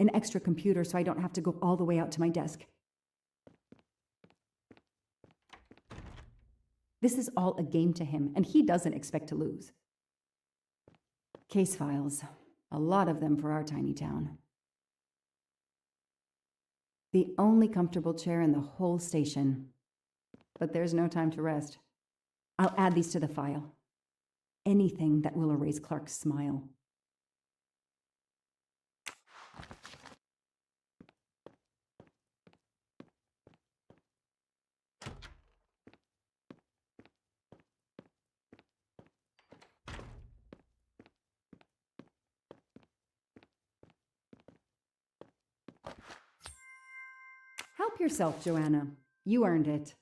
An extra computer so I don't have to go all the way out to my desk. This is all a game to him, and he doesn't expect to lose. Case files. A lot of them for our tiny town. The only comfortable chair in the whole station. But there's no time to rest. I'll add these to the file. Anything that will erase Clark's smile. Help yourself, Joanna. You earned it.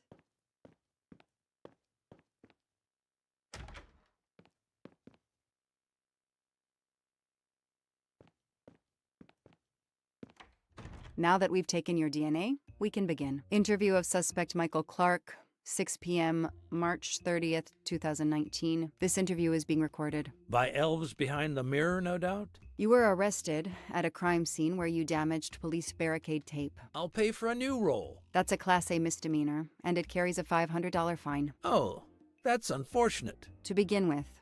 Now that we've taken your DNA, we can begin. Interview of suspect Michael Clark, 6 p.m., March 30th, 2019. This interview is being recorded. By elves behind the mirror, no doubt? You were arrested at a crime scene where you damaged police barricade tape. I'll pay for a new role. That's a Class A misdemeanor, and it carries a $500 fine. Oh, that's unfortunate. To begin with,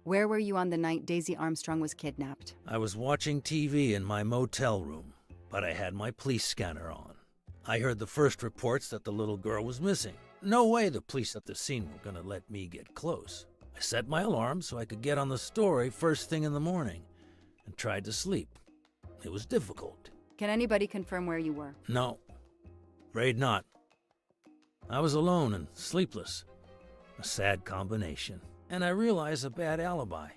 where were you on the night Daisy Armstrong was kidnapped? I was watching TV in my motel room, but I had my police scanner on. I heard the first reports that the little girl was missing. No way the police at the scene were gonna let me get close. I set my alarm so I could get on the story first thing in the morning, and tried to sleep. It was difficult. Can anybody confirm where you were? No, afraid not. I was alone and sleepless. A sad combination. And I realized a bad alibi.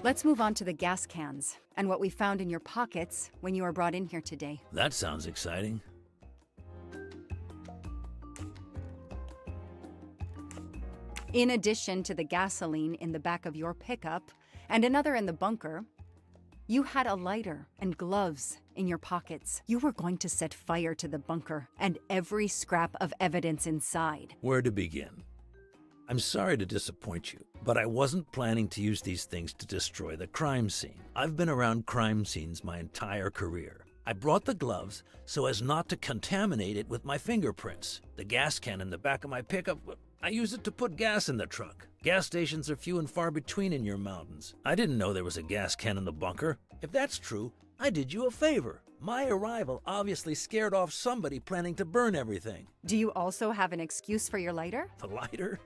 Let's move on to the gas cans and what we found in your pockets when you were brought in here today. That sounds exciting. In addition to the gasoline in the back of your pickup and another in the bunker, you had a lighter and gloves in your pockets. You were going to set fire to the bunker and every scrap of evidence inside. Where to begin? I'm sorry to disappoint you, but I wasn't planning to use these things to destroy the crime scene. I've been around crime scenes my entire career. I brought the gloves so as not to contaminate it with my fingerprints. The gas can in the back of my pickup, I use it to put gas in the truck. Gas stations are few and far between in your mountains. I didn't know there was a gas can in the bunker. If that's true, I did you a favor. My arrival obviously scared off somebody planning to burn everything. Do you also have an excuse for your lighter? The lighter?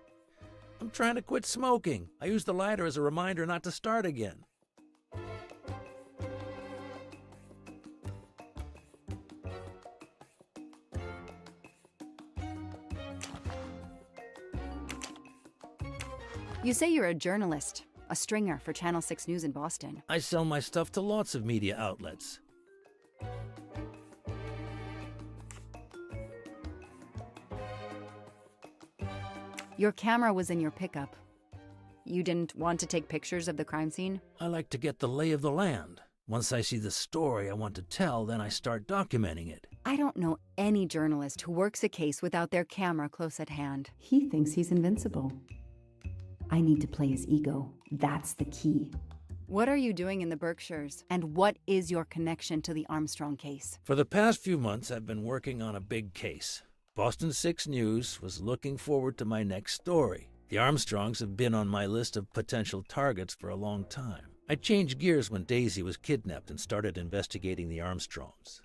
I'm trying to quit smoking. I use the lighter as a reminder not to start again. You say you're a journalist. a stringer for Channel 6 News in Boston. I sell my stuff to lots of media outlets. Your camera was in your pickup. You didn't want to take pictures of the crime scene? I like to get the lay of the land. Once I see the story I want to tell, then I start documenting it. I don't know any journalist who works a case without their camera close at hand. He thinks he's invincible. I need to play his ego. That's the key. What are you doing in the Berkshires? And what is your connection to the Armstrong case? For the past few months, I've been working on a big case. Boston 6 News was looking forward to my next story. The Armstrongs have been on my list of potential targets for a long time. I changed gears when Daisy was kidnapped and started investigating the Armstrongs.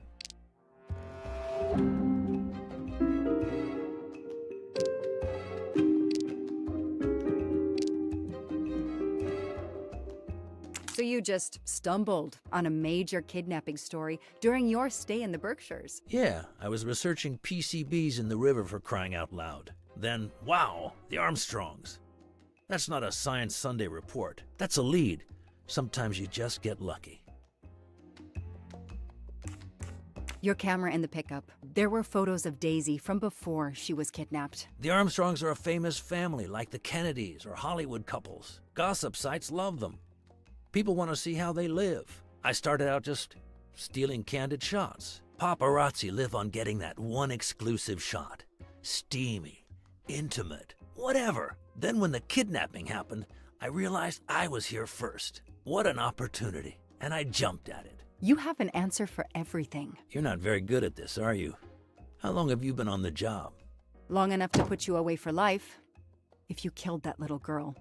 So you just stumbled on a major kidnapping story during your stay in the Berkshires? Yeah, I was researching PCBs in the river for crying out loud. Then, wow, the Armstrongs. That's not a Science Sunday report. That's a lead. Sometimes you just get lucky. Your camera in the pickup. There were photos of Daisy from before she was kidnapped. The Armstrongs are a famous family, like the Kennedys or Hollywood couples. Gossip sites love them. People want to see how they live. I started out just stealing candid shots. Paparazzi live on getting that one exclusive shot. Steamy, intimate, whatever. Then when the kidnapping happened, I realized I was here first. What an opportunity. And I jumped at it. You have an answer for everything. You're not very good at this, are you? How long have you been on the job? Long enough to put you away for life. If you killed that little girl.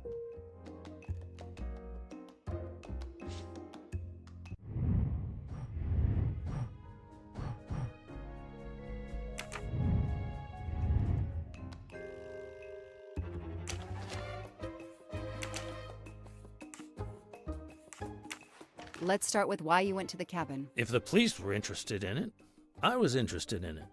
Let's start with why you went to the cabin. If the police were interested in it, I was interested in it.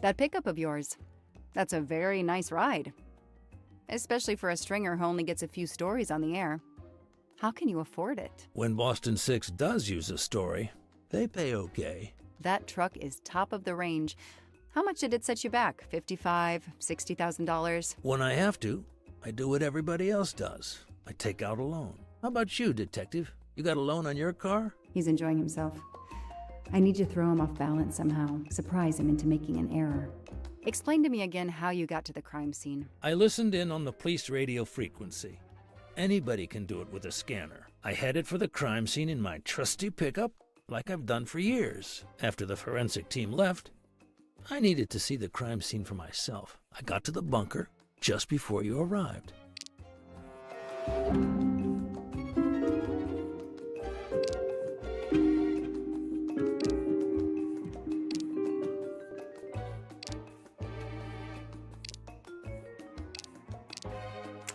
That pickup of yours, that's a very nice ride. Especially for a stringer who only gets a few stories on the air. How can you afford it? When Boston 6 does use a story, they pay okay. That truck is top of the range. How much did it set you back? $55,000, $60,000? When I have to, I do what everybody else does. I take out a loan. How about you, detective? You got a loan on your car? He's enjoying himself. I need to throw him off balance somehow, surprise him into making an error. Explain to me again how you got to the crime scene. I listened in on the police radio frequency. Anybody can do it with a scanner. I headed for the crime scene in my trusty pickup, like I've done for years. After the forensic team left, I needed to see the crime scene for myself. I got to the bunker just before you arrived.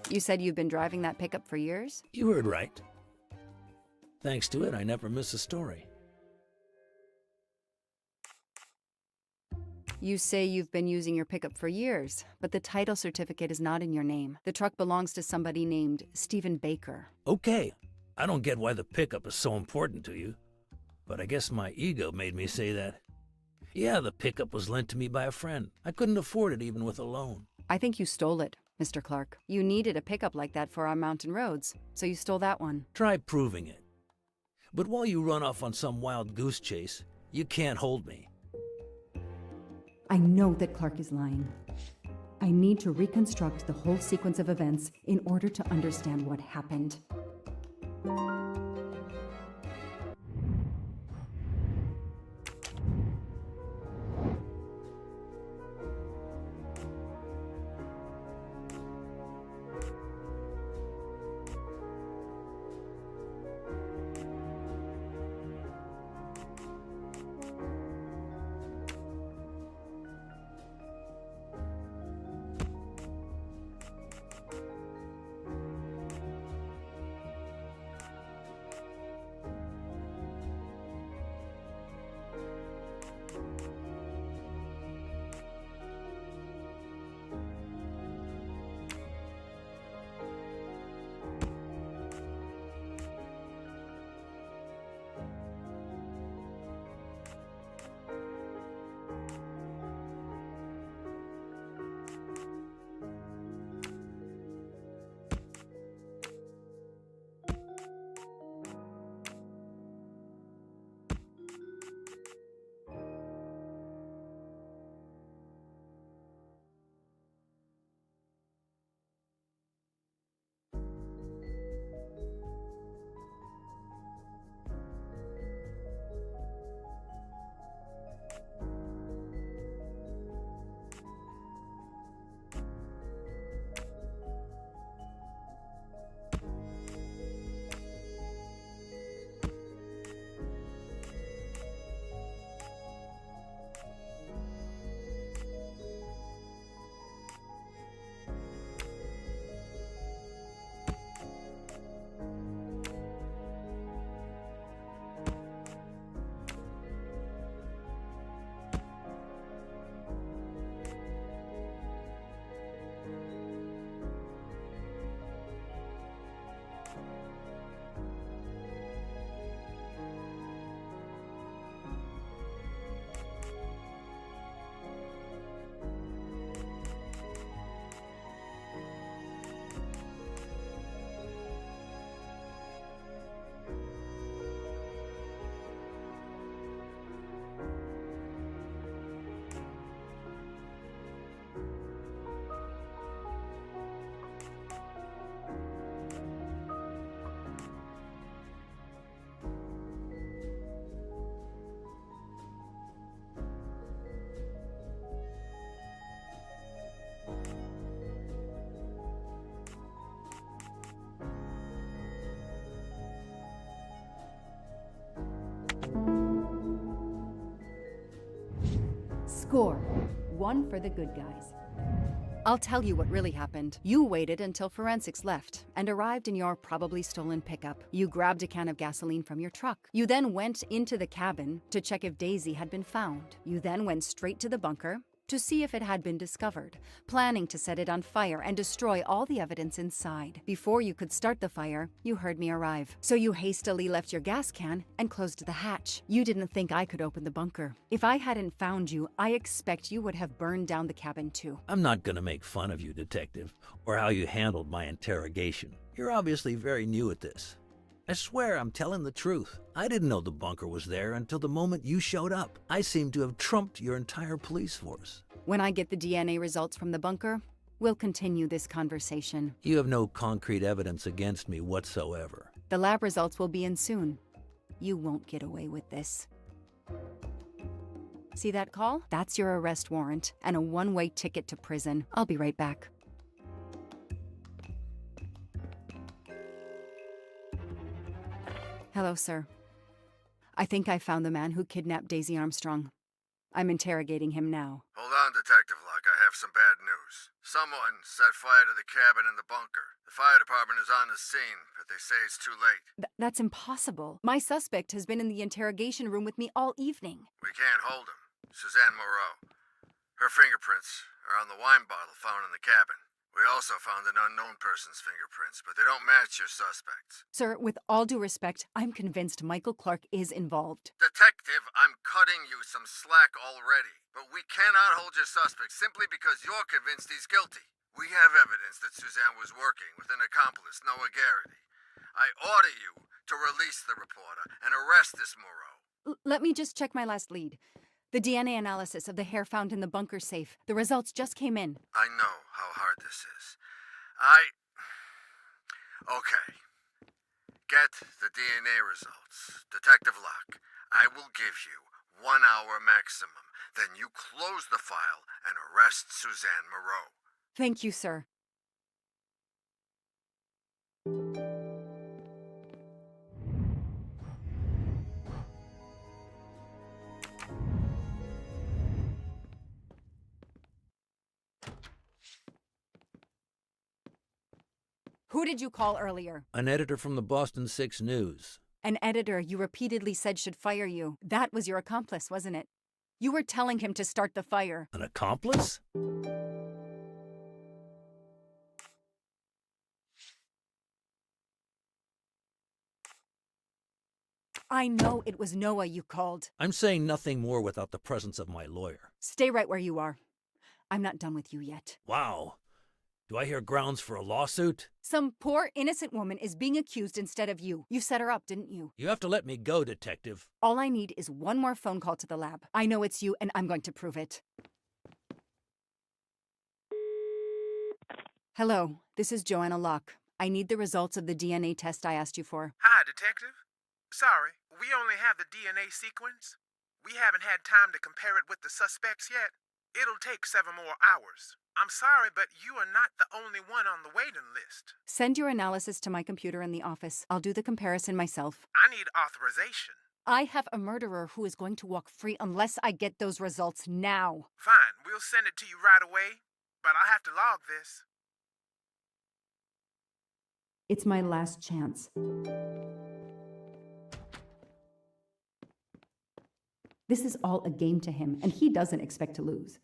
You said you've been driving that pickup for years? You heard right. Thanks to it, I never miss a story. You say you've been using your pickup for years, but the title certificate is not in your name. The truck belongs to somebody named Stephen Baker. Okay, I don't get why the pickup is so important to you, but I guess my ego made me say that. Yeah, the pickup was lent to me by a friend. I couldn't afford it even with a loan. I think you stole it, Mr. Clark. You needed a pickup like that for our mountain roads, so you stole that one. Try proving it. But while you run off on some wild goose chase, you can't hold me. I know that Clark is lying. I need to reconstruct the whole sequence of events in order to understand what happened. Score. 1 for the good guys. I'll tell you what really happened. You waited until forensics left and arrived in your probably stolen pickup. You grabbed a can of gasoline from your truck. You then went into the cabin to check if Daisy had been found. You then went straight to the bunker to see if it had been discovered, planning to set it on fire and destroy all the evidence inside. Before you could start the fire, you heard me arrive. So you hastily left your gas can and closed the hatch. You didn't think I could open the bunker. If I hadn't found you, I expect you would have burned down the cabin too. I'm not gonna make fun of you, Detective, or how you handled my interrogation. You're obviously very new at this. I swear I'm telling the truth. I didn't know the bunker was there until the moment you showed up. I seem to have trumped your entire police force. When I get the DNA results from the bunker, we'll continue this conversation. You have no concrete evidence against me whatsoever. The lab results will be in soon. You won't get away with this. See that call? That's your arrest warrant and a one-way ticket to prison. I'll be right back. Hello, sir. I think I found the man who kidnapped Daisy Armstrong. I'm interrogating him now. Hold on, Detective Locke. I have some bad news. Someone set fire to the cabin in the bunker. fire department is on the scene, but they say it's too late. That's impossible. My suspect has been in the interrogation room with me all evening. We can't hold him. Suzanne Moreau. Her fingerprints are on the wine bottle found in the cabin. We also found an unknown person's fingerprints, but they don't match your suspects. Sir, with all due respect, I'm convinced Michael Clark is involved. Detective, I'm cutting you some slack already, but we cannot hold your suspect simply because you're convinced he's guilty. We have evidence that Suzanne was working with an accomplice, Noah Garrity. I order you to release the reporter and arrest this Moreau. Let me just check my last lead. The DNA analysis of the hair found in the bunker safe. The results just came in. I know how hard this is. Okay. Get the DNA results. Detective Locke, I will give you 1 hour maximum. Then you close the file and arrest Suzanne Moreau. Thank you, sir. Who did you call earlier? An editor from the Boston 6 News. An editor you repeatedly said should fire you. That was your accomplice, wasn't it? You were telling him to start the fire. An accomplice? I know it was Noah you called. I'm saying nothing more without the presence of my lawyer. Stay right where you are. I'm not done with you yet. Wow. Do I hear grounds for a lawsuit? Some poor innocent woman is being accused instead of you. You set her up, didn't you? You have to let me go, Detective. All I need is one more phone call to the lab. I know it's you, and I'm going to prove it. Hello, this is Joanna Locke. I need the results of the DNA test I asked you for. Hi, Detective. Sorry, we only have the DNA sequence. We haven't had time to compare it with the suspects yet. It'll take 7 more hours. I'm sorry, but you are not the only one on the waiting list. Send your analysis to my computer in the office. I'll do the comparison myself. I need authorization. I have a murderer who is going to walk free unless I get those results now. Fine, we'll send it to you right away, but I'll have to log this. It's my last chance. This is all a game to him, and he doesn't expect to lose.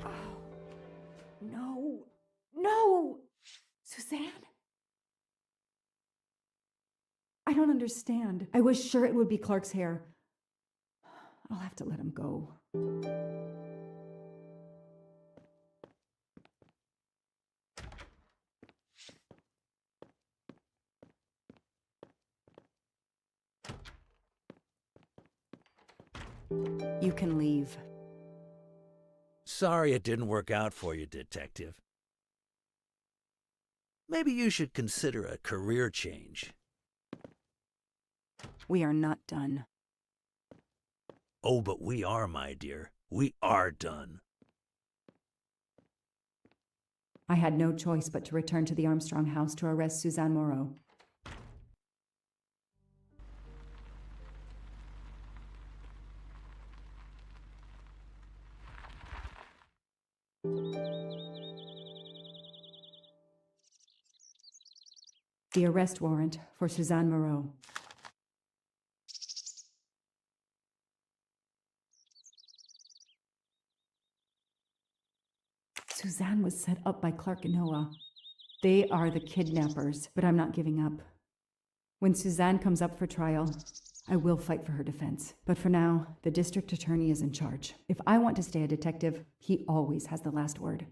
Oh, no. No! Suzanne? I don't understand. I was sure it would be Clark's hair. I'll have to let him go. You can leave. Sorry it didn't work out for you, Detective. Maybe you should consider a career change. We are not done. Oh, but we are, my dear. We are done. I had no choice but to return to the Armstrong house to arrest Suzanne Moreau. The arrest warrant for Suzanne Moreau. Suzanne was set up by Clark and Noah. They are the kidnappers, but I'm not giving up. When Suzanne comes up for trial, I will fight for her defense. But for now, the district attorney is in charge. If I want to stay a detective, he always has the last word.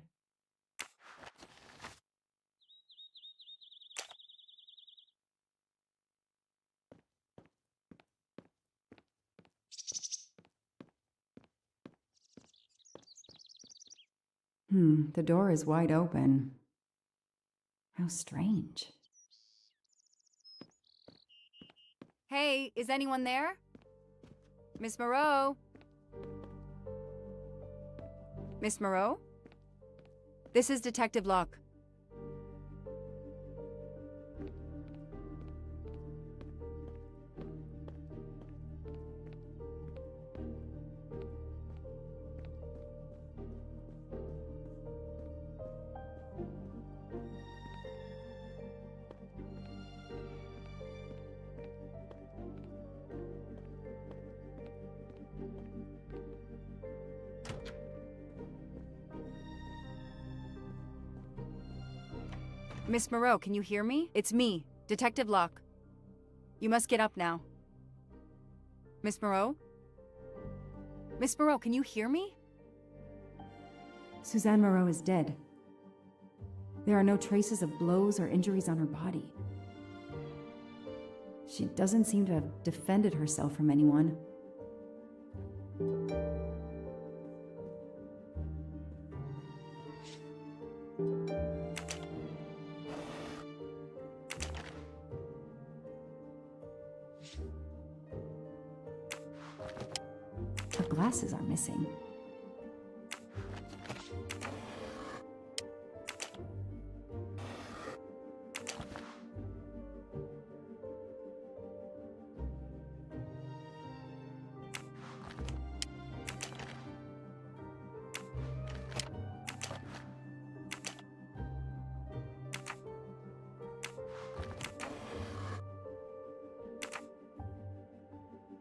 The door is wide open. How strange. Hey, is anyone there? Miss Moreau? Miss Moreau? This is Detective Locke. Miss Moreau, can you hear me? It's me, Detective Locke. You must get up now. Miss Moreau? Miss Moreau, can you hear me? Suzanne Moreau is dead. There are no traces of blows or injuries on her body. She doesn't seem to have defended herself from anyone. Her glasses are missing.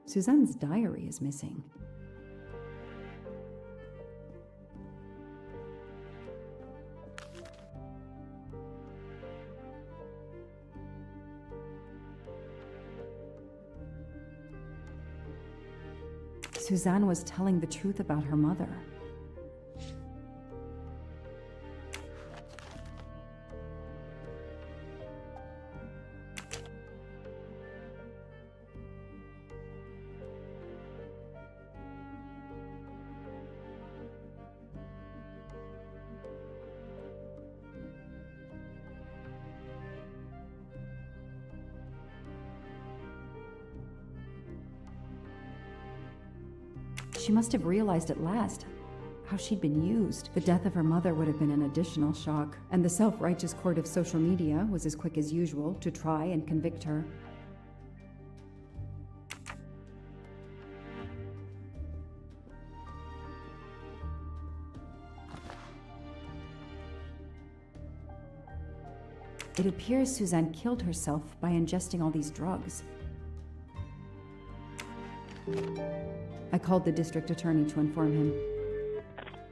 Suzanne's diary is missing. Suzanne was telling the truth about her mother. She must have realized at last how she'd been used. The death of her mother would have been an additional shock, and the self-righteous court of social media was as quick as usual to try and convict her. It appears Suzanne killed herself by ingesting all these drugs. I called the district attorney to inform him.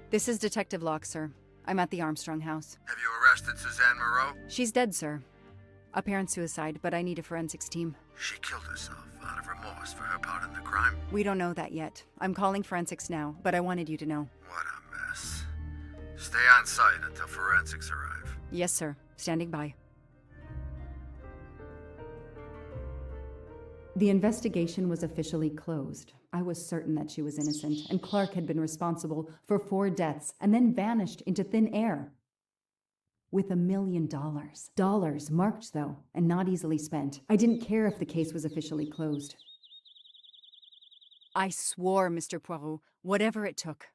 This is Detective Locke, sir. I'm at the Armstrong house. Have you arrested Suzanne Moreau? She's dead, sir. Apparent suicide, but I need a forensics team. She killed herself out of remorse for her part in the crime. We don't know that yet. I'm calling forensics now, but I wanted you to know. What a mess. Stay on site until forensics arrive. Yes, sir. Standing by. The investigation was officially closed. I was certain that she was innocent, and Clark had been responsible for 4 deaths and then vanished into thin air. With $1 million. Dollars marked, though, and not easily spent. I didn't care if the case was officially closed. I swore, Mr. Poirot, whatever it took,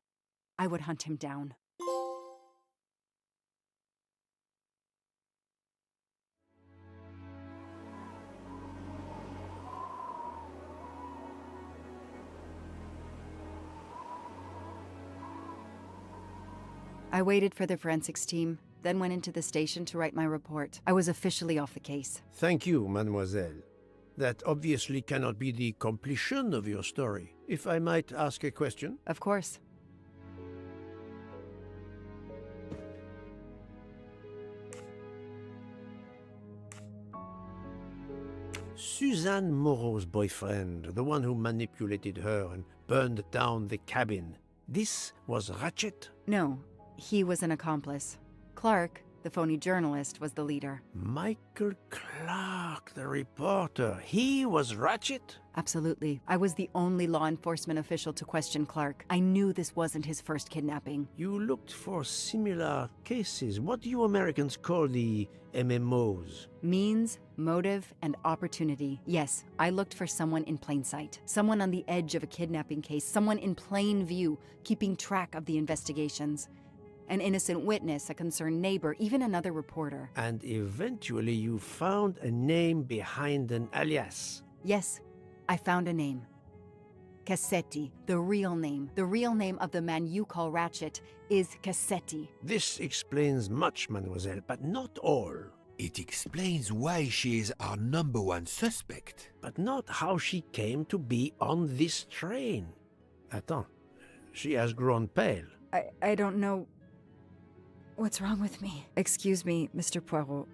I would hunt him down. I waited for the forensics team, then went into the station to write my report. I was officially off the case. Thank you, mademoiselle. That obviously cannot be the completion of your story. If I might ask a question? Of course. Suzanne Moreau's boyfriend, the one who manipulated her and burned down the cabin, this was Ratchet? No, he was an accomplice. Clark, the phony journalist, was the leader. Michael Clark, the reporter, he was Ratchet? Absolutely. I was the only law enforcement official to question Clark. I knew this wasn't his first kidnapping. You looked for similar cases. What do you Americans call the MMOs? Means, motive, and opportunity. Yes, I looked for someone in plain sight. Someone on the edge of a kidnapping case. Someone in plain view, keeping track of the investigations. An innocent witness, a concerned neighbor, even another reporter. And eventually you found a name behind an alias. Yes, I found a name. Cassetti, the real name. The real name of the man you call Ratchet is Cassetti. This explains much, mademoiselle, but not all. It explains why she is our #1 suspect. But not how she came to be on this train. Attends, she has grown pale. I don't know what's wrong with me. Excuse me, Mr. Poirot.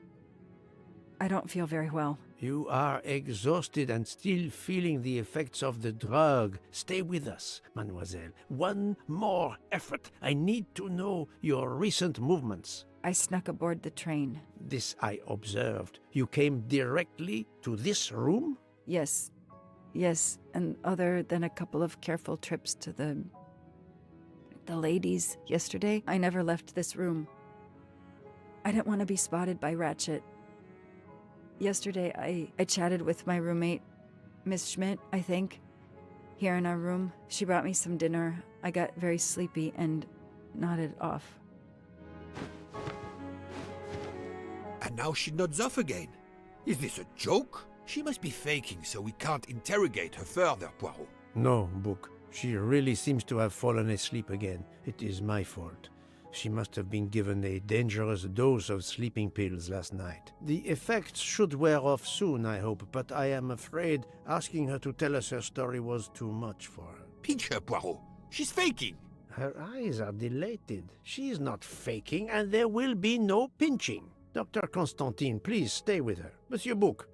I don't feel very well. You are exhausted and still feeling the effects of the drug. Stay with us, mademoiselle. One more effort. I need to know your recent movements. I snuck aboard the train. This I observed. You came directly to this room? Yes, and other than a couple of careful trips to the ladies yesterday, I never left this room. I didn't want to be spotted by Ratchet. Yesterday, I chatted with my roommate, Miss Schmidt, I think, here in our room. She brought me some dinner. I got very sleepy and nodded off. And now she nods off again. Is this a joke? She must be faking, so we can't interrogate her further, Poirot. No, Book. She really seems to have fallen asleep again. It is my fault. She must have been given a dangerous dose of sleeping pills last night. The effects should wear off soon, I hope, but I am afraid asking her to tell us her story was too much for her. Pinch her, Poirot. She's faking. Her eyes are dilated. She is not faking, and there will be no pinching. Dr. Constantine, please stay with her. Monsieur Book,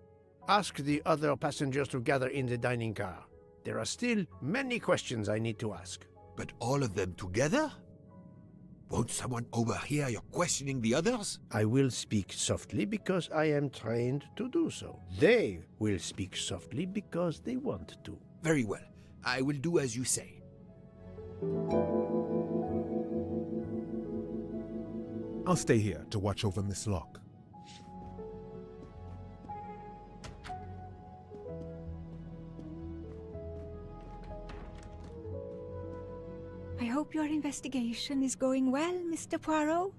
ask the other passengers to gather in the dining car. There are still many questions I need to ask. But all of them together? Won't someone overhear you questioning the others? I will speak softly because I am trained to do so. They will speak softly because they want to. Very well. I will do as you say. I'll stay here to watch over Miss Locke. I hope your investigation is going well, Mr. Poirot.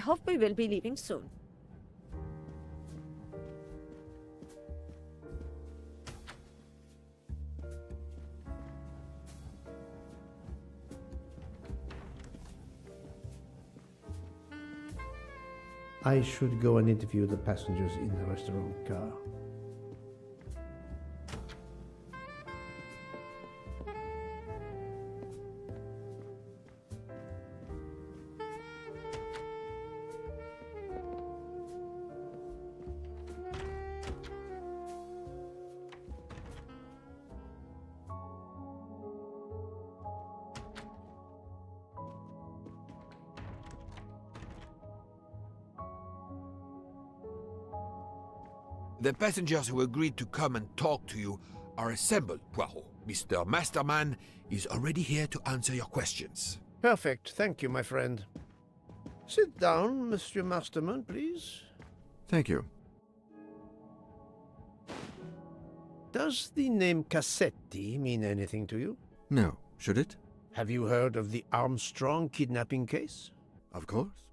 hope we will be leaving soon. I should go and interview the passengers in the restaurant car. The passengers who agreed to come and talk to you are assembled, Poirot. Mr. Masterman is already here to answer your questions. Perfect. Thank you, my friend. Sit down, Monsieur Masterman, please. Thank you. Does the name Cassetti mean anything to you? No. Should it? Have you heard of the Armstrong kidnapping case? Of course.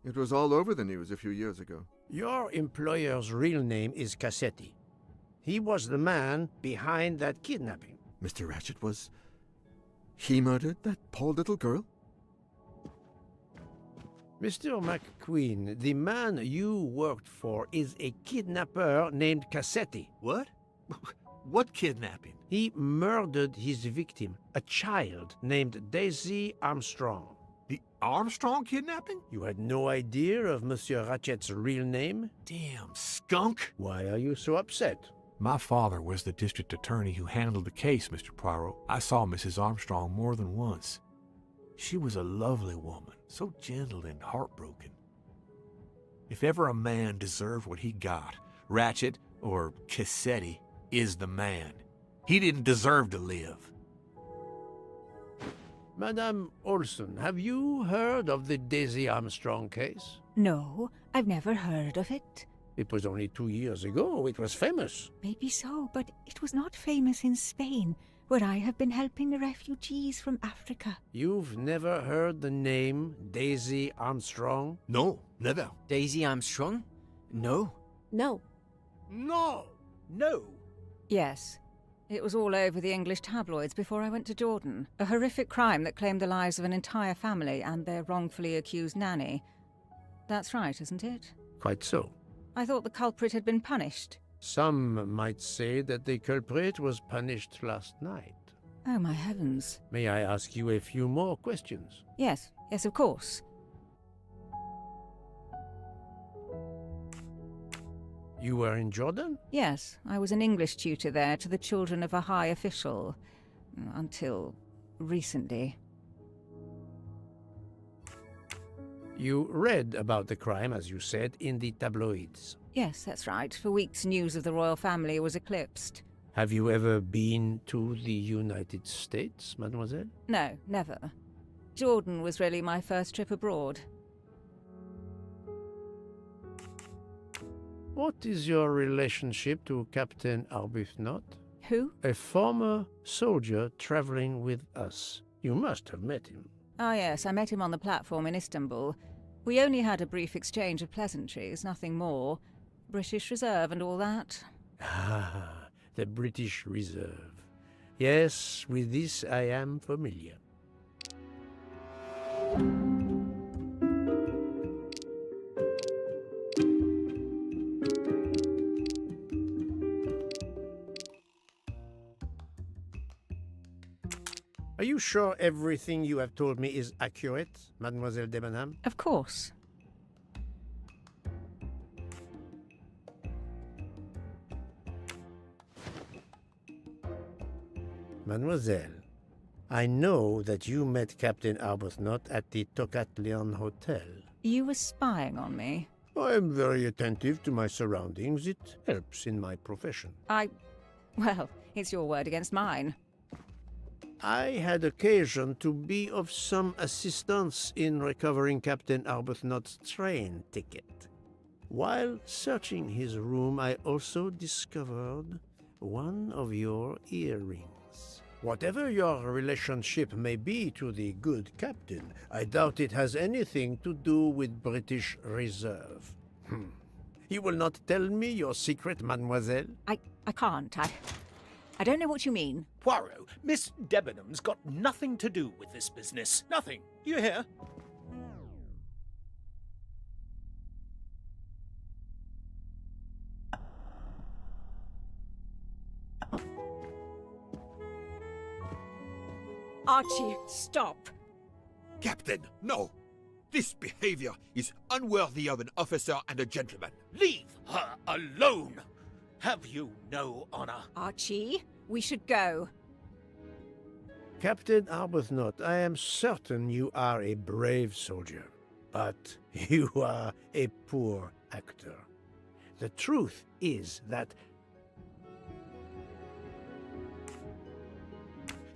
It was all over the news a few years ago. Your employer's real name is Cassetti. He was the man behind that kidnapping. Mr. Ratchet was... He murdered that poor little girl? Mr. McQueen, the man you worked for is a kidnapper named Cassetti. What? What kidnapping? He murdered his victim, a child named Daisy Armstrong. The Armstrong kidnapping? You had no idea of Monsieur Ratchet's real name? Damn skunk! Why are you so upset? My father was the district attorney who handled the case, Mr. Poirot. I saw Mrs. Armstrong more than once. She was a lovely woman, so gentle and heartbroken. If ever a man deserved what he got, Ratchet, or Cassetti, is the man. He didn't deserve to live. Madame Olson, have you heard of the Daisy Armstrong case? No, I've never heard of it. It was only 2 years ago. It was famous. Maybe so, but it was not famous in Spain, where I have been helping the refugees from Africa. You've never heard the name Daisy Armstrong? No, never. Daisy Armstrong? No. No. No! No! Yes. It was all over the English tabloids before I went to Jordan. A horrific crime that claimed the lives of an entire family and their wrongfully accused nanny. That's right, isn't it? Quite so. I thought the culprit had been punished. Some might say that the culprit was punished last night. Oh, my heavens. May I ask you a few more questions? Yes, of course. You were in Jordan? Yes, I was an English tutor there to the children of a high official. Until recently. You read about the crime, as you said, in the tabloids. Yes, that's right. For weeks, news of the royal family was eclipsed. Have you ever been to the United States, mademoiselle? No, never. Jordan was really my first trip abroad. What is your relationship to Captain Arbuthnot? Who? A former soldier traveling with us. You must have met him. Ah, yes, I met him on the platform in Istanbul. We only had a brief exchange of pleasantries, nothing more. British Reserve and all that. Ah, the British Reserve. Yes, with this I am familiar. Are you sure everything you have told me is accurate, Mademoiselle Debenham? Of course. Mademoiselle, I know that you met Captain Arbuthnot at the Tocatlian Hotel. You were spying on me. I am very attentive to my surroundings. It helps in my profession. Well, it's your word against mine. I had occasion to be of some assistance in recovering Captain Arbuthnot's train ticket. While searching his room, I also discovered one of your earrings. Whatever your relationship may be to the good captain, I doubt it has anything to do with British Reserve. You will not tell me your secret, mademoiselle? I can't. I don't know what you mean. Poirot, Miss Debenham's got nothing to do with this business. Nothing. You hear? Archie, stop. Captain, no! This behavior is unworthy of an officer and a gentleman. Leave her alone! Have you no honor? Archie, we should go. Captain Arbuthnot, I am certain you are a brave soldier, but you are a poor actor. The truth is that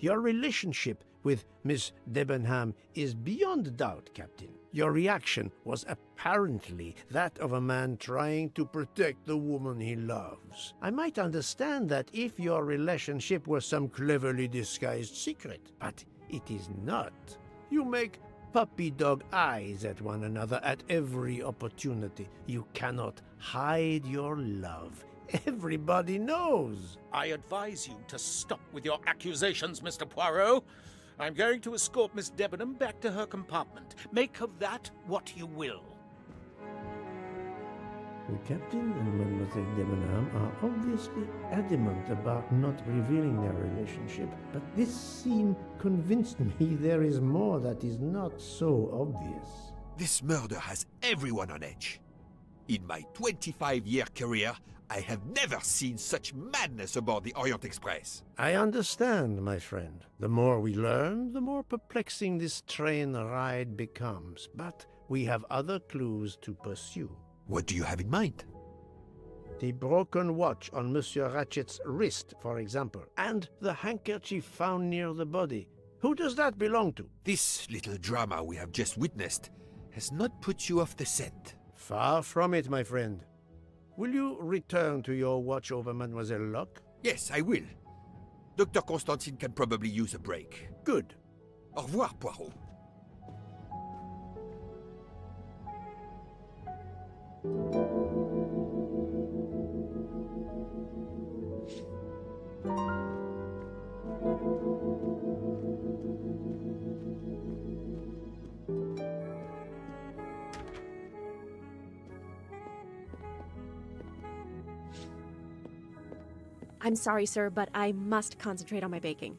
your relationship with Miss Debenham is beyond doubt, Captain. Your reaction was apparently that of a man trying to protect the woman he loves. I might understand that if your relationship were some cleverly disguised secret, but it is not. You make puppy dog eyes at one another at every opportunity. You cannot hide your love. Everybody knows. I advise you to stop with your accusations, Mr. Poirot. I'm going to escort Miss Debenham back to her compartment. Make of that what you will. The captain and Mademoiselle Debenham are obviously adamant about not revealing their relationship, but this scene convinced me there is more that is not so obvious. This murder has everyone on edge. In my 25-year career, I have never seen such madness aboard the Orient Express. I understand, my friend. The more we learn, the more perplexing this train ride becomes. But we have other clues to pursue. What do you have in mind? The broken watch on Monsieur Ratchet's wrist, for example, and the handkerchief found near the body. Who does that belong to? This little drama we have just witnessed has not put you off the scent. Far from it, my friend. Will you return to your watch over Mademoiselle Locke? Yes, I will. Dr. Constantine can probably use a break. Good. Au revoir, Poirot. I'm sorry, sir, but I must concentrate on my baking.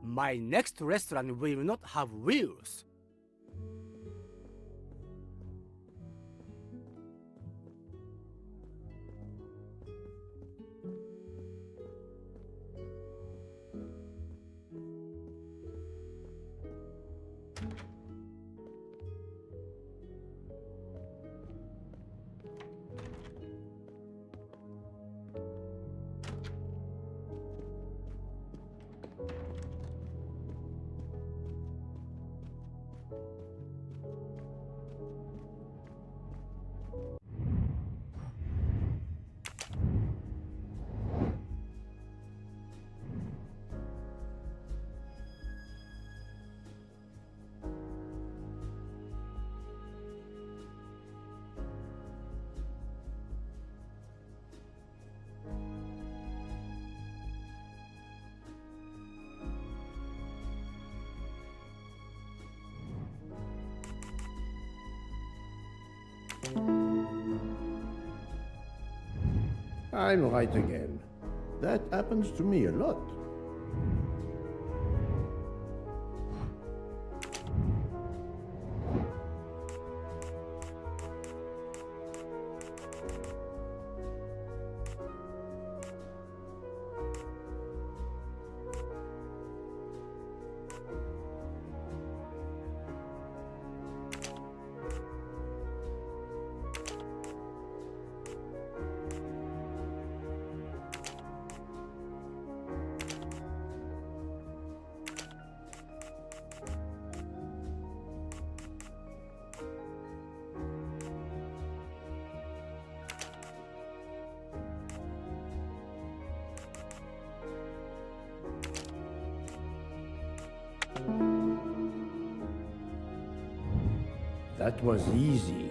My next restaurant will not have wheels. I'm right again. That happens to me a lot. That was easy.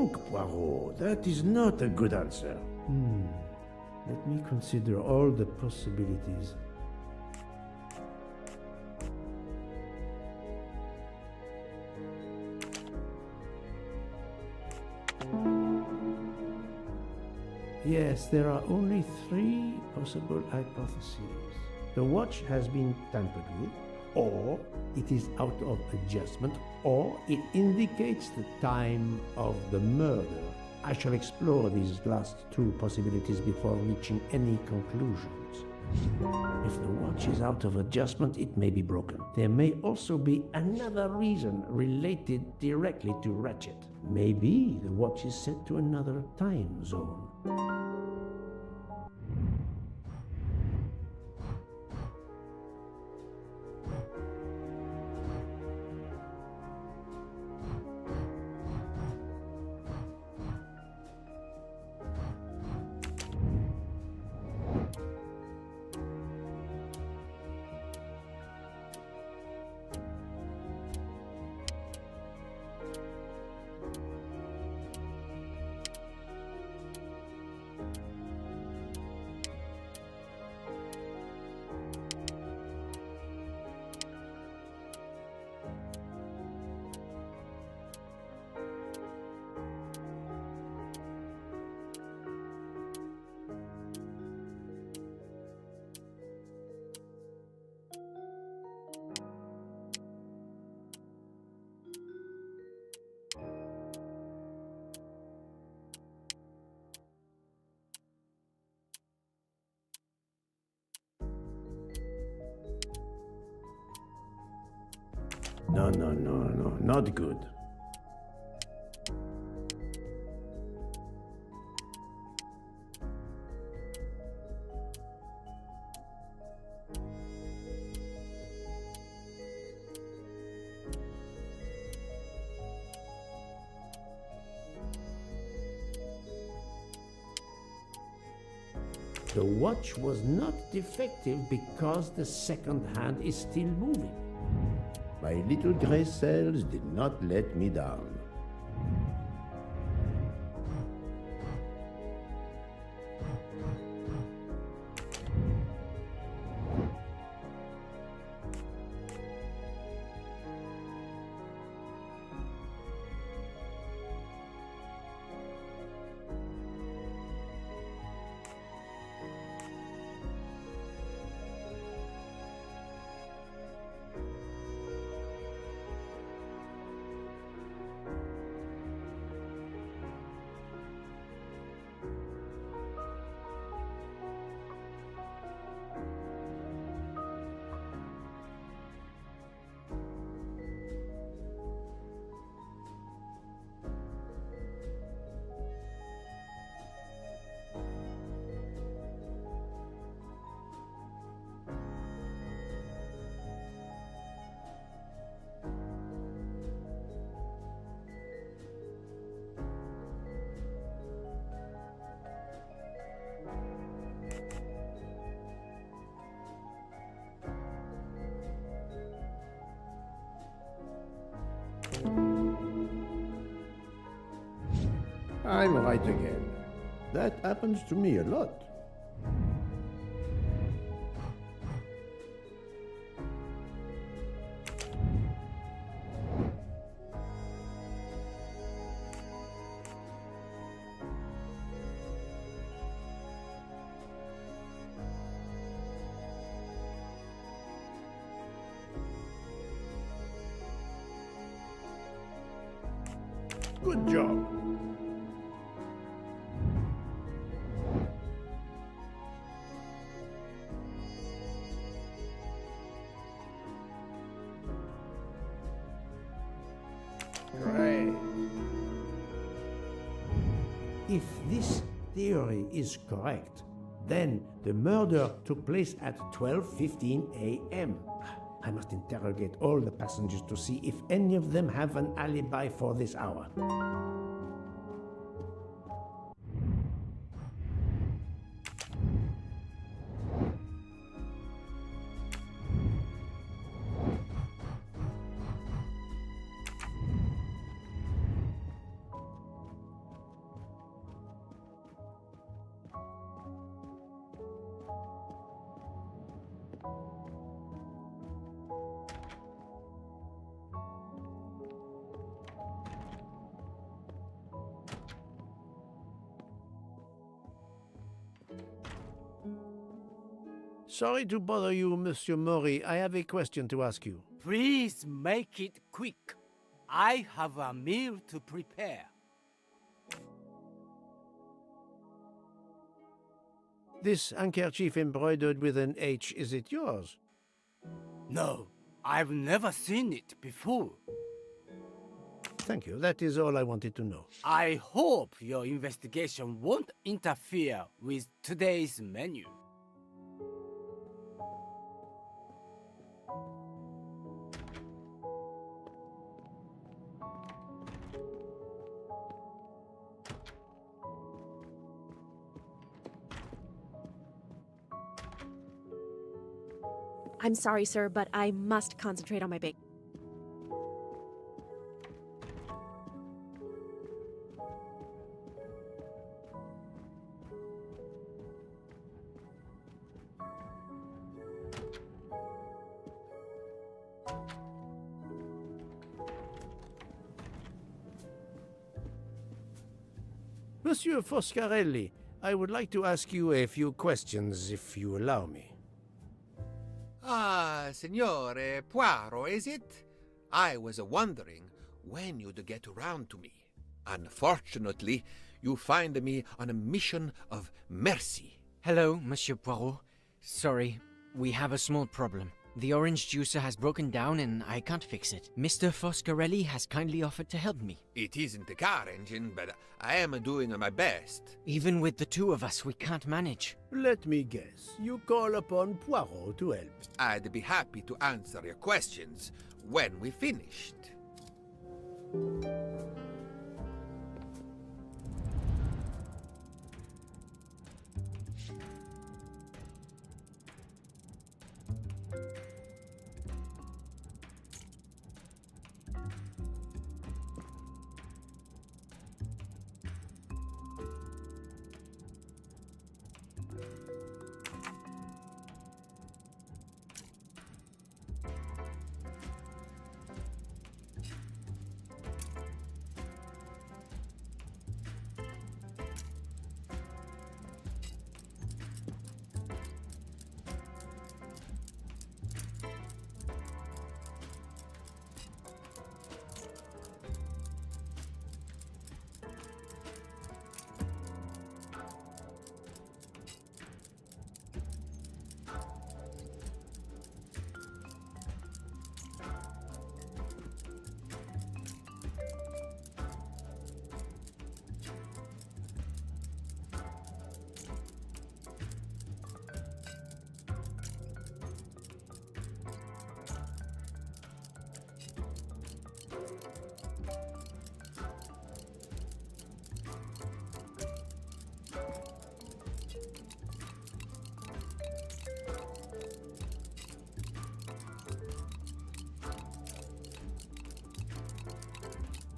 think, Poirot. That is not a good answer. Let me consider all the possibilities. Yes, there are only 3 possible hypotheses. The watch has been tampered with, or it is out of adjustment, or it indicates the time of the murder. I shall explore these last 2 possibilities before reaching any conclusions. If the watch is out of adjustment, it may be broken. There may also be another reason related directly to Ratchet. Maybe the watch is set to another time zone. No, not good. The watch was not defective because the second hand is still moving. My little gray cells did not let me down. I'm right again. That happens to me a lot. Good job. Great. If this theory is correct, then the murder took place at 12:15 a.m. I must interrogate all the passengers to see if any of them have an alibi for this hour. Sorry to bother you, Monsieur Mori. I have a question to ask you. Please make it quick. I have a meal to prepare. This handkerchief embroidered with an H, is it yours? No, I've never seen it before. Thank you. That is all I wanted to know. I hope your investigation won't interfere with today's menu. I'm sorry, sir, but I must concentrate on my baking. Monsieur Foscarelli, I would like to ask you a few questions, if you allow me. Ah, Signore Poirot, is it? I was wondering when you'd get around to me. Unfortunately, you find me on a mission of mercy. Hello, Monsieur Poirot. Sorry, we have a small problem. The orange juicer has broken down and I can't fix it. Mr. Foscarelli has kindly offered to help me. It isn't a car engine, but I am doing my best. Even with the two of us, we can't manage. Let me guess. You call upon Poirot to help. I'd be happy to answer your questions when we finished.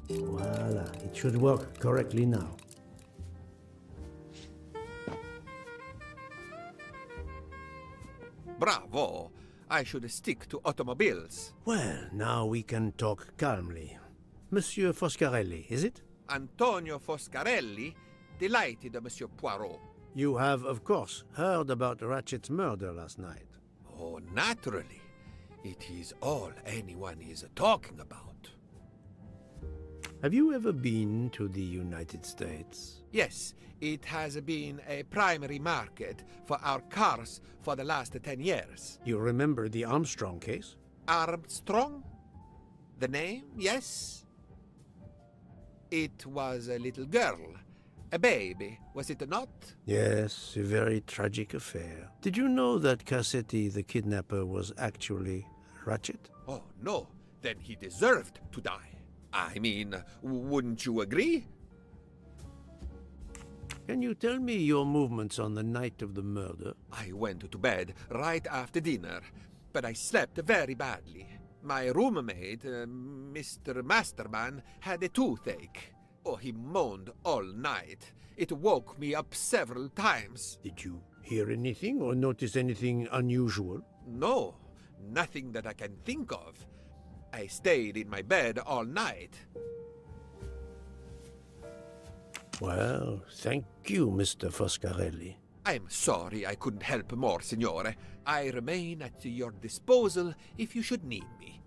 Voila, it should work correctly now. Bravo! I should stick to automobiles. Well, now we can talk calmly. Monsieur Foscarelli, is it? Antonio Foscarelli, delighted, Monsieur Poirot. You have, of course, heard about Ratchet's murder last night. Oh, naturally. It is all anyone is talking about. Have you ever been to the United States? Yes, it has been a primary market for our cars for the last 10 years. You remember the Armstrong case? Armstrong? The name, yes? It was a little girl. A baby, was it not? Yes, a very tragic affair. Did you know that Cassetti, the kidnapper, was actually Ratchet? Oh, no. Then he deserved to die. I mean, wouldn't you agree? Can you tell me your movements on the night of the murder? I went to bed right after dinner, but I slept very badly. My roommate, Mr. Masterman, had a toothache. Oh, he moaned all night. It woke me up several times. Did you hear anything or notice anything unusual? No, nothing that I can think of. I stayed in my bed all night. Well, thank you, Mr. Foscarelli. I'm sorry I couldn't help more, Signore. I remain at your disposal if you should need me.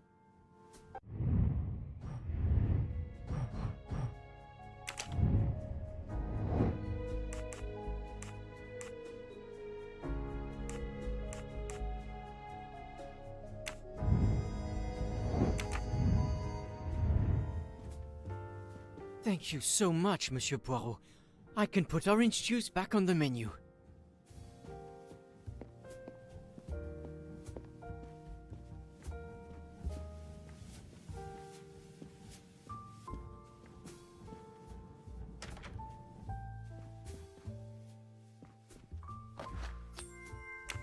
Thank you so much, Monsieur Poirot. I can put orange juice back on the menu.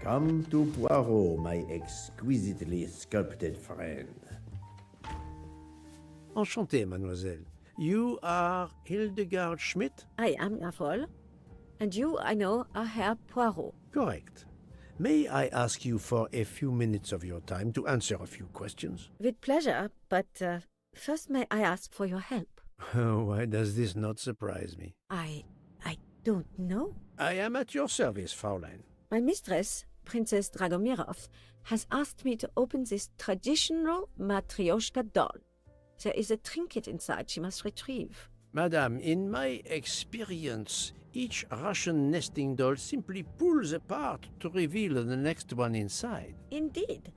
Come to Poirot, my exquisitely sculpted friend. Enchanté, mademoiselle. You are Hildegard Schmidt? I am your fool. And you, I know, are Herr Poirot. Correct. May I ask you for a few minutes of your time to answer a few questions? With pleasure, but first may I ask for your help? Why does this not surprise me? I don't know. I am at your service, Fraulein. My mistress, Princess Dragomirov, has asked me to open this traditional Matryoshka doll. There is a trinket inside she must retrieve. Madame, in my experience, each Russian nesting doll simply pulls apart to reveal the next one inside. Indeed.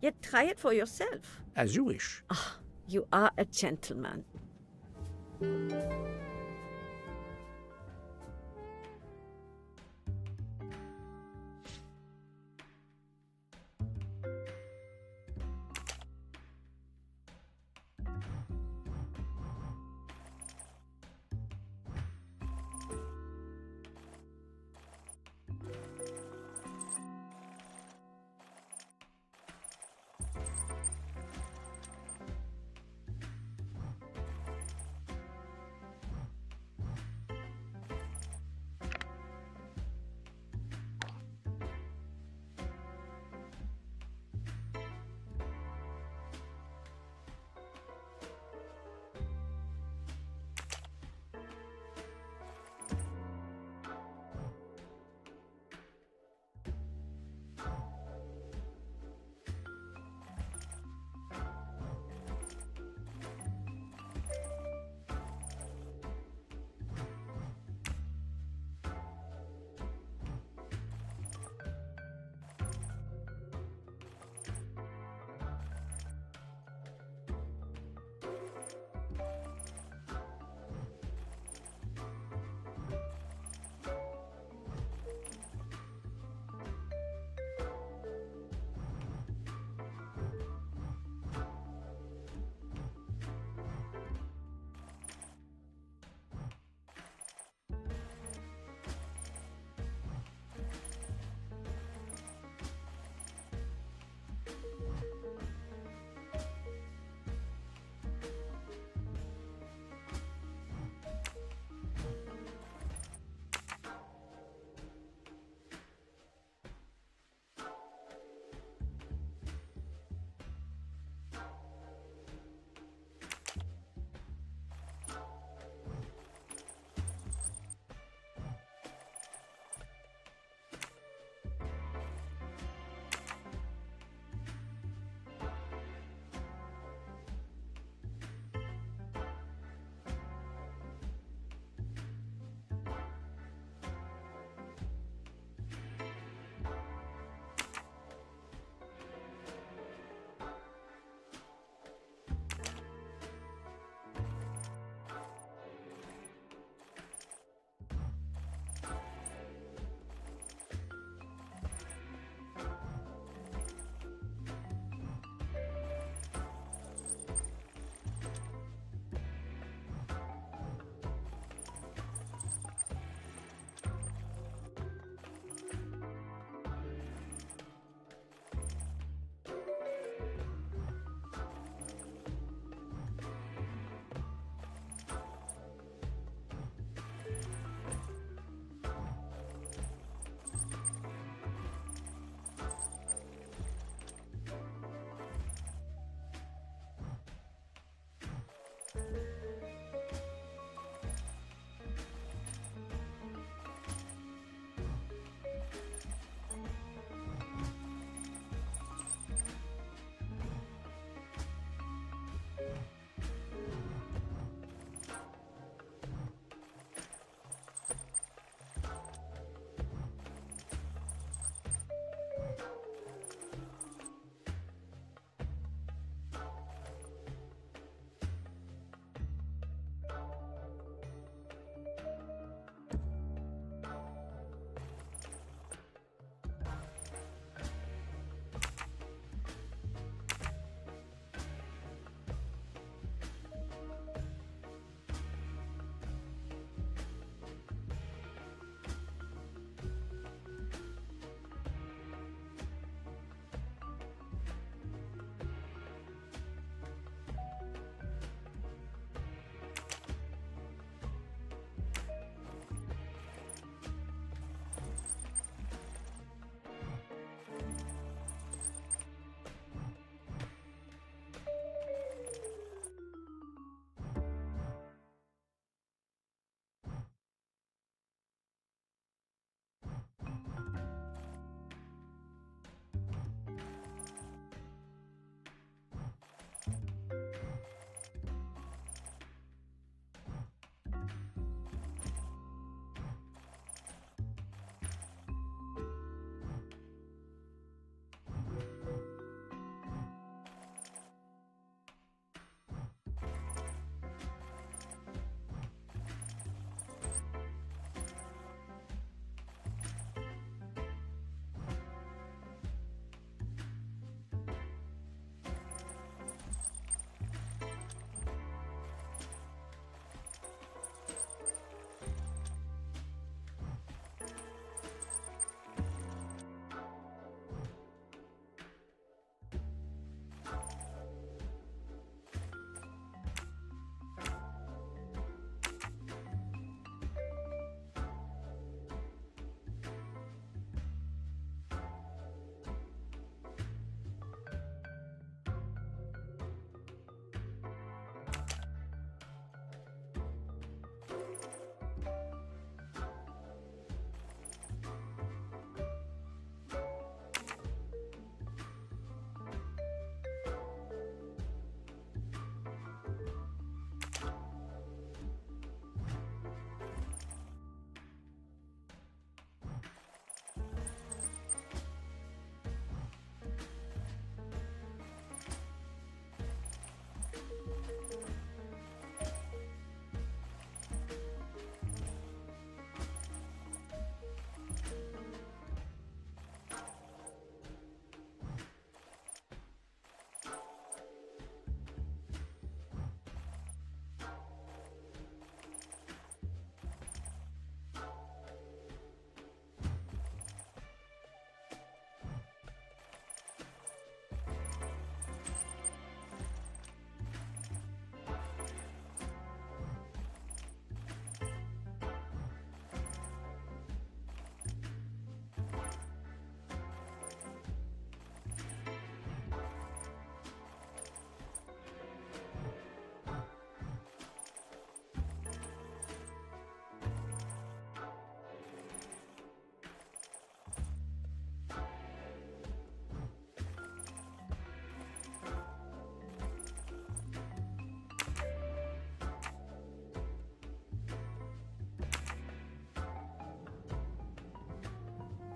Yet try it for yourself. As you wish. Ah, you are a gentleman.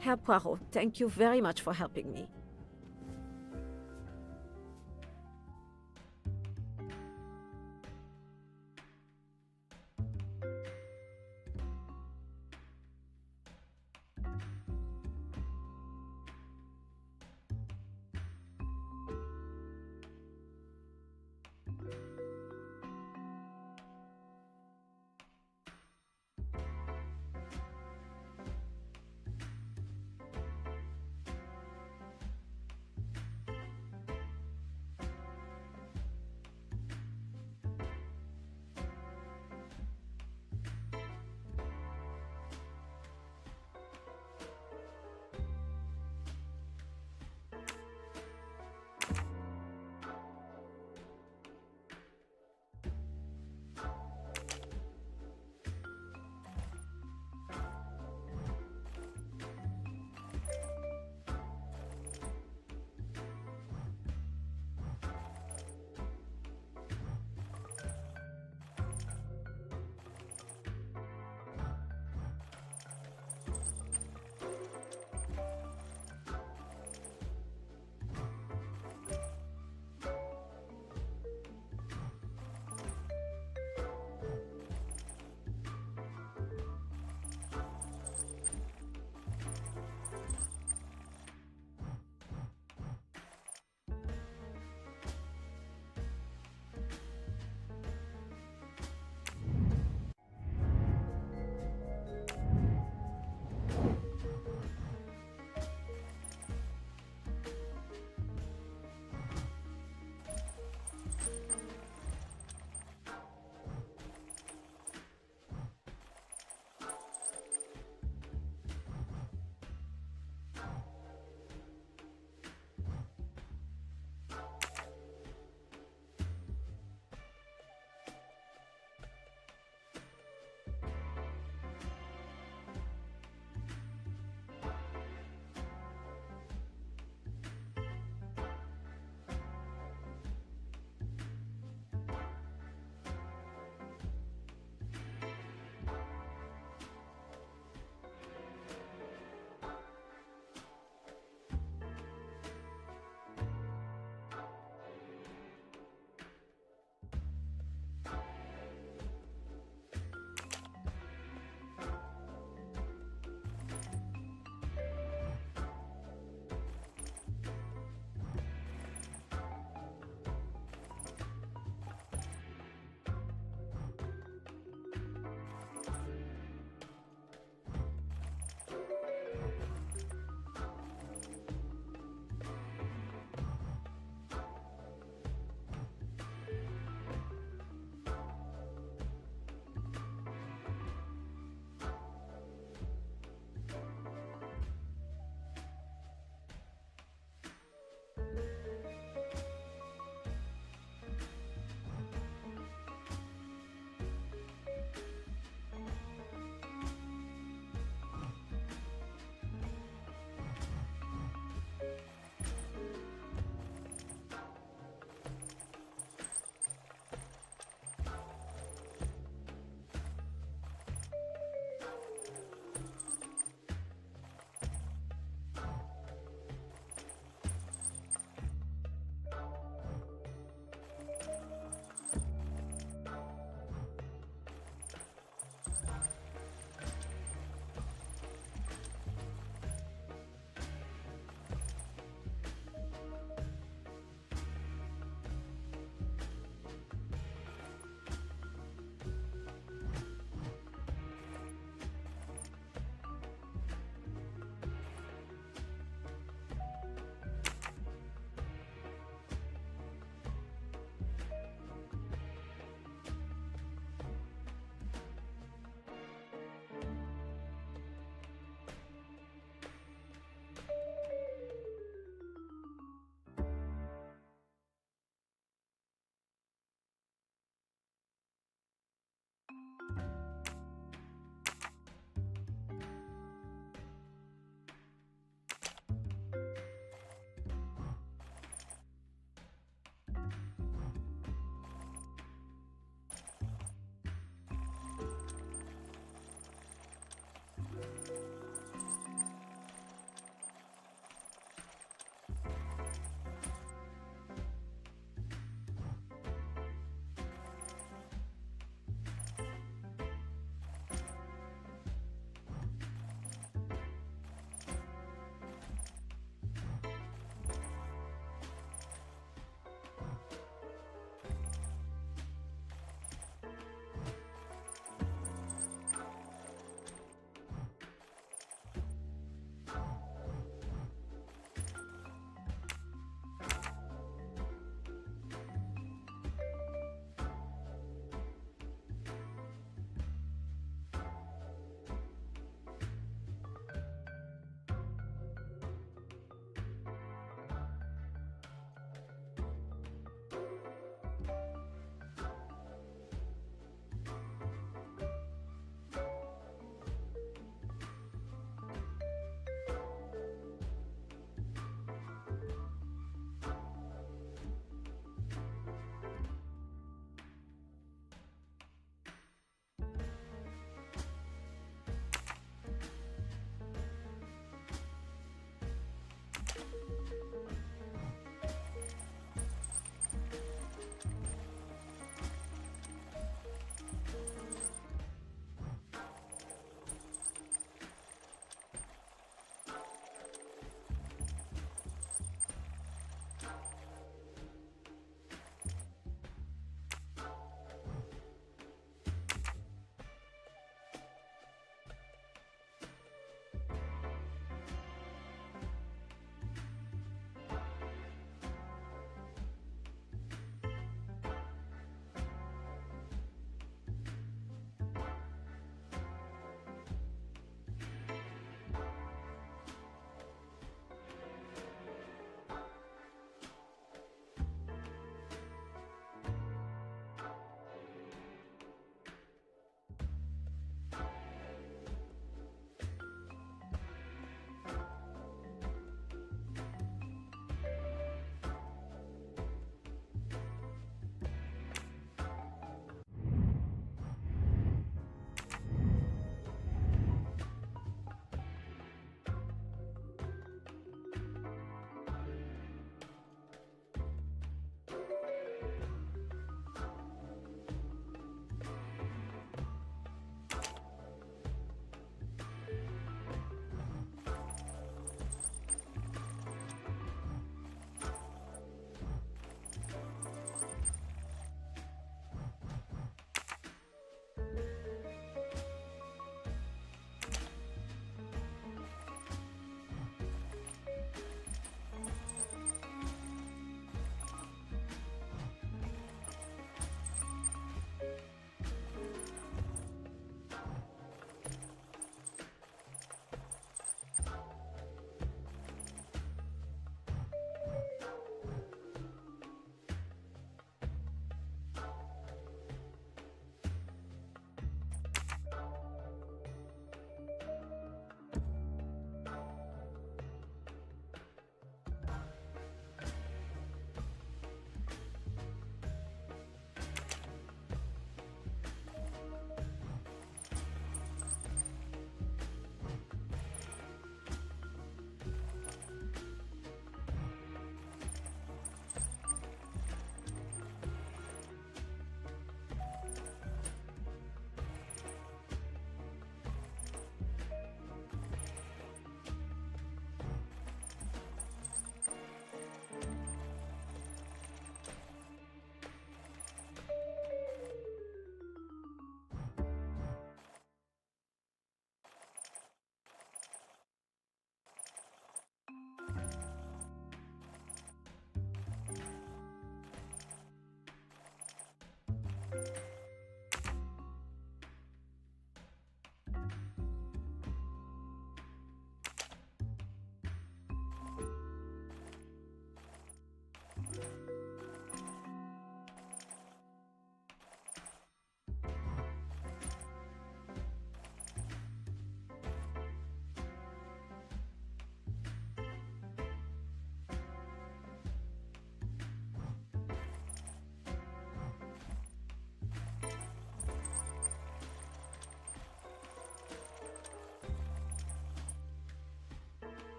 Herr Poirot, thank you very much for helping me.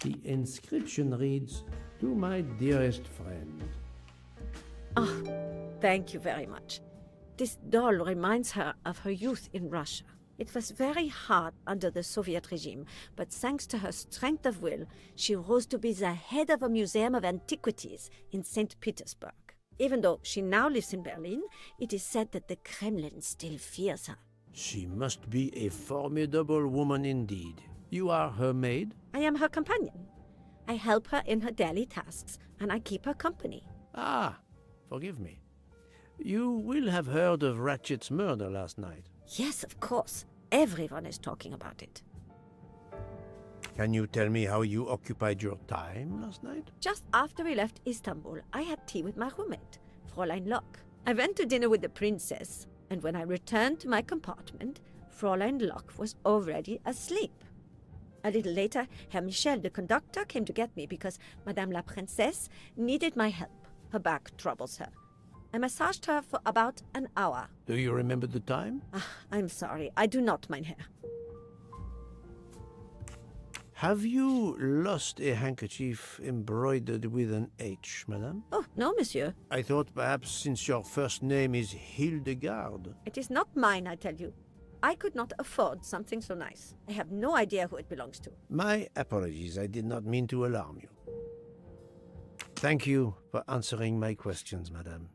The inscription reads, "To my dearest friend." Oh, thank you very much. This doll reminds her of her youth in Russia. It was very hard under the Soviet regime, but thanks to her strength of will, she rose to be the head of a museum of antiquities in St. Petersburg. Even though she now lives in Berlin, it is said that the Kremlin still fears her. She must be a formidable woman indeed. You are her maid? I am her companion. I help her in her daily tasks, and I keep her company. Ah, forgive me. You will have heard of Ratchet's murder last night. Yes, of course. Everyone is talking about it. Can you tell me how you occupied your time last night? Just after we left Istanbul, I had tea with my roommate, Fräulein Locke. I went to dinner with the princess, and when I returned to my compartment, Fräulein Locke was already asleep. A little later, Herr Michel, the conductor, came to get me because Madame la Princesse needed my help. Her back troubles her. I massaged her for about an hour. Do you remember the time? I'm sorry, I do not, mein Herr. Have you lost a handkerchief embroidered with an H, madame? Oh, no, monsieur. I thought perhaps since your first name is Hildegard. It is not mine, I tell you. I could not afford something so nice. I have no idea who it belongs to. My apologies, I did not mean to alarm you. Thank you for answering my questions, madame.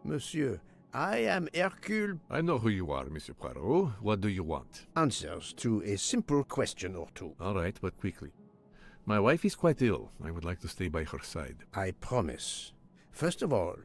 Monsieur, I am Hercule. I know who you are, Monsieur Poirot. What do you want? Answers to a simple question or two. All right, but quickly. My wife is quite ill. I would like to stay by her side. I promise. First of all,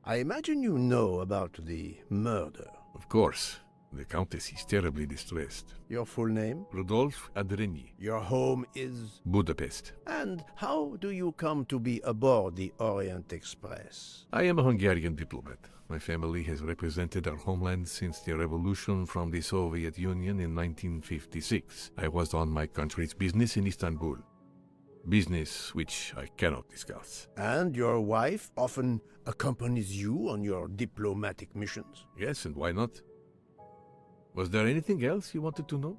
I imagine you know about the murder. Of course. The Countess is terribly distressed. Your full name? Rodolphe Adreny. Your home is? Budapest. And how do you come to be aboard the Orient Express? I am a Hungarian diplomat. My family has represented our homeland since the revolution from the Soviet Union in 1956. I was on my country's business in Istanbul. Business which I cannot discuss. And your wife often accompanies you on your diplomatic missions? Yes, and why not? Was there anything else you wanted to know?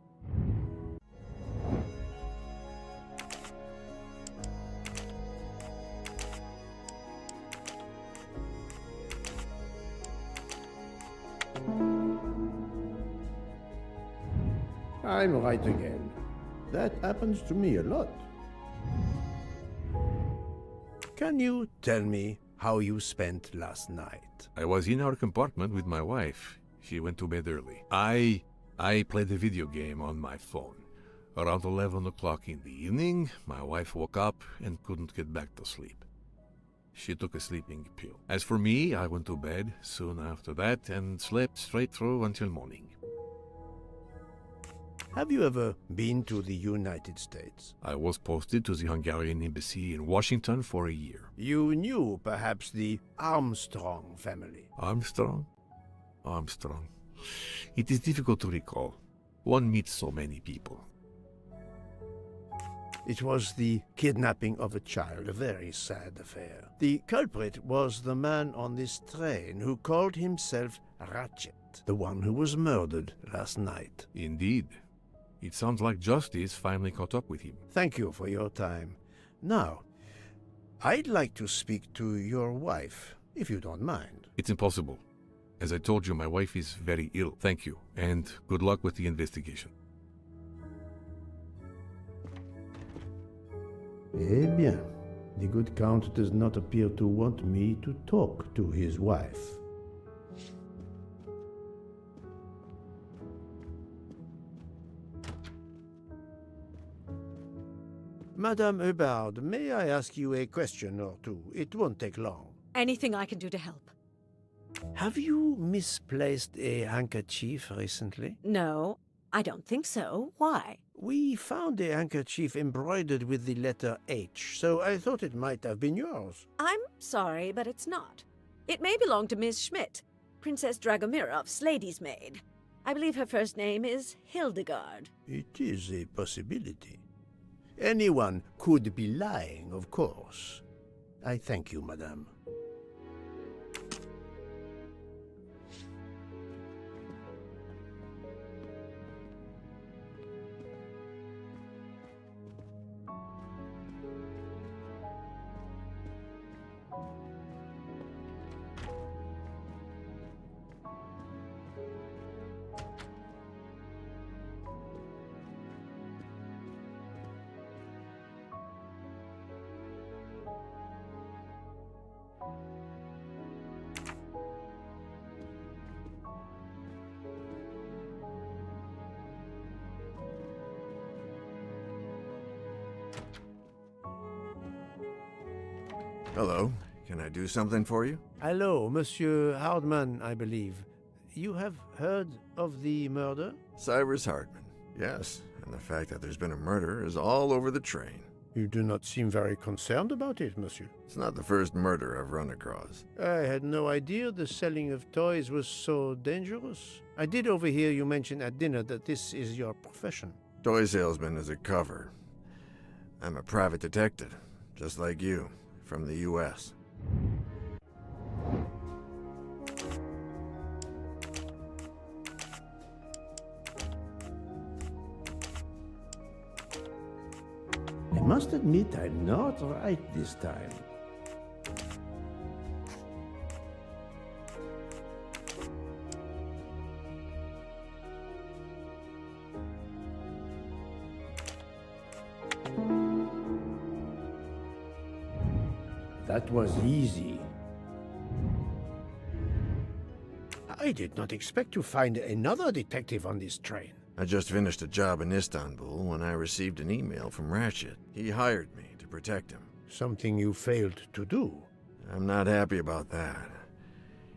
I'm right again. That happens to me a lot. Can you tell me how you spent last night? I was in our compartment with my wife. She went to bed early. I played a video game on my phone. Around 11 o'clock in the evening, my wife woke up and couldn't get back to sleep. She took a sleeping pill. As for me, I went to bed soon after that and slept straight through until morning. Have you ever been to the United States? I was posted to the Hungarian embassy in Washington for a year. You knew perhaps the Armstrong family. Armstrong? It is difficult to recall. One meets so many people. It was the kidnapping of a child, a very sad affair. The culprit was the man on this train who called himself Ratchet, the one who was murdered last night. Indeed. It sounds like justice finally caught up with him. Thank you for your time. Now, I'd like to speak to your wife, if you don't mind. It's impossible. As I told you, my wife is very ill. Thank you, and good luck with the investigation. Eh bien, the good Count does not appear to want me to talk to his wife. Madame Hubbard, may I ask you a question or two? It won't take long. Anything I can do to help. Have you misplaced a handkerchief recently? No, I don't think so. Why? We found a handkerchief embroidered with the letter H, so I thought it might have been yours. I'm sorry, but it's not. It may belong to Miss Schmidt, Princess Dragomirov's lady's maid. I believe her first name is Hildegard. It is a possibility. Anyone could be lying, of course. I thank you, madame. Hello. Can I do something for you? Hello, Monsieur Hardman, I believe. You have heard of the murder? Cyrus Hardman. Yes, and the fact that there's been a murder is all over the train. You do not seem very concerned about it, monsieur. It's not the first murder I've run across. I had no idea the selling of toys was so dangerous. I did overhear you mention at dinner that this is your profession. Toy salesman is a cover. I'm a private detective, just like you, from the U.S. I must admit I'm not right this time. That was easy. I did not expect to find another detective on this train. I just finished a job in Istanbul when I received an email from Ratchet. He hired me to protect him. Something you failed to do. I'm not happy about that.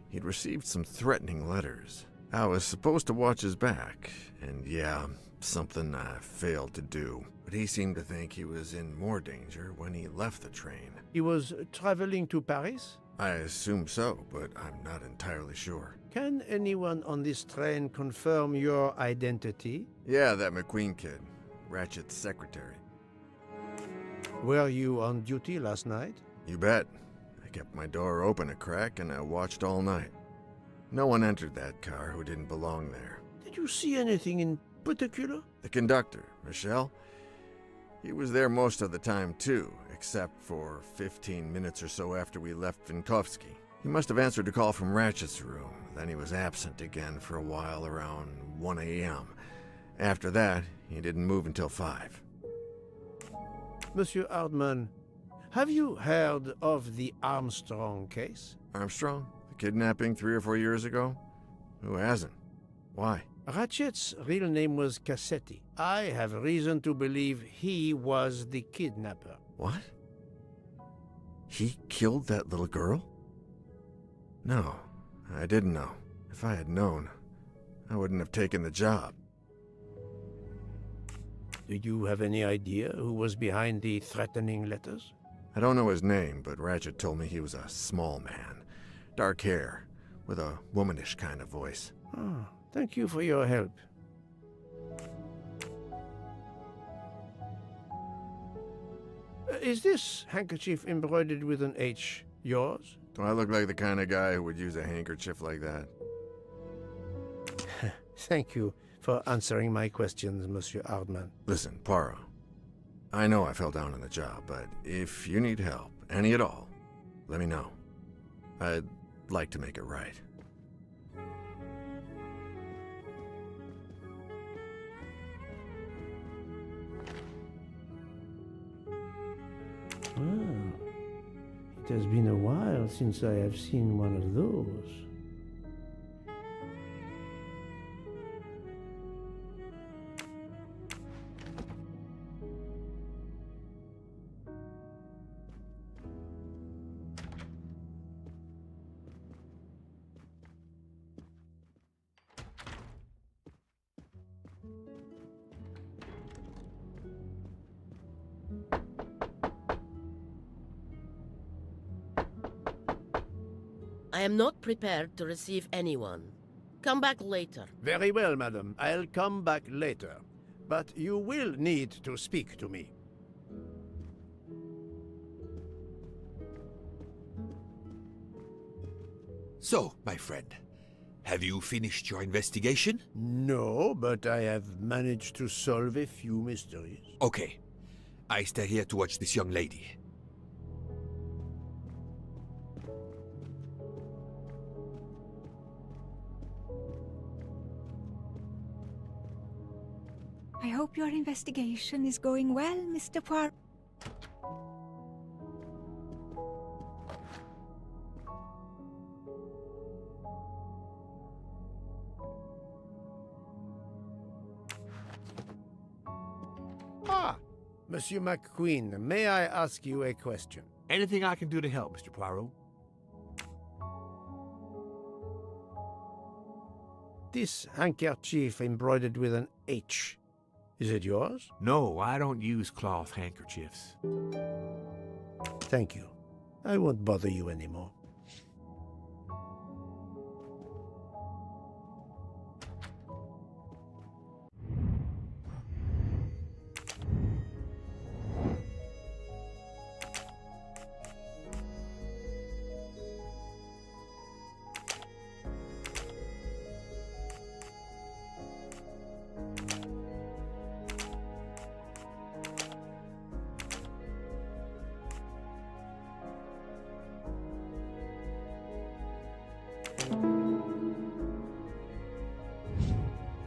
He'd received some threatening letters. I was supposed to watch his back, and yeah, something I failed to do. But he seemed to think he was in more danger when he left the train. He was traveling to Paris? I assume so, but I'm not entirely sure. Can anyone on this train confirm your identity? Yeah, that McQueen kid. Ratchet's secretary. Were you on duty last night? You bet. I kept my door open a crack and I watched all night. No one entered that car who didn't belong there. Did you see anything in particular? The conductor, Michelle. He was there most of the time too, except for 15 minutes or so after we left Vinkovsky. He must have answered a call from Ratchet's room, then he was absent again for a while around 1 a.m. After that, he didn't move until 5. Monsieur Hardman, have you heard of the Armstrong case? Armstrong? The kidnapping 3 or 4 years ago? Who hasn't? Why? Ratchet's real name was Cassetti. I have reason to believe he was the kidnapper. What? He killed that little girl? No, I didn't know. If I had known, I wouldn't have taken the job. Do you have any idea who was behind the threatening letters? I don't know his name, but Ratchet told me he was a small man. Dark hair, with a womanish kind of voice. Oh, thank you for your help. Is this handkerchief embroidered with an H yours? Do I look like the kind of guy who would use a handkerchief like that? Thank you for answering my questions, Monsieur Hardman. Listen, Poirot. I know I fell down on the job, but if you need help, any at all, let me know. I'd like to make it right. Ah, it has been a while since I have seen one of those. I am not prepared to receive anyone. Come back later. Very well, madam. I'll come back later. But you will need to speak to me. So, my friend, have you finished your investigation? No, but I have managed to solve a few mysteries. Okay. I stay here to watch this young lady. I hope your investigation is going well, Mr. Poirot. Ah, Monsieur McQueen, may I ask you a question? Anything I can do to help, Mr. Poirot? This handkerchief embroidered with an H. Is it yours? No, I don't use cloth handkerchiefs. Thank you. I won't bother you anymore.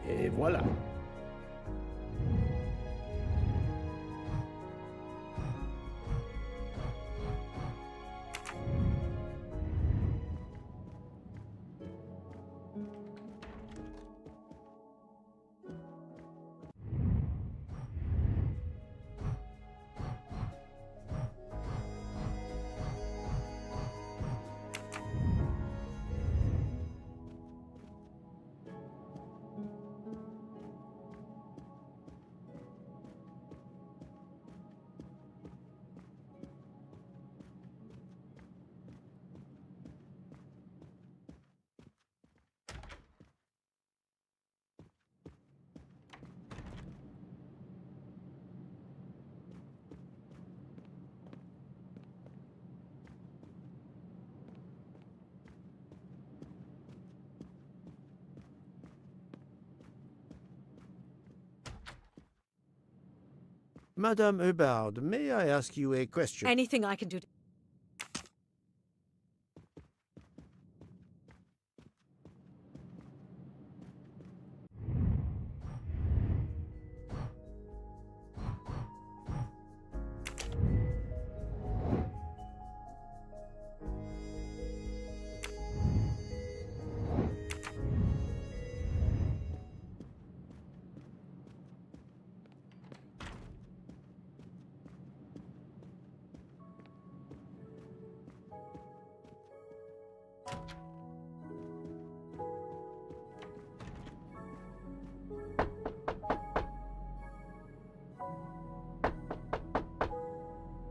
Et voilà. Madame Hubbard, may I ask you a question? Anything I can do to...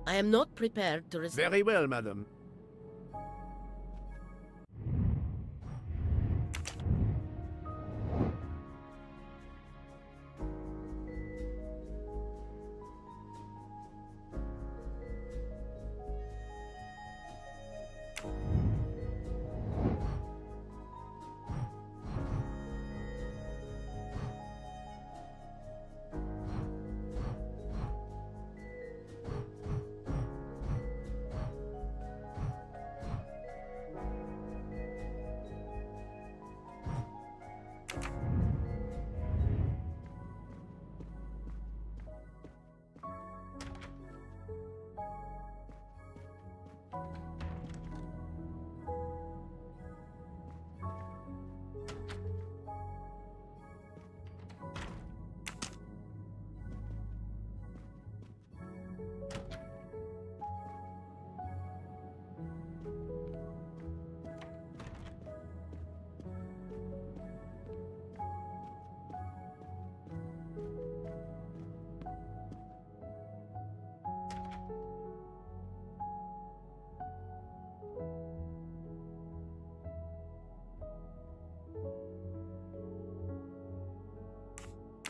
I am not prepared to receive... Very well, madam.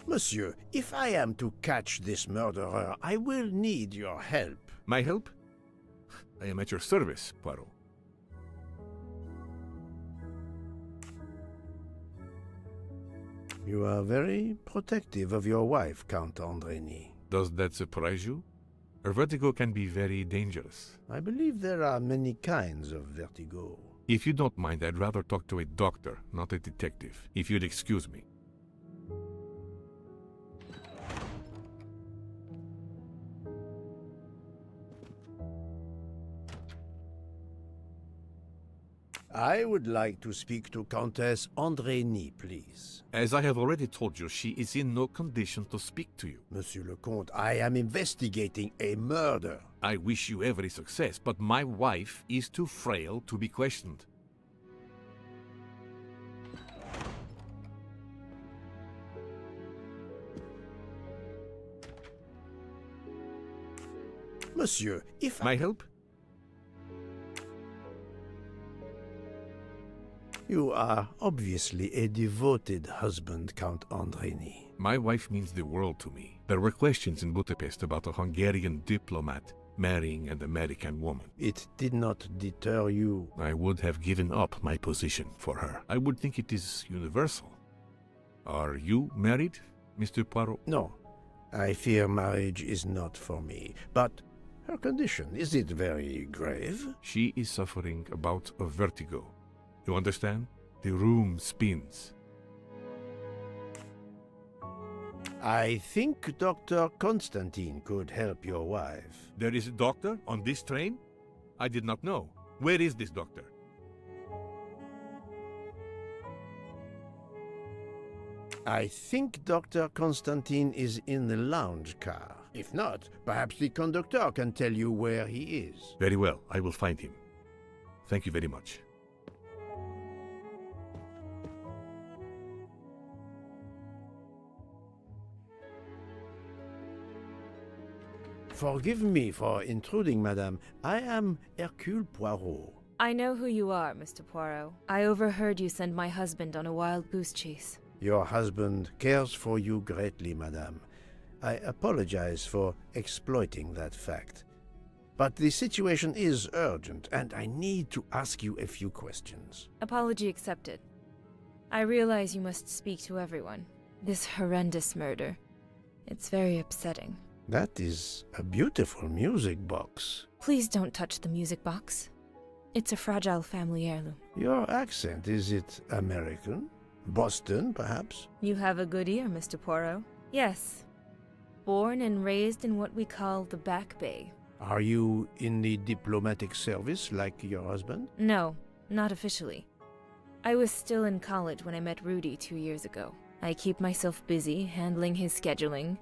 Monsieur, if I am to catch this murderer, I will need your help. My help? I am at your service, Poirot. You are very protective of your wife, Count Andreny. Does that surprise you? Her vertigo can be very dangerous. I believe there are many kinds of vertigo. If you don't mind, I'd rather talk to a doctor, not a detective, if you'd excuse me. I would like to speak to Countess Andreny, please. As I have already told you, she is in no condition to speak to you. Monsieur le Comte, I am investigating a murder. I wish you every success, but my wife is too frail to be questioned. Monsieur, if My help? You are obviously a devoted husband, Count Andreny. My wife means the world to me. There were questions in Budapest about a Hungarian diplomat marrying an American woman. It did not deter you. I would have given up my position for her. I would think it is universal. Are you married, Mr. Poirot? No, I fear marriage is not for me. But her condition, is it very grave? She is suffering a bout of vertigo. You understand? The room spins. I think Dr. Constantine could help your wife. There is a doctor on this train? I did not know. Where is this doctor? I think Dr. Constantine is in the lounge car. If not, perhaps the conductor can tell you where he is. Very well, I will find him. Thank you very much. Forgive me for intruding, madame. I am Hercule Poirot. I know who you are, Mr. Poirot. I overheard you send my husband on a wild goose chase. Your husband cares for you greatly, madame. I apologize for exploiting that fact. But the situation is urgent, and I need to ask you a few questions. Apology accepted. I realize you must speak to everyone. This horrendous murder. It's very upsetting. That is a beautiful music box. Please don't touch the music box. It's a fragile family heirloom. Your accent, is it American? Boston, perhaps? You have a good ear, Mr. Poirot. Yes. Born and raised in what we call the Back Bay. Are you in the diplomatic service like your husband? No, not officially. I was still in college when I met Rudy 2 years ago. I keep myself busy handling his scheduling,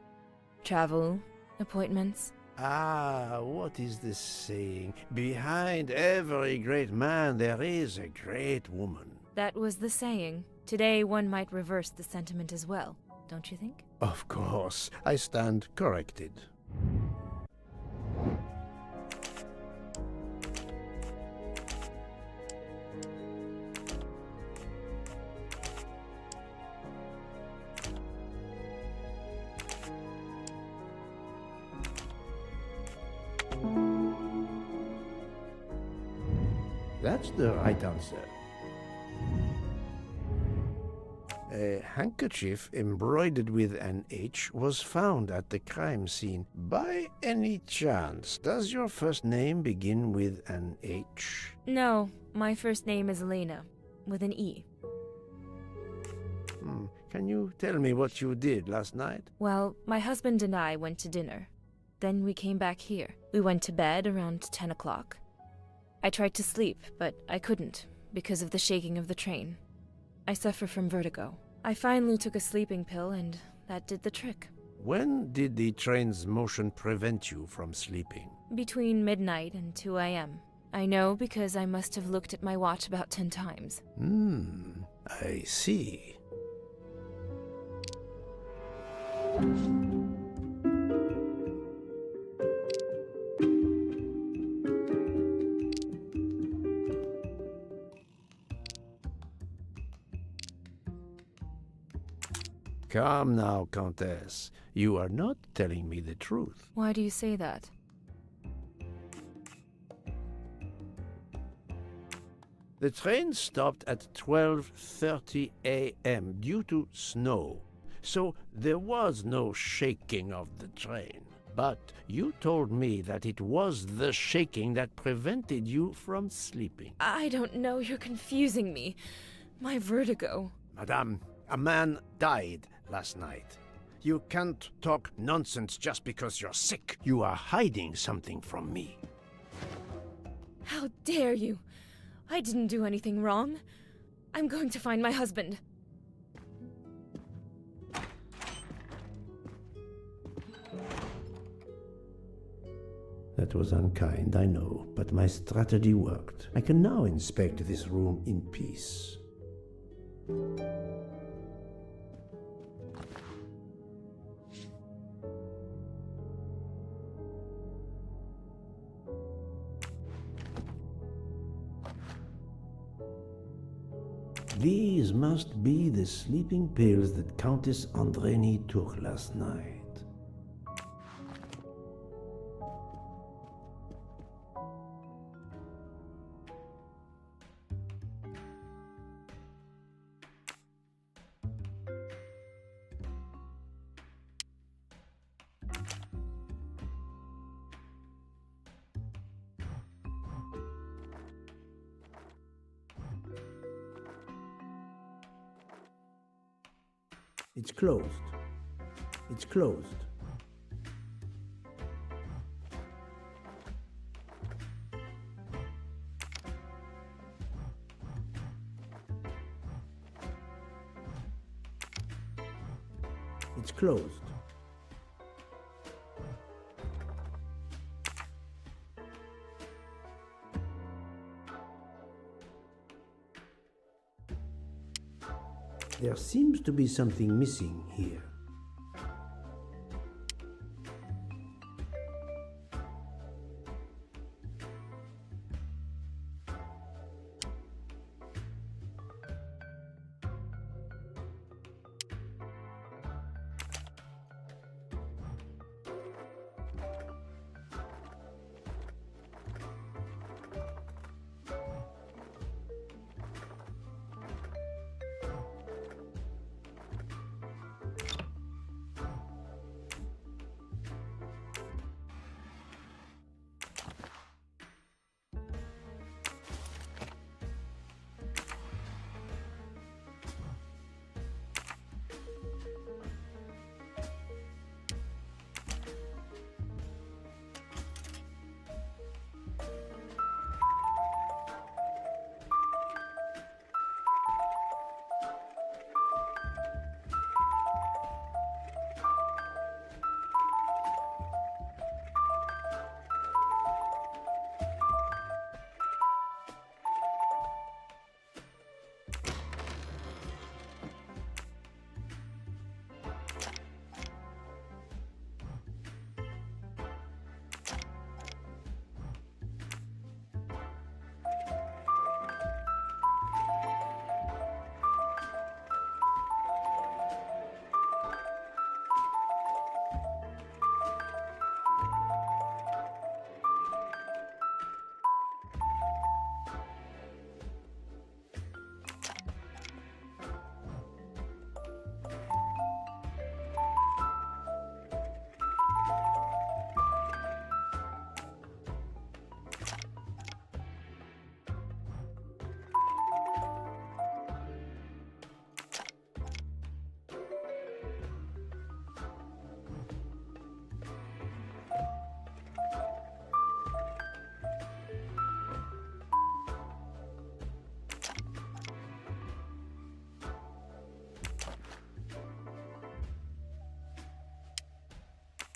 travel, appointments. Ah, what is this saying? Behind every great man there is a great woman. That was the saying. Today one might reverse the sentiment as well, don't you think? Of course, I stand corrected. That's the right answer. A handkerchief embroidered with an H was found at the crime scene. By any chance, does your first name begin with an H? No, my first name is Elena, with an E. Can you tell me what you did last night? Well, my husband and I went to dinner. Then we came back here. We went to bed around 10 o'clock. I tried to sleep, but I couldn't, because of the shaking of the train. I suffer from vertigo. I finally took a sleeping pill, and that did the trick. When did the train's motion prevent you from sleeping? Between midnight and 2 a.m. I know because I must have looked at my watch about 10 times. I see. Come now, Countess. You are not telling me the truth. Why do you say that? The train stopped at 12:30 a.m. due to snow, so there was no shaking of the train. But you told me that it was the shaking that prevented you from sleeping. I don't know, you're confusing me. My vertigo. Madame, a man died last night. You can't talk nonsense just because you're sick. You are hiding something from me. How dare you? I didn't do anything wrong. I'm going to find my husband. That was unkind, I know, but my strategy worked. I can now inspect this room in peace. These must be the sleeping pills that Countess Andreni took last night. It's closed. It's closed. It's closed. There seems to be something missing here.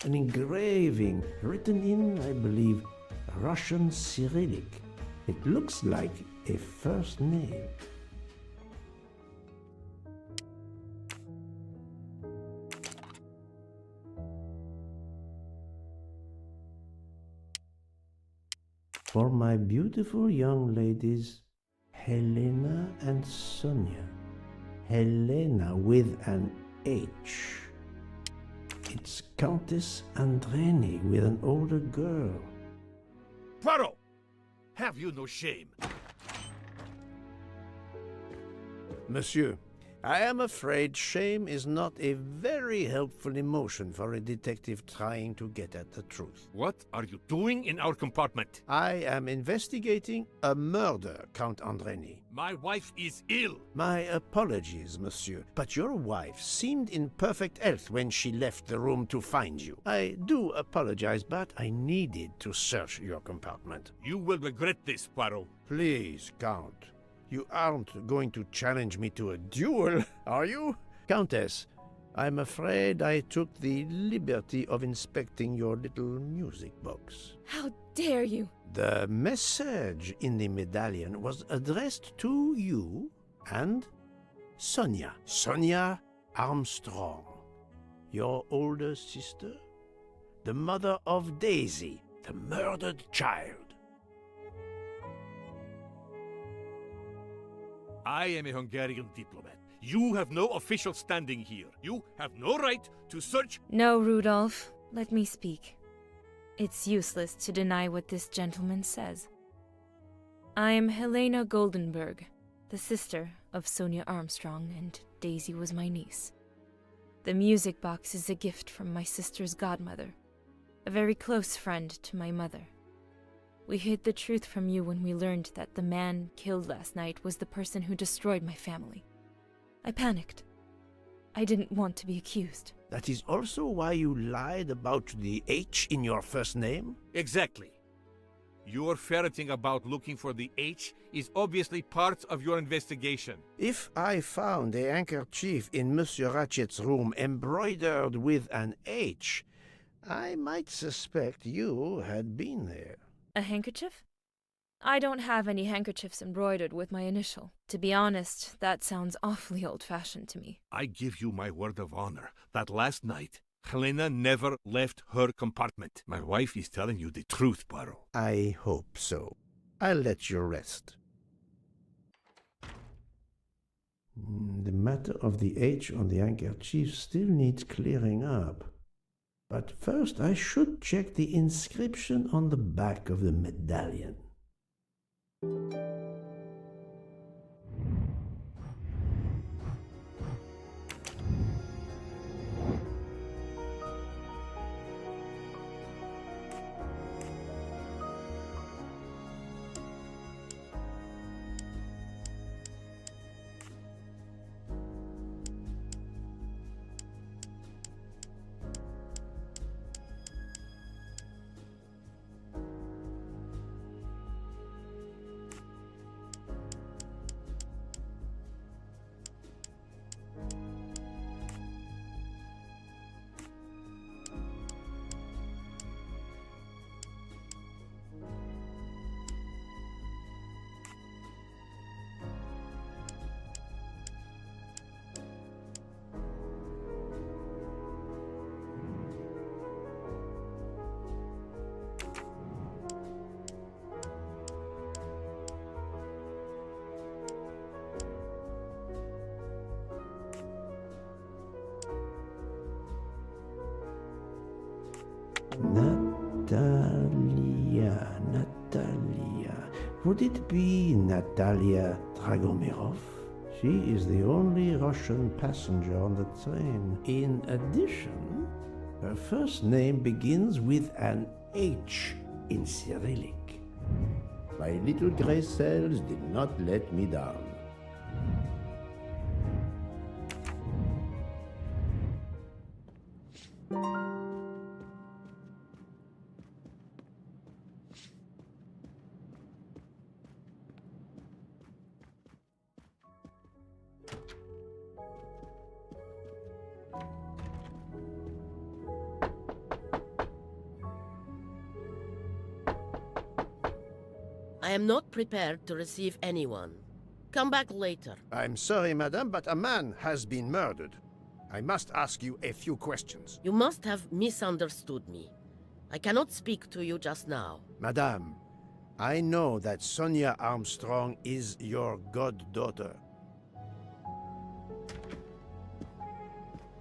An engraving written in, I believe, Russian Cyrillic. It looks like a first name. For my beautiful young ladies, Helena and Sonia. Helena with an H. It's Countess Andreni with an older girl. Poirot! Have you no shame? Monsieur, I am afraid shame is not a very helpful emotion for a detective trying to get at the truth. What are you doing in our compartment? I am investigating a murder, Count Andreni. My wife is ill. My apologies, monsieur, but your wife seemed in perfect health when she left the room to find you. I do apologize, but I needed to search your compartment. You will regret this, Poirot. Please, Count. You aren't going to challenge me to a duel, are you? Countess, I'm afraid I took the liberty of inspecting your little music box. How dare you! The message in the medallion was addressed to you and Sonia. Sonia Armstrong. Your older sister? The mother of Daisy, the murdered child. I am a Hungarian diplomat. You have no official standing here. You have no right to search. No, Rudolph. Let me speak. It's useless to deny what this gentleman says. I am Helena Goldenberg, the sister of Sonia Armstrong, and Daisy was my niece. The music box is a gift from my sister's godmother, a very close friend to my mother. We hid the truth from you when we learned that the man killed last night was the person who destroyed my family. I panicked. I didn't want to be accused. That is also why you lied about the H in your first name? Exactly. Your ferreting about looking for the H is obviously part of your investigation. If I found a handkerchief in Monsieur Ratchet's room embroidered with an H, I might suspect you had been there. A handkerchief? I don't have any handkerchiefs embroidered with my initial. To be honest, that sounds awfully old-fashioned to me. I give you my word of honor that last night, Helena never left her compartment. My wife is telling you the truth, Poirot. I hope so. I'll let you rest. The matter of the H on the handkerchief still needs clearing up. But first I should check the inscription on the back of the medallion. Natalia. Would it be Natalia Dragomirov? She is the only Russian passenger on the train. In addition, her first name begins with an H in Cyrillic. My little gray cells did not let me down. I am not prepared to receive anyone. Come back later. I'm sorry, madame, but a man has been murdered. I must ask you a few questions. You must have misunderstood me. I cannot speak to you just now. Madame, I know that Sonia Armstrong is your goddaughter.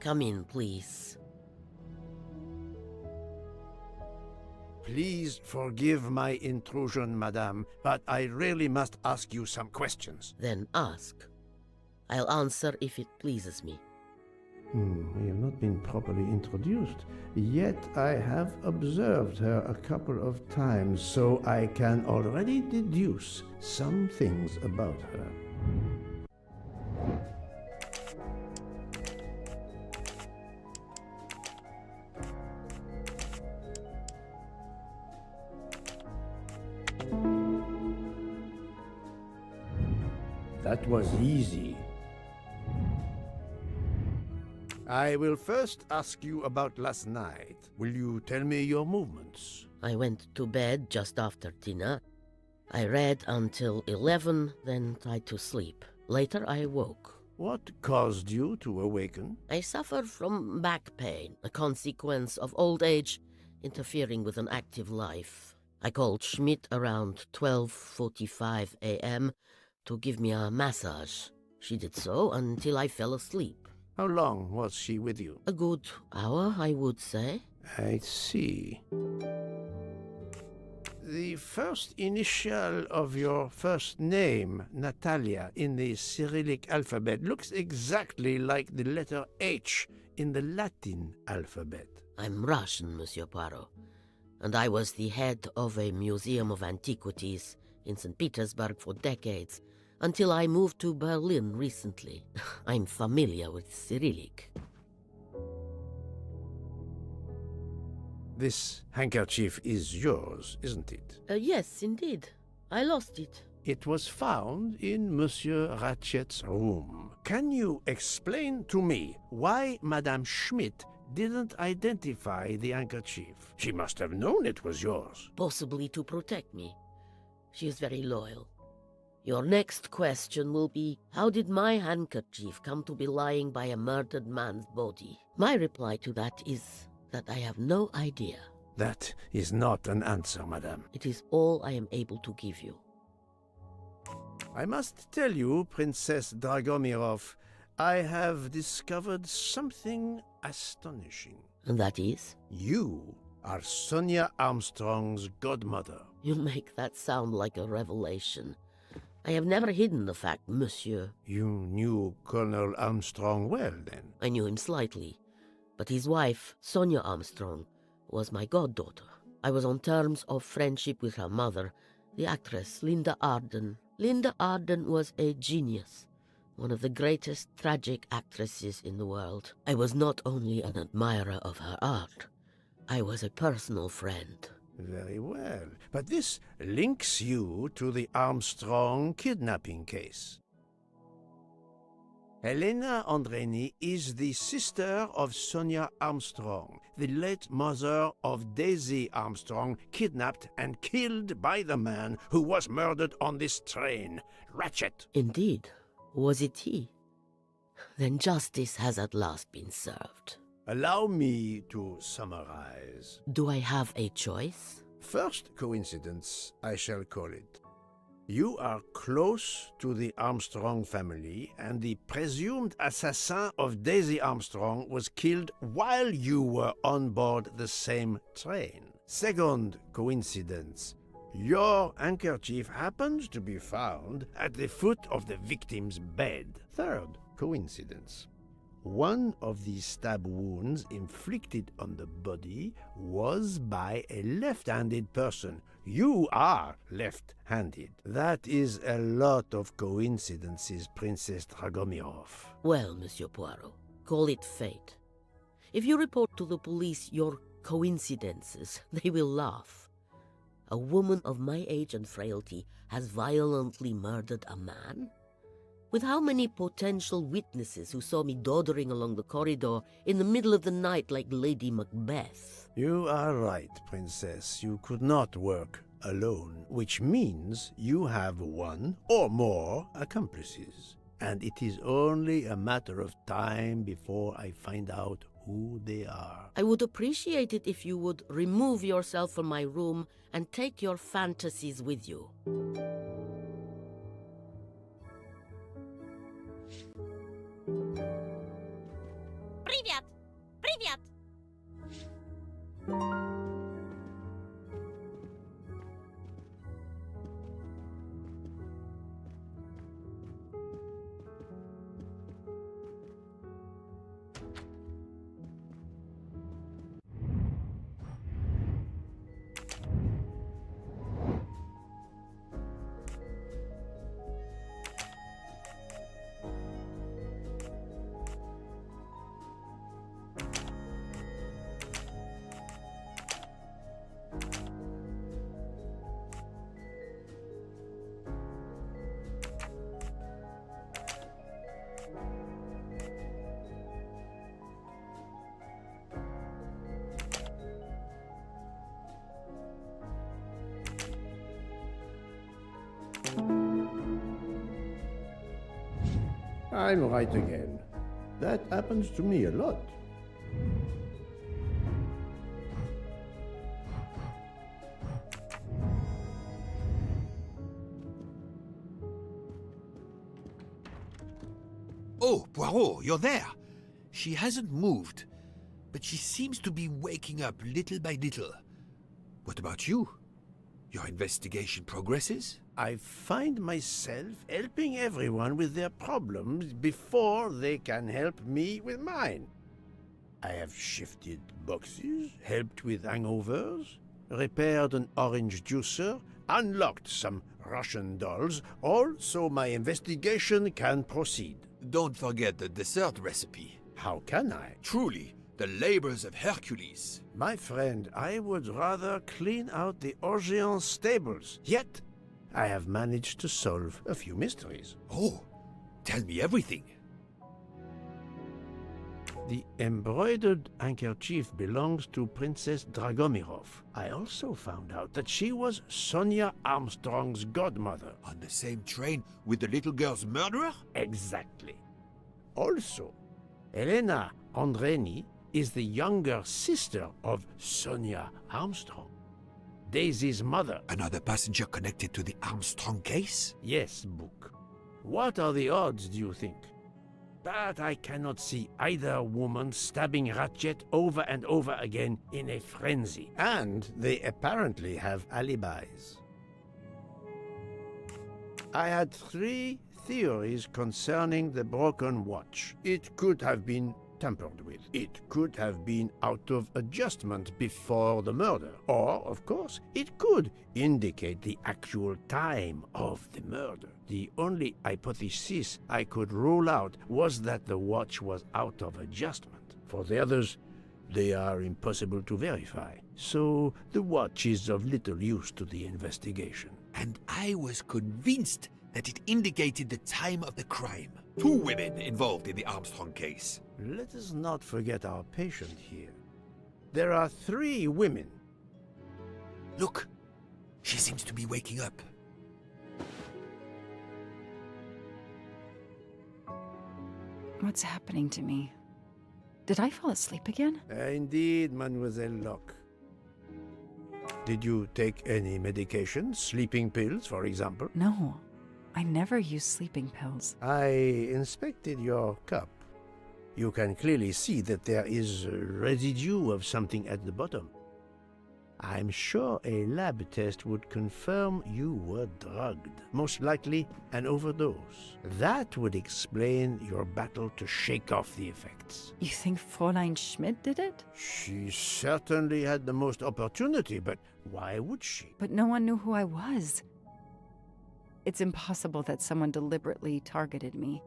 Come in, please. Please forgive my intrusion, madame, but I really must ask you some questions. Then ask. I'll answer if it pleases me. We have not been properly introduced, yet I have observed her a couple of times, so I can already deduce some things about her. That was easy. I will first ask you about last night. Will you tell me your movements? I went to bed just after dinner. I read until 11, then tried to sleep. Later I woke. What caused you to awaken? I suffered from back pain, a consequence of old age interfering with an active life. I called Schmidt around 12:45 a.m. to give me a massage. She did so until I fell asleep. How long was she with you? A good hour, I would say. I see. The first initial of your first name, Natalia, in the Cyrillic alphabet looks exactly like the letter H in the Latin alphabet. I'm Russian, Monsieur Poirot, and I was the head of a museum of antiquities in St. Petersburg for decades, until I moved to Berlin recently. I'm familiar with Cyrillic. This handkerchief is yours, isn't it? Yes, indeed. I lost it. It was found in Monsieur Ratchet's room. Can you explain to me why Madame Schmidt didn't identify the handkerchief? She must have known it was yours. Possibly to protect me. She is very loyal. Your next question will be, how did my handkerchief come to be lying by a murdered man's body? My reply to that is that I have no idea. That is not an answer, madame. It is all I am able to give you. I must tell you, Princess Dragomirov, I have discovered something astonishing. And that is? You are Sonia Armstrong's godmother. You make that sound like a revelation. I have never hidden the fact, monsieur. You knew Colonel Armstrong well, then? I knew him slightly, but his wife, Sonia Armstrong, was my goddaughter. I was on terms of friendship with her mother, the actress Linda Arden. Linda Arden was a genius, one of the greatest tragic actresses in the world. I was not only an admirer of her art, I was a personal friend. Very well, but this links you to the Armstrong kidnapping case. Helena Andreni is the sister of Sonia Armstrong, the late mother of Daisy Armstrong, kidnapped and killed by the man who was murdered on this train, Ratchet. Indeed. Was it he? Then justice has at last been served. Allow me to summarize. Do I have a choice? First coincidence, I shall call it. You are close to the Armstrong family, and the presumed assassin of Daisy Armstrong was killed while you were on board the same train. Second coincidence. Your handkerchief happens to be found at the foot of the victim's bed. Third coincidence. One of the stab wounds inflicted on the body was by a left-handed person. You are left-handed. That is a lot of coincidences, Princess Dragomirov. Well, Monsieur Poirot, call it fate. If you report to the police your coincidences, they will laugh. A woman of my age and frailty has violently murdered a man? With how many potential witnesses who saw me doddering along the corridor in the middle of the night like Lady Macbeth? You are right, Princess. You could not work alone, which means you have one or more accomplices. And it is only a matter of time before I find out who they are. I would appreciate it if you would remove yourself from my room and take your fantasies with you. Привет! Привет! I'm right again. That happens to me a lot. Oh, Poirot, you're there. She hasn't moved, but she seems to be waking up little by little. What about you? Your investigation progresses? I find myself helping everyone with their problems before they can help me with mine. I have shifted boxes, helped with hangovers, repaired an orange juicer, unlocked some Russian dolls, all so my investigation can proceed. Don't forget the dessert recipe. How can I? Truly, the labors of Hercules. My friend, I would rather clean out the Orgeon stables. Yet, I have managed to solve a few mysteries. Oh, tell me everything. The embroidered handkerchief belongs to Princess Dragomirov. I also found out that she was Sonia Armstrong's godmother. On the same train with the little girl's murderer? Exactly. Also, Elena Andreni is the younger sister of Sonia Armstrong, Daisy's mother. Another passenger connected to the Armstrong case? Yes, Book. What are the odds, do you think? But I cannot see either woman stabbing Ratchet over and over again in a frenzy. And they apparently have alibis. I had 3 theories concerning the broken watch. It could have been tampered with. It could have been out of adjustment before the murder. Or, of course, it could indicate the actual time of the murder. The only hypothesis I could rule out was that the watch was out of adjustment. For the others, they are impossible to verify. So the watch is of little use to the investigation. And I was convinced that it indicated the time of the crime. 2 women involved in the Armstrong case. Let us not forget our patient here. There are 3 women. Look, she seems to be waking up. What's happening to me? Did I fall asleep again? Indeed, Mademoiselle Locke. Did you take any medication? Sleeping pills, for example? No, I never use sleeping pills. I inspected your cup. You can clearly see that there is a residue of something at the bottom. I'm sure a lab test would confirm you were drugged. Most likely an overdose. That would explain your battle to shake off the effects. You think Fräulein Schmidt did it? She certainly had the most opportunity, but why would she? But no one knew who I was. It's impossible that someone deliberately targeted me.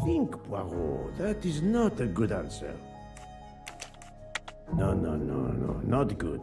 think, Poirot. That is not a good answer. No, not good.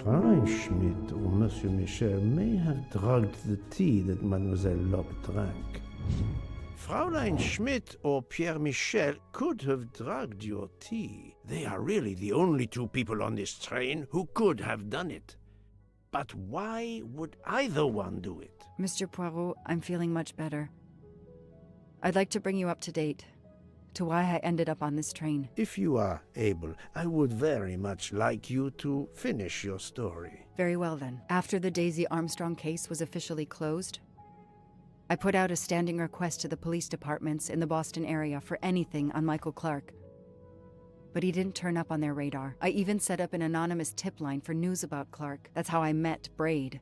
Fräulein Schmidt or Monsieur Michel may have drugged the tea that Mademoiselle Locke drank. Fräulein Schmidt or Pierre Michel could have drugged your tea. They are really the only two people on this train who could have done it. But why would either one do it? Mr. Poirot, I'm feeling much better. I'd like to bring you up to date to why I ended up on this train. If you are able, I would very much like you to finish your story. Very well then. After the Daisy Armstrong case was officially closed, I put out a standing request to the police departments in the Boston area for anything on Michael Clark. But he didn't turn up on their radar. I even set up an anonymous tip line for news about Clark. That's how I met Braid,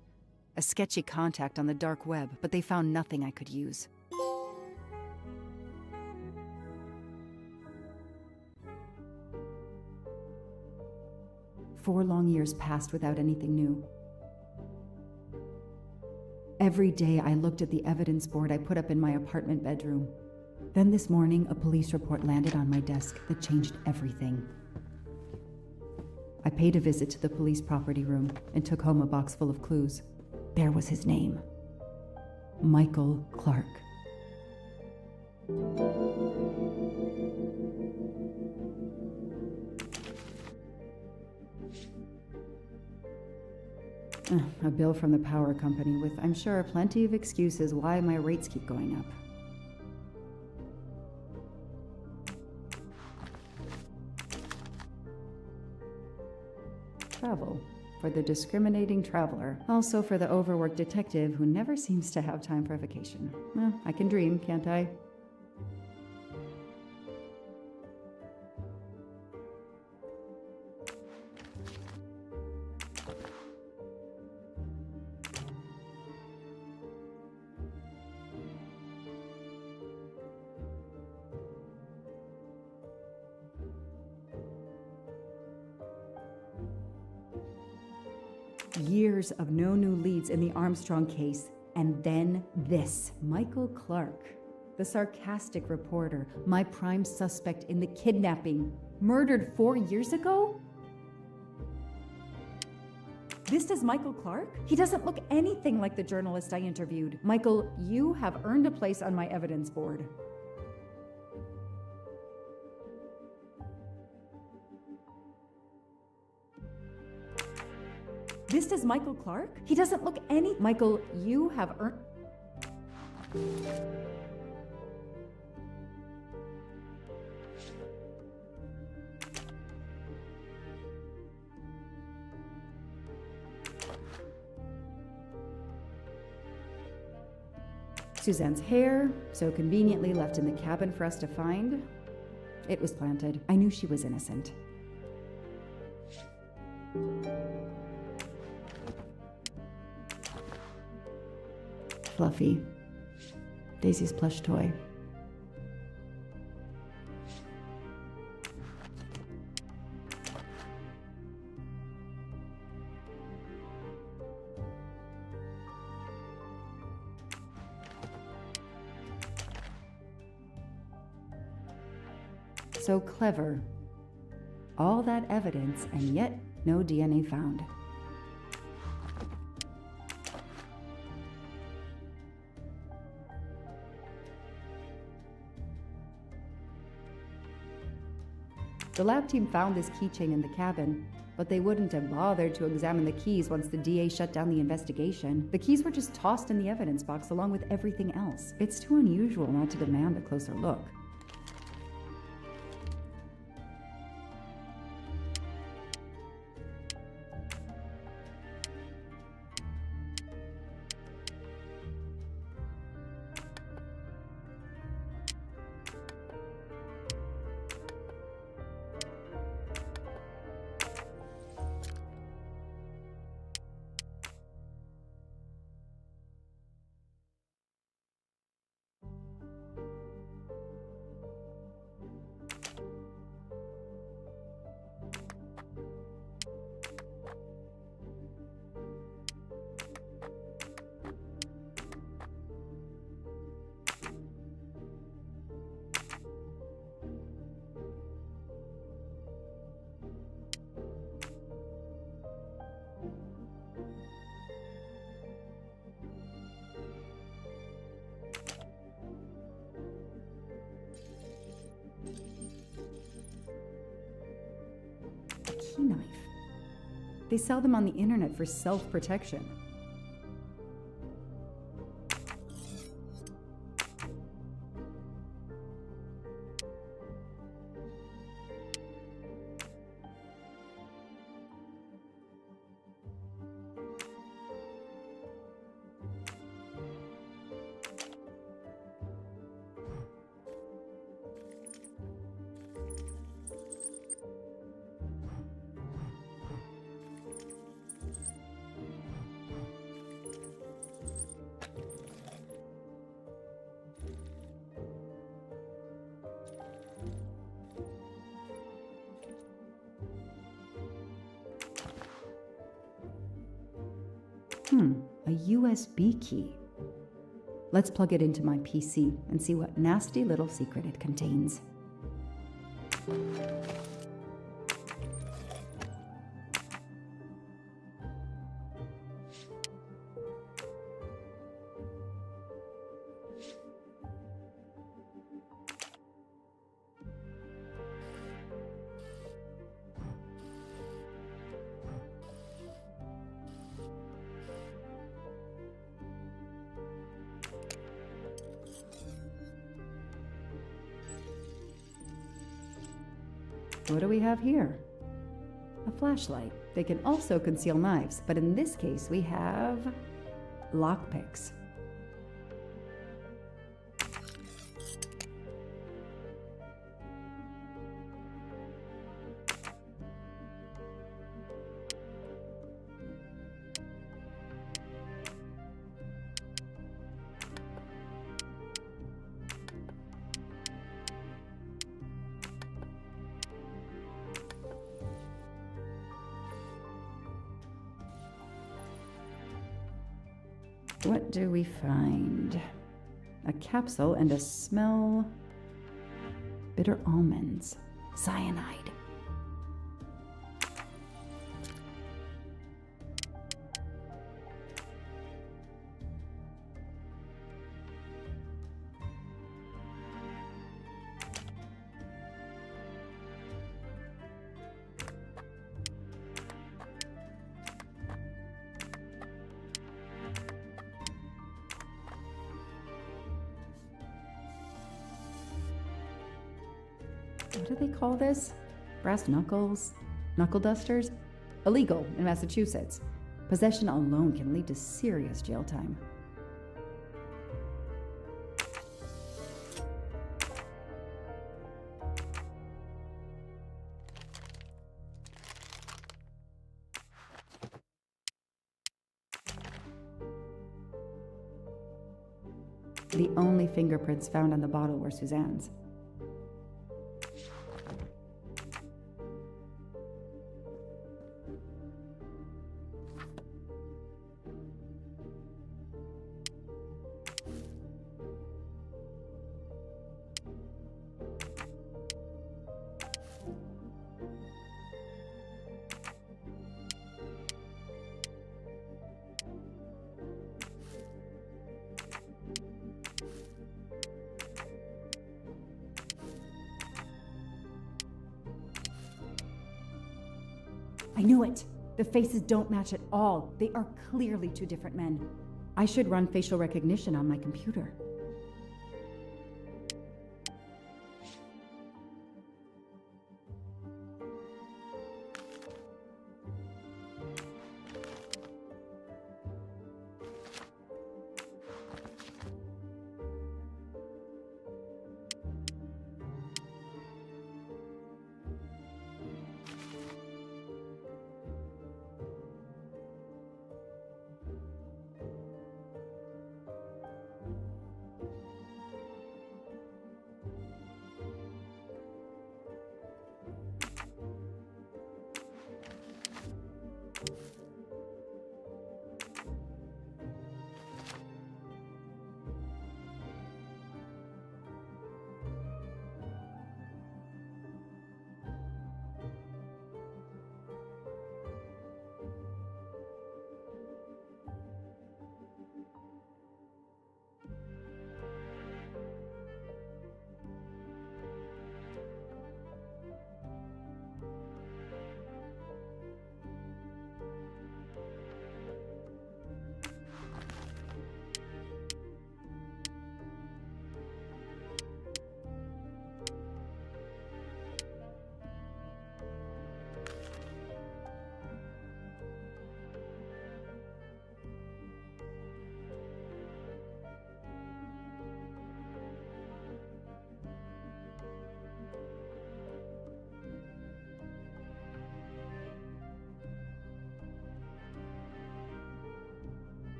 a sketchy contact on the dark web, but they found nothing I could use. Four long years passed without anything new. Every day I looked at the evidence board I put up in my apartment bedroom. Then this morning, a police report landed on my desk that changed everything. I paid a visit to the police property room and took home a box full of clues. There was his name. Michael Clark. A bill from the power company with, I'm sure, plenty of excuses why my rates keep going up. Travel. For the discriminating traveler. Also for the overworked detective who never seems to have time for vacation. Well, I can dream, can't I? Years of no new leads in the Armstrong case, and then this. Michael Clark, the sarcastic reporter, my prime suspect in the kidnapping, murdered 4 years ago? This is Michael Clark? He doesn't look anything like the journalist I interviewed. Michael, you have earned a place on my evidence board. This is Michael Clark? He doesn't look any... Michael, you have earned... Suzanne's hair, so conveniently left in the cabin for us to find. It was planted. I knew she was innocent. Fluffy. Daisy's plush toy. So clever. All that evidence, and yet no DNA found. The lab team found this keychain in the cabin, but they wouldn't have bothered to examine the keys once the DA shut down the investigation. The keys were just tossed in the evidence box along with everything else. It's too unusual not to demand a closer look. Key knife. They sell them on the internet for self-protection. A USB key. Let's plug it into my PC and see what nasty little secret it contains. What do we have here? A flashlight. They can also conceal knives, but in this case we have lockpicks. What do we find? A capsule and a smell. Bitter almonds. Cyanide. What do they call this? Brass knuckles? Knuckle dusters? Illegal in Massachusetts. Possession alone can lead to serious jail time. The only fingerprints found on the bottle were Suzanne's. I knew it! The faces don't match at all. They are clearly two different men. I should run facial recognition on my computer.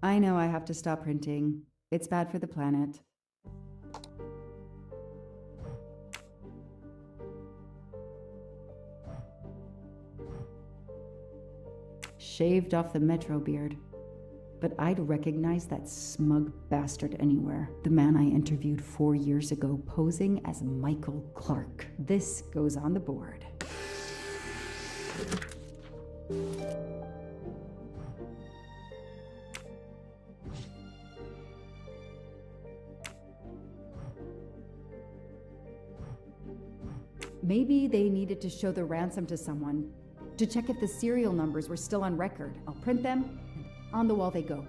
I know I have to stop printing. It's bad for the planet. Shaved off the metro beard. But I'd recognize that smug bastard anywhere. The man I interviewed 4 years ago posing as Michael Clark. This goes on the board. Maybe they needed to show the ransom to someone, to check if the serial numbers were still on record. I'll print them, and on the wall they go.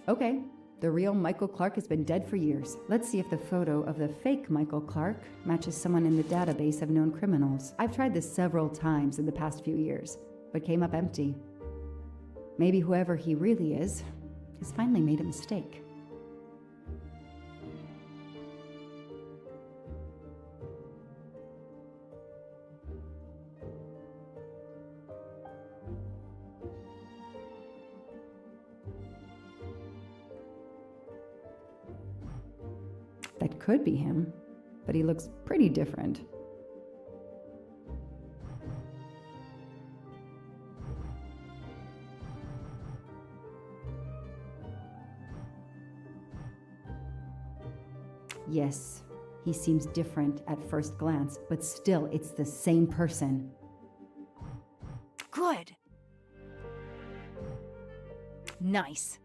Okay, the real Michael Clark has been dead for years. Let's see if the photo of the fake Michael Clark matches someone in the database of known criminals. I've tried this several times in the past few years, but came up empty. Maybe whoever he really is has finally made a mistake. That could be him, but he looks pretty different. Yes, he seems different at first glance, but still, it's the same person. Good. Nice.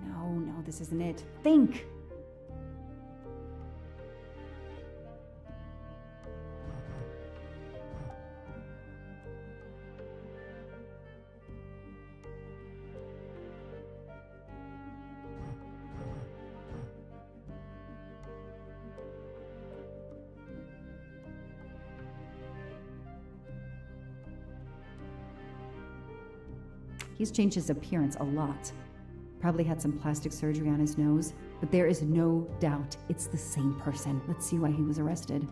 No, this isn't it. Think! He's changed his appearance a lot. Probably had some plastic surgery on his nose, but there is no doubt it's the same person. Let's see why he was arrested.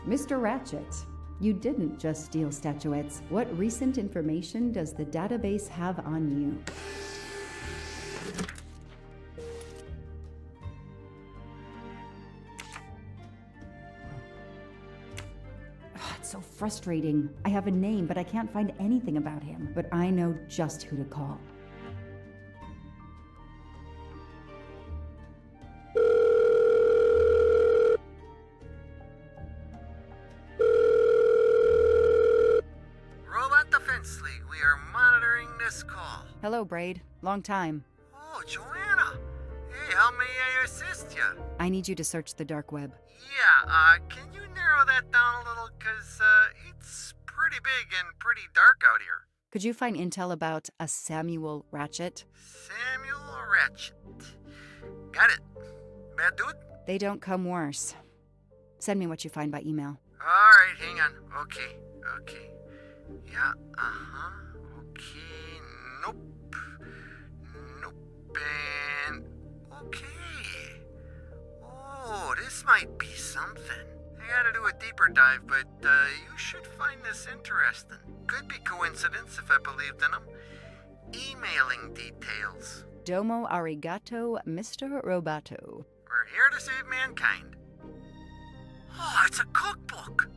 Mr. Ratchet, you didn't just steal statuettes. What recent information does the database have on you? It's so frustrating. I have a name, but I can't find anything about him. But I know just who to call. Robot Defense League, we are monitoring this call. Hello, Braid. Long time. Oh, Joanna. Hey, how may I assist you? I need you to search the dark web. Yeah, can you narrow that down a little? Cause, it's pretty big and pretty dark out here. Could you find intel about a Samuel Ratchet? Samuel Ratchet. Got it. Bad dude? They don't come worse. Send me what you find by email. Alright, hang on. Okay. Yeah, okay. Nope. And okay. Oh, this might be something. I gotta do a deeper dive, but you should find this interesting. Could be coincidence if I believed in them. Emailing details. Domo arigato, Mr. Roboto. We're here to save mankind. Oh, it's a cookbook.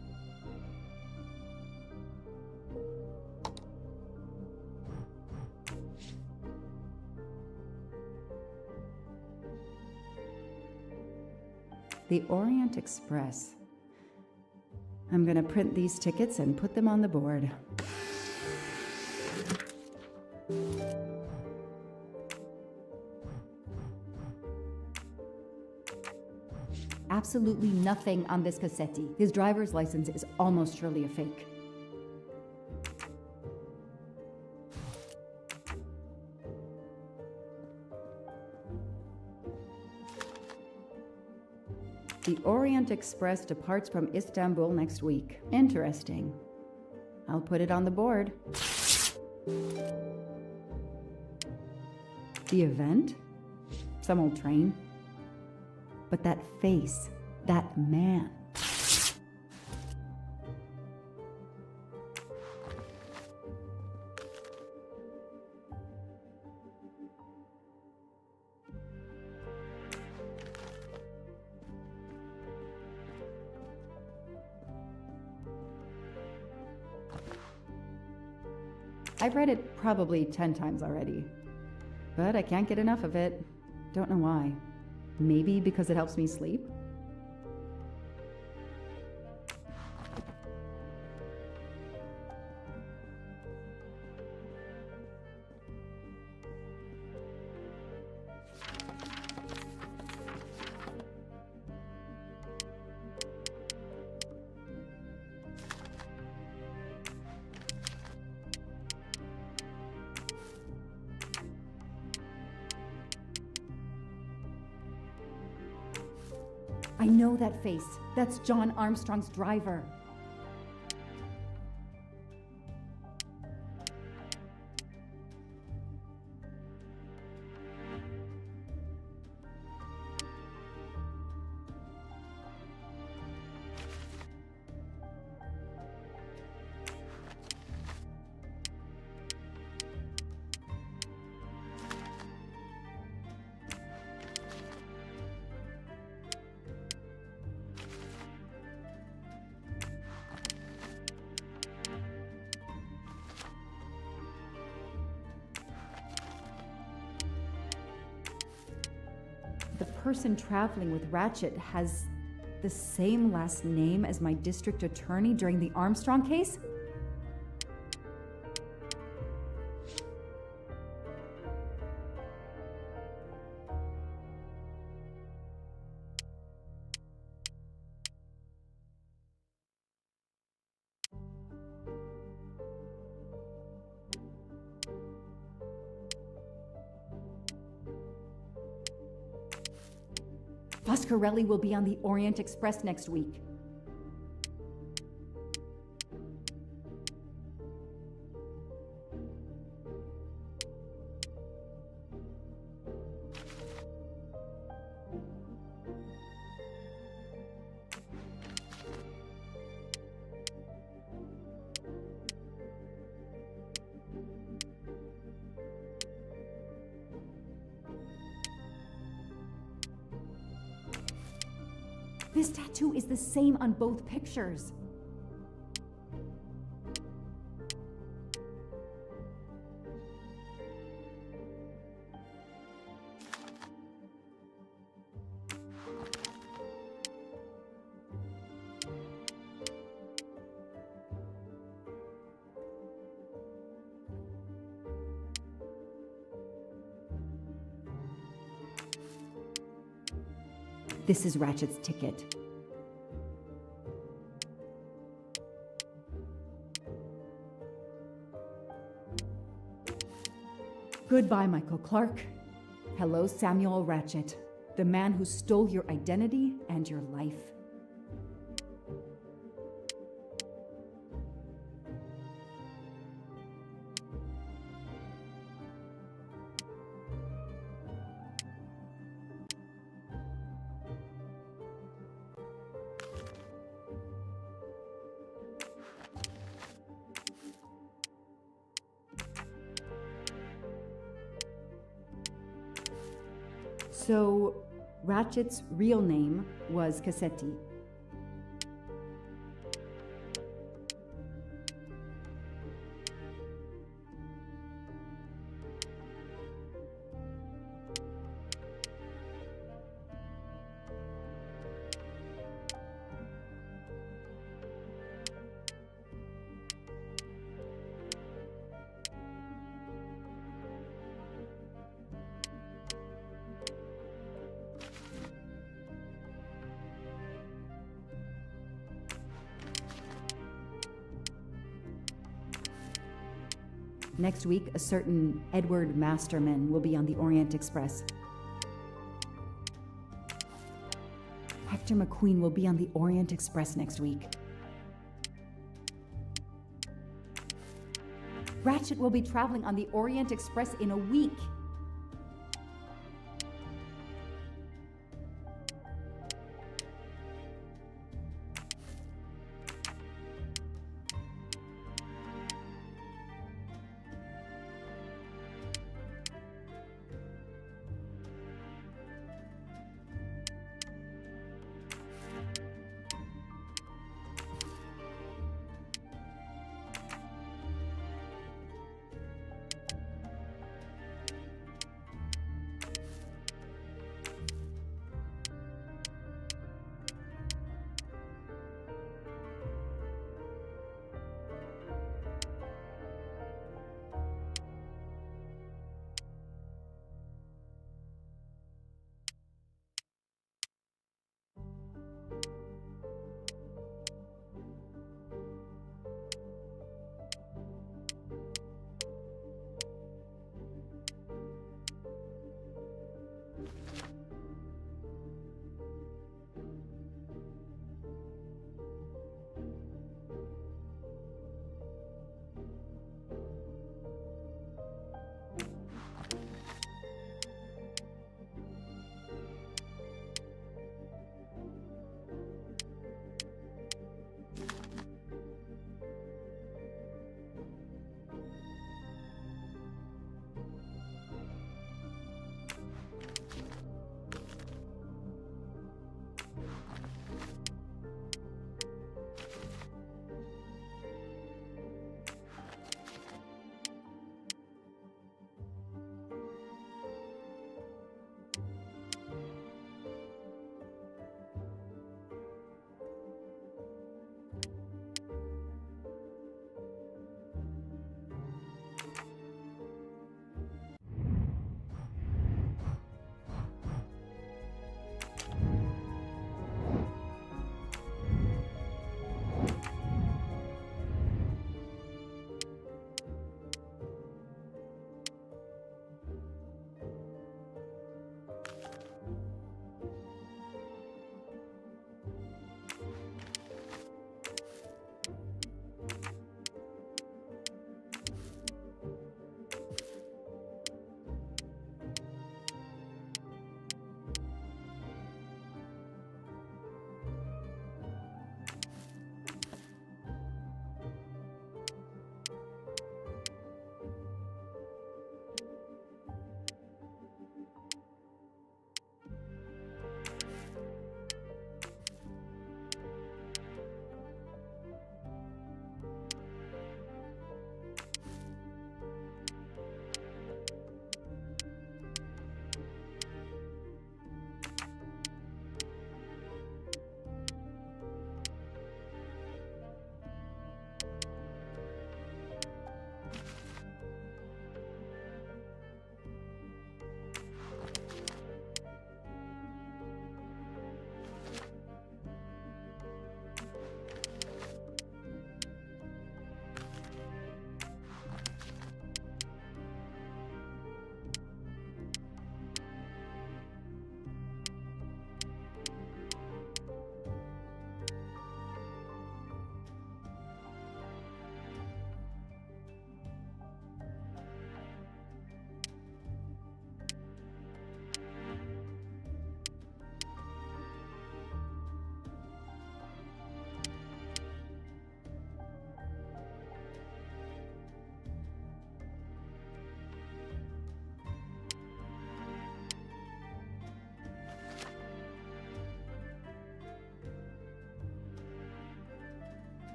The Orient Express. I'm gonna print these tickets and put them on the board. Absolutely nothing on this Cassetti. His driver's license is almost surely a fake. The Orient Express departs from Istanbul next week. Interesting. I'll put it on the board. The event? Some old train. But that face, that man. I've read it probably 10 times already, but I can't get enough of it. Don't know why. Maybe because it helps me sleep? I know that face. That's John Armstrong's driver. The person traveling with Ratchet has the same last name as my district attorney during the Armstrong case? Foscarelli will be on the Orient Express next week. This tattoo is the same on both pictures. This is Ratchet's ticket. Goodbye, Michael Clark. Hello, Samuel Ratchet, the man who stole your identity and your life. So, Ratchet's real name was Cassetti. Next week, a certain Edward Masterman will be on the Orient Express. I've Dr. McQueen will be on the Orient Express next week. Ratchet will be traveling on the Orient Express in a week.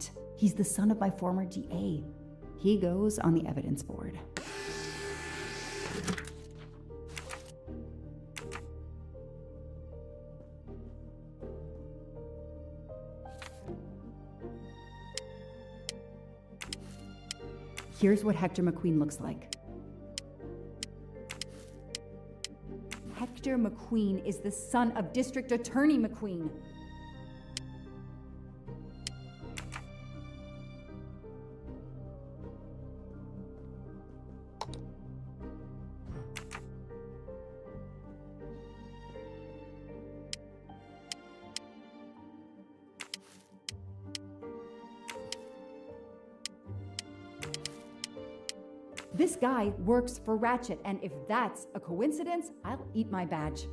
Ratchet. He's the son of my former DA. He goes on the evidence board. Here's what Hector McQueen looks like. Hector McQueen is the son of District Attorney McQueen. This guy works for Ratchet, and if that's a coincidence, I'll eat my badge.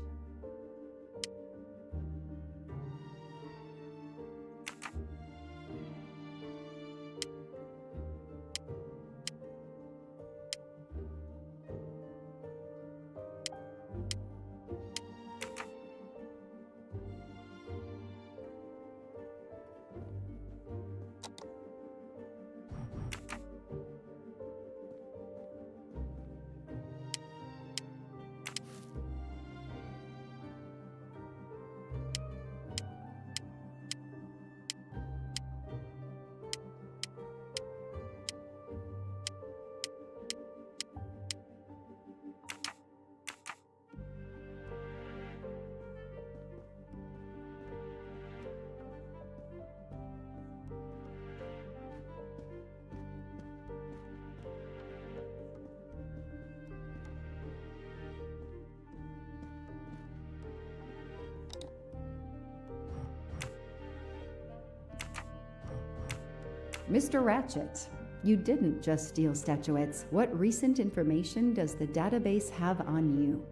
Mr. Ratchet, you didn't just steal statuettes. What recent information does the database have on you?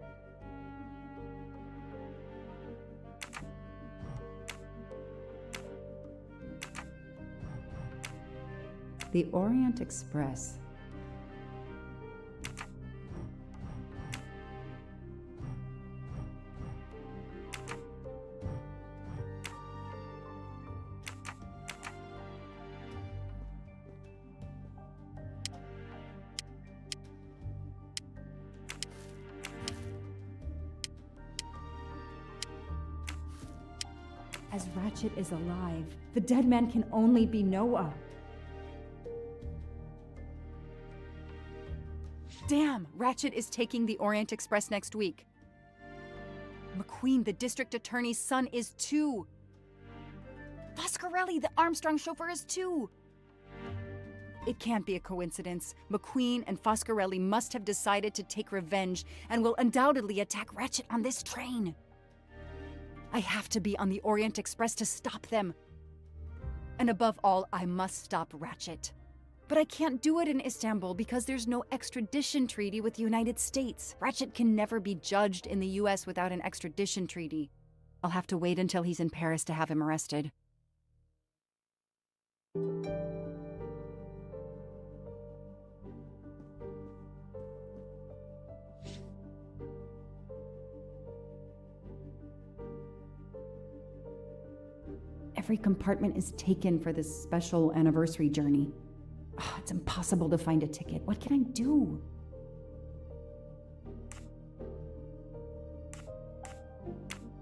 The Orient Express. As Ratchet is alive, the dead man can only be Noah. Damn, Ratchet is taking the Orient Express next week. McQueen, the district attorney's son, is too. Foscarelli, the Armstrong chauffeur, is too. It can't be a coincidence. McQueen and Foscarelli must have decided to take revenge and will undoubtedly attack Ratchet on this train. I have to be on the Orient Express to stop them. And above all, I must stop Ratchet. But I can't do it in Istanbul because there's no extradition treaty with the United States. Ratchet can never be judged in the US without an extradition treaty. I'll have to wait until he's in Paris to have him arrested. Every compartment is taken for this special anniversary journey. It's impossible to find a ticket. What can I do?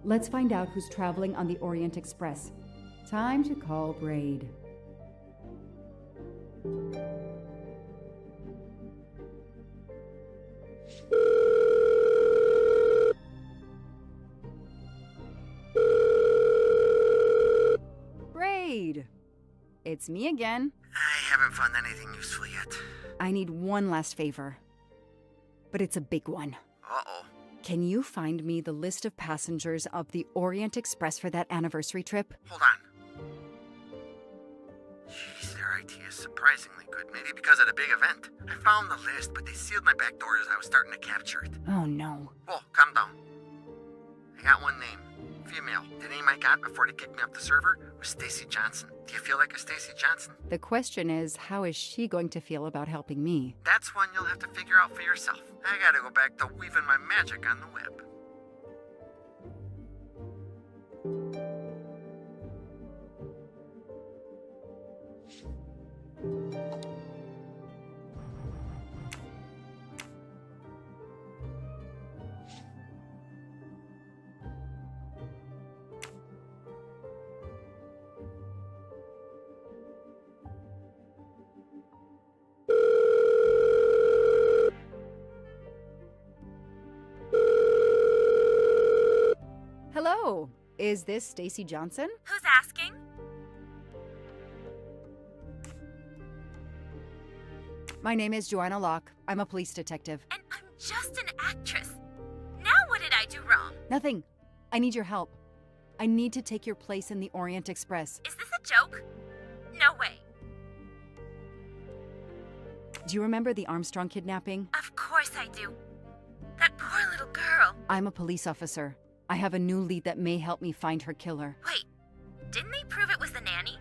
Let's find out who's traveling on the Orient Express. Time to call Braid. Braid! It's me again. I haven't found anything useful yet. I need one last favor. But it's a big one. Uh-oh. Can you find me the list of passengers of the Orient Express for that anniversary trip? Hold on. Jeez, their IT is surprisingly good. Maybe because of the big event. I found the list, but they sealed my back door as I was starting to capture it. Oh no. Whoa, calm down. I got one name. Female. The name I got before they kicked me off the server was Stacy Johnson. Do you feel like a Stacy Johnson? The question is, how is she going to feel about helping me? That's one you'll have to figure out for yourself. I gotta go back to weaving my magic on the web. Oh, is this Stacy Johnson? Who's asking? My name is Joanna Locke. I'm a police detective. And I'm just an actress. Now what did I do wrong? Nothing. I need your help. I need to take your place in the Orient Express. Is this a joke? No way. Do you remember the Armstrong kidnapping? Of course I do. That poor little girl. I'm a police officer. I have a new lead that may help me find her killer. Wait, didn't they prove it was the nanny?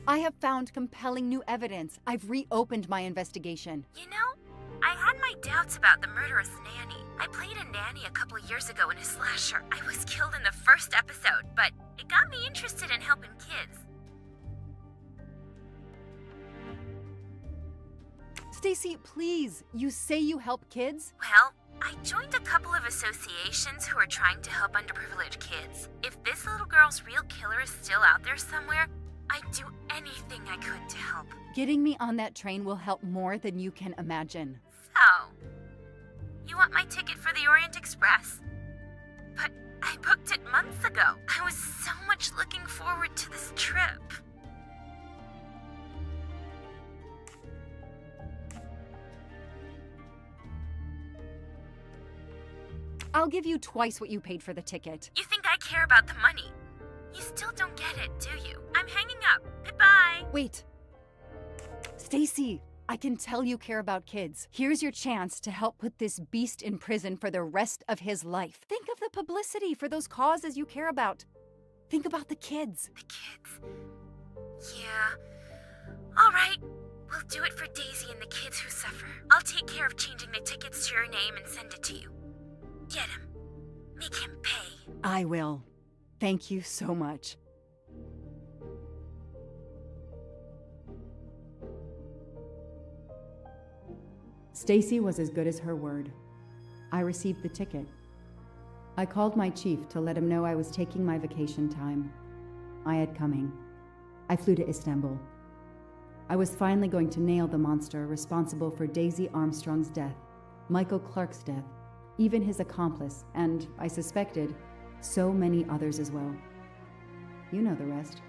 I have found compelling new evidence. I've reopened my investigation. You know, I had my doubts about the murderous nanny. I played a nanny a couple years ago in a slasher. I was killed in the first episode, but it got me interested in helping kids. Stacy, please, you say you help kids? Well, I joined a couple of associations who are trying to help underprivileged kids. If this little girl's real killer is still out there somewhere, I'd do anything I could to help. Getting me on that train will help more than you can imagine. So, you want my ticket for the Orient Express? But I booked it months ago. I was so much looking forward to this trip. I'll give you twice what you paid for the ticket. You think I care about the money? You still don't get it, do you? I'm hanging up. Goodbye. Wait. Stacy, I can tell you care about kids. Here's your chance to help put this beast in prison for the rest of his life. Think of the publicity for those causes you care about. Think about the kids. The kids? Yeah. All right. We'll do it for Daisy and the kids who suffer. I'll take care of changing the tickets to your name and send it to you. Get him. Make him pay. I will. Thank you so much. Stacy was as good as her word. I received the ticket. I called my chief to let him know I was taking my vacation time. I had coming. I flew to Istanbul. I was finally going to nail the monster responsible for Daisy Armstrong's death, Michael Clark's death, even his accomplice, and, I suspected, so many others as well. You know the rest.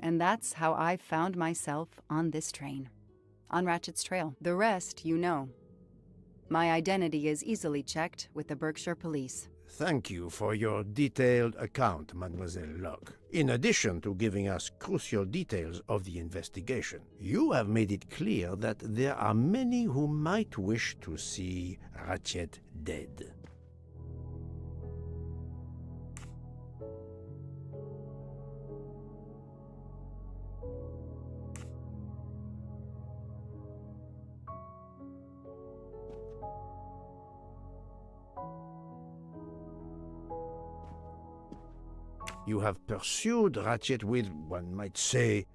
And that's how I found myself on this train. On Ratchet's trail. The rest, you know. My identity is easily checked with the Berkshire Police. Thank you for your detailed account, Mademoiselle Locke. In addition to giving us crucial details of the investigation, you have made it clear that there are many who might wish to see Ratchet dead. You have pursued Ratchet with, one might say,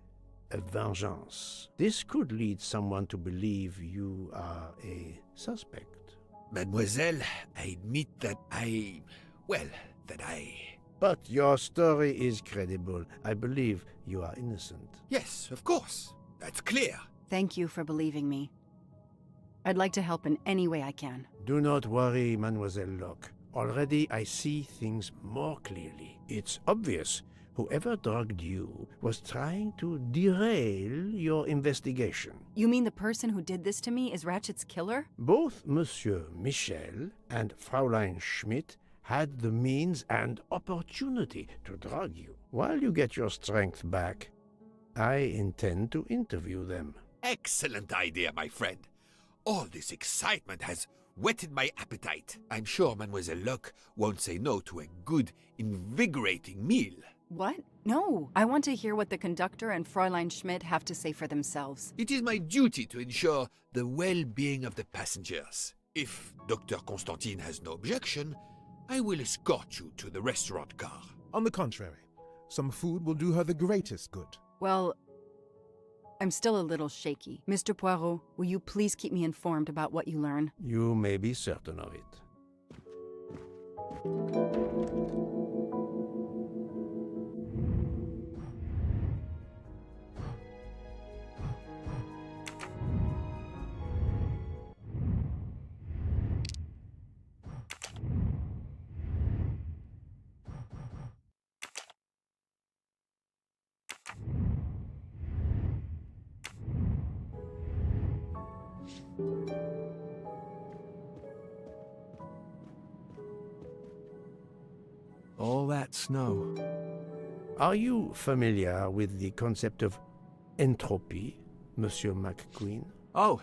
a vengeance. This could lead someone to believe you are a suspect. Mademoiselle, I admit that But your story is credible. I believe you are innocent. Yes, of course. That's clear. Thank you for believing me. I'd like to help in any way I can. Do not worry, Mademoiselle Locke. Already I see things more clearly. It's obvious whoever drugged you was trying to derail your investigation. You mean the person who did this to me is Ratchet's killer? Both Monsieur Michel and Fraulein Schmidt had the means and opportunity to drug you. While you get your strength back, I intend to interview them. Excellent idea, my friend. All this excitement has whetted my appetite. I'm sure Mademoiselle Locke won't say no to a good, invigorating meal. What? No. I want to hear what the conductor and Fräulein Schmidt have to say for themselves. It is my duty to ensure the well-being of the passengers. If Dr. Constantine has no objection, I will escort you to the restaurant car. On the contrary, some food will do her the greatest good. Well, I'm still a little shaky. Mr. Poirot, will you please keep me informed about what you learn? You may be certain of it. All that snow. Are you familiar with the concept of entropy, Monsieur McQueen? Oh,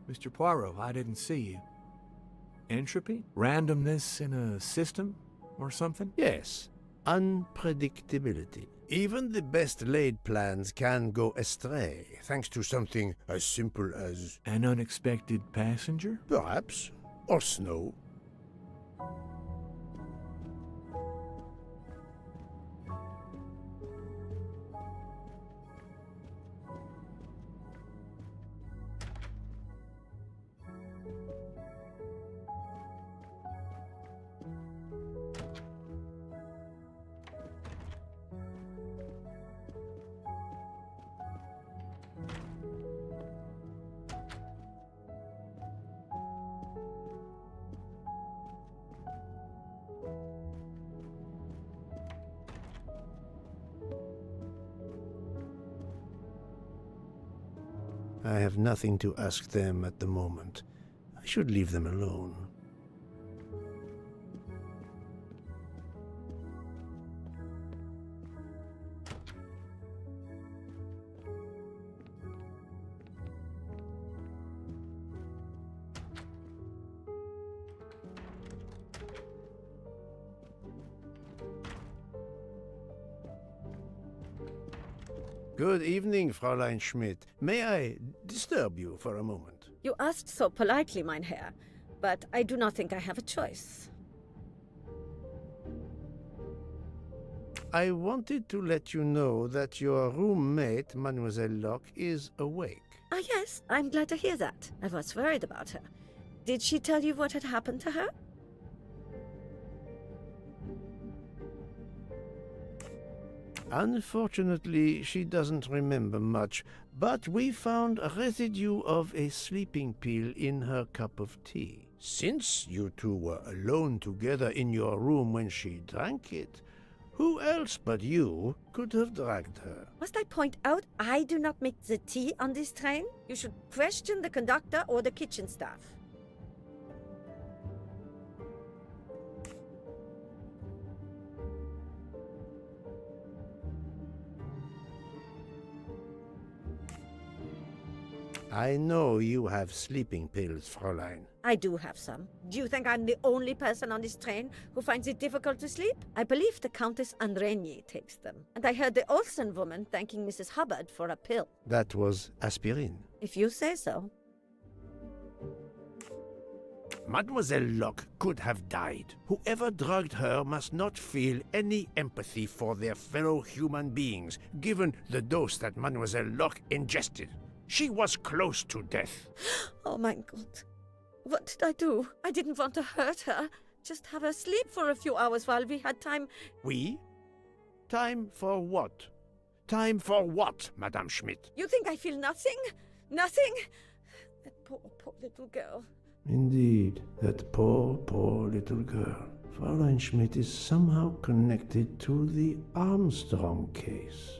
Mr. Poirot, I didn't see you. Entropy? Randomness in a system or something? Yes, unpredictability. Even the best laid plans can go astray, thanks to something as simple as... An unexpected passenger? Perhaps. Or snow. I have nothing to ask them at the moment. I should leave them alone. Good evening, Fräulein Schmidt. May I disturb you for a moment? You asked so politely, mein Herr, but I do not think I have a choice. I wanted to let you know that your roommate, Mademoiselle Locke, is awake. Ah, yes, I'm glad to hear that. I was worried about her. Did she tell you what had happened to her? Unfortunately, she doesn't remember much, but we found a residue of a sleeping pill in her cup of tea. Since you two were alone together in your room when she drank it, who else but you could have dragged her? Must I point out I do not make the tea on this train? You should question the conductor or the kitchen staff. I know you have sleeping pills, Fräulein. I do have some. Do you think I'm the only person on this train who finds it difficult to sleep? I believe the Countess Andrenier takes them. And I heard the Olsen woman thanking Mrs. Hubbard for a pill. That was aspirin. If you say so. Mademoiselle Locke could have died. Whoever drugged her must not feel any empathy for their fellow human beings, given the dose that Mademoiselle Locke ingested. She was close to death. Oh my God. What did I do? I didn't want to hurt her. Just have her sleep for a few hours while we had time. We? Time for what? Time for what, Madame Schmidt? You think I feel nothing? Nothing? That poor little girl. Indeed, that poor little girl. Fräulein Schmidt is somehow connected to the Armstrong case.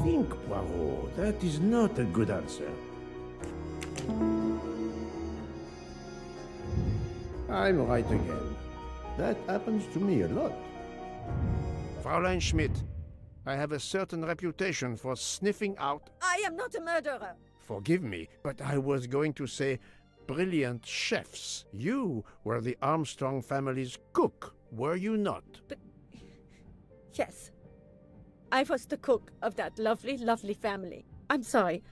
think, Poirot. That is not a good answer. I'm right again. That happens to me a lot. Fräulein Schmidt, I have a certain reputation for sniffing out... I am not a murderer. Forgive me, but I was going to say brilliant chefs. You were the Armstrong family's cook, were you not? But... yes. I was the cook of that lovely, lovely family. I'm sorry,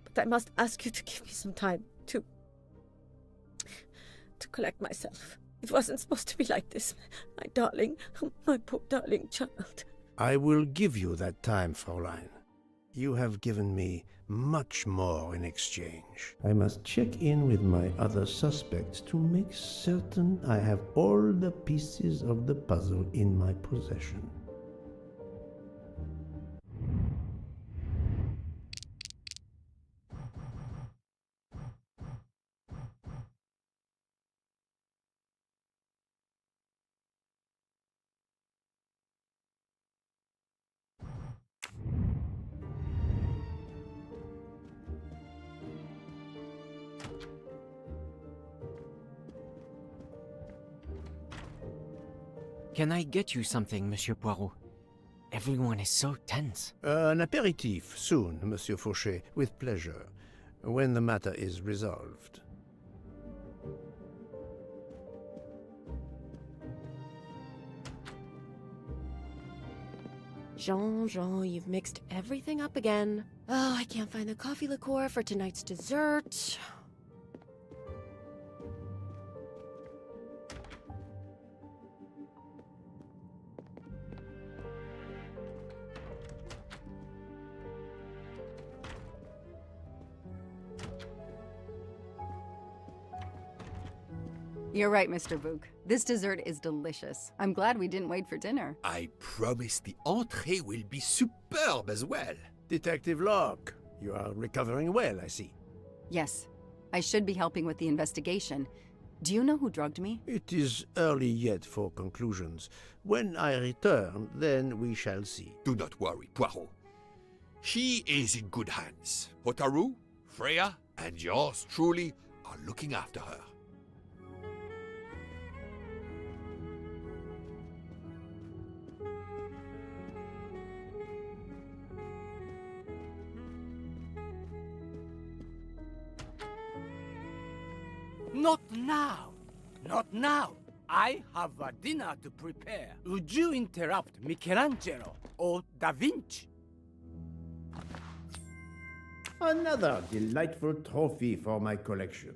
but I must ask you to give me some time to collect myself. It wasn't supposed to be like this. My darling, my poor darling child. I will give you that time, Fräulein. You have given me much more in exchange. I must check in with my other suspects to make certain I have all the pieces of the puzzle in my possession. Can I get you something, Monsieur Poirot? Everyone is so tense. An aperitif soon, Monsieur Fauchet, with pleasure, when the matter is resolved. Jean, you've mixed everything up again. Oh, I can't find the coffee liqueur for tonight's dessert. You're right, Mr. Book. This dessert is delicious. I'm glad we didn't wait for dinner. I promise the entrée will be superb as well. Detective Locke, you are recovering well, I see. Yes. I should be helping with the investigation. Do you know who drugged me? It is early yet for conclusions. When I return, then we shall see. Do not worry, Poirot. She is in good hands. Hotaru, Freya, and yours truly are looking after her. Not now! Not now! I have a dinner to prepare. Would you interrupt Michelangelo or Da Vinci? Another delightful trophy for my collection.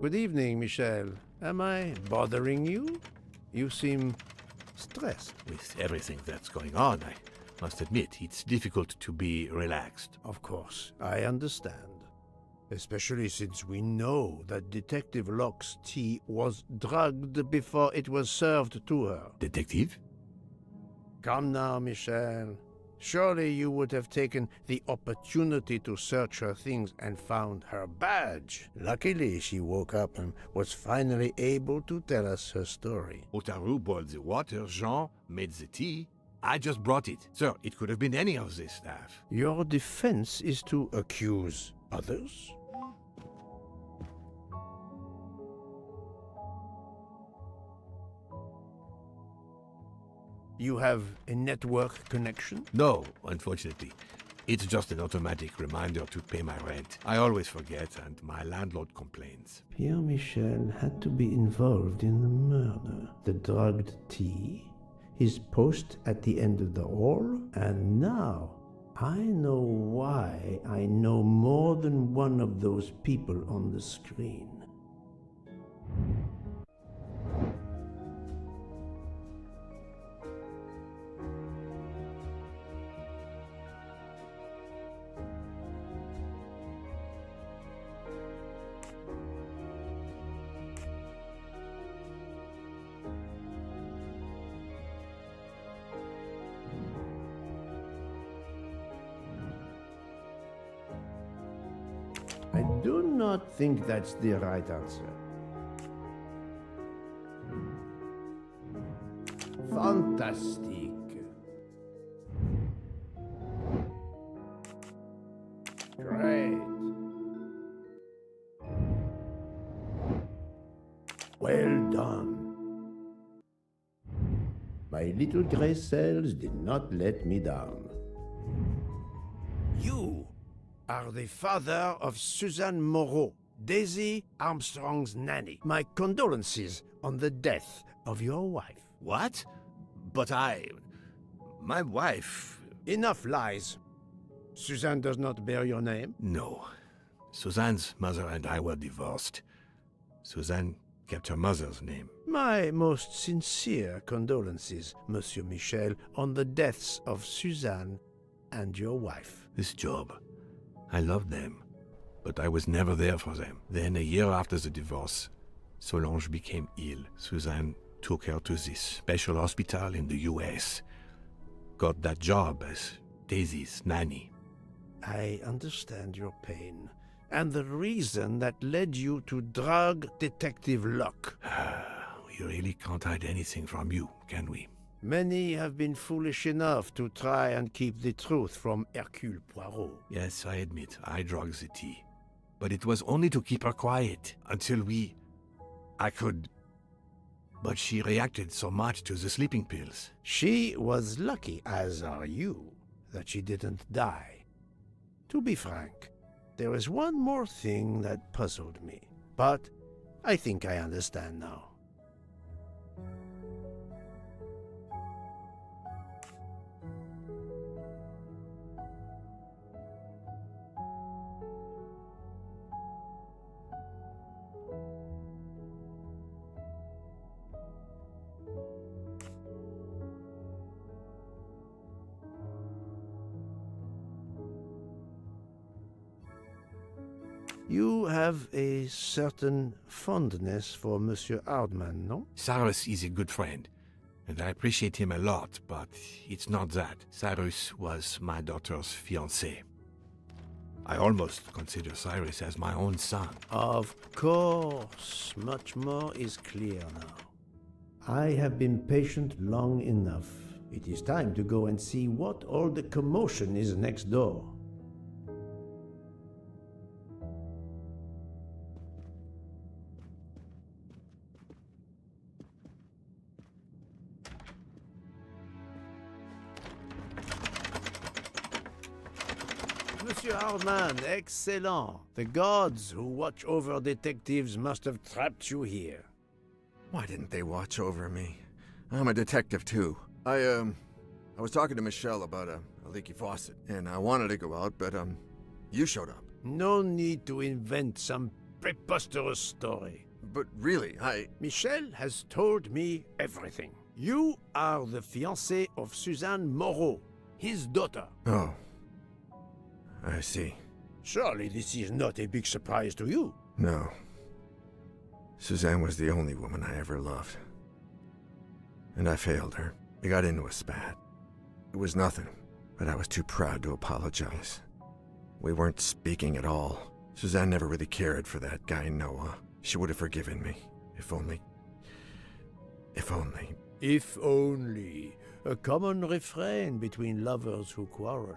Good evening, Michel. Am I bothering you? You seem stressed. With everything that's going on, I must admit, it's difficult to be relaxed. Of course, I understand. Especially since we know that Detective Locke's tea was drugged before it was served to her. Detective? Come now, Michel. Surely you would have taken the opportunity to search her things and found her badge. Luckily, she woke up and was finally able to tell us her story. Hotaru boiled the water, Jean made the tea. I just brought it. Sir, it could have been any of the staff. Your defense is to accuse others? You have a network connection? No, unfortunately. It's just an automatic reminder to pay my rent. I always forget, and my landlord complains. Pierre Michel had to be involved in the murder. The drugged tea, his post at the end of the hall, and now I know why I know more than one of those people on the screen. I do not think that's the right answer. Fantastic. Great. Well done. My little gray cells did not let me down. You are the father of Suzanne Moreau, Daisy Armstrong's nanny. My condolences on the death of your wife. What? But my wife... Enough lies. Suzanne does not bear your name? No. Suzanne's mother and I were divorced. Suzanne kept her mother's name. My most sincere condolences, Monsieur Michel, on the deaths of Suzanne and your wife. This job, I loved them, but I was never there for them. Then, a year after the divorce, Solange became ill. Suzanne took her to this special hospital in the US. Got that job as Daisy's nanny. I understand your pain, and the reason that led you to drug Detective Locke. We really can't hide anything from you, can we? Many have been foolish enough to try and keep the truth from Hercule Poirot. Yes, I admit, I drugged the tea. But it was only to keep her quiet, until I could... But she reacted so much to the sleeping pills. She was lucky, as are you, that she didn't die. To be frank, there is one more thing that puzzled me, but I think I understand now. You have a certain fondness for Monsieur Hardman, no? Cyrus is a good friend, and I appreciate him a lot, but it's not that. Cyrus was my daughter's fiancé. I almost consider Cyrus as my own son. Of course, much more is clear now. I have been patient long enough. It is time to go and see what all the commotion is next door. Monsieur Hardman, excellent. The gods who watch over detectives must have trapped you here. Why didn't they watch over me? I'm a detective too. I was talking to Michelle about a leaky faucet, and I wanted to go out, but you showed up. No need to invent some preposterous story. But really, Michelle has told me everything. You are the fiancé of Suzanne Moreau, his daughter. Oh. I see. Surely this is not a big surprise to you. No. Suzanne was the only woman I ever loved. And I failed her. We got into a spat. It was nothing, but I was too proud to apologize. We weren't speaking at all. Suzanne never really cared for that guy Noah. She would have forgiven me. If only... If only... If only. A common refrain between lovers who quarrel.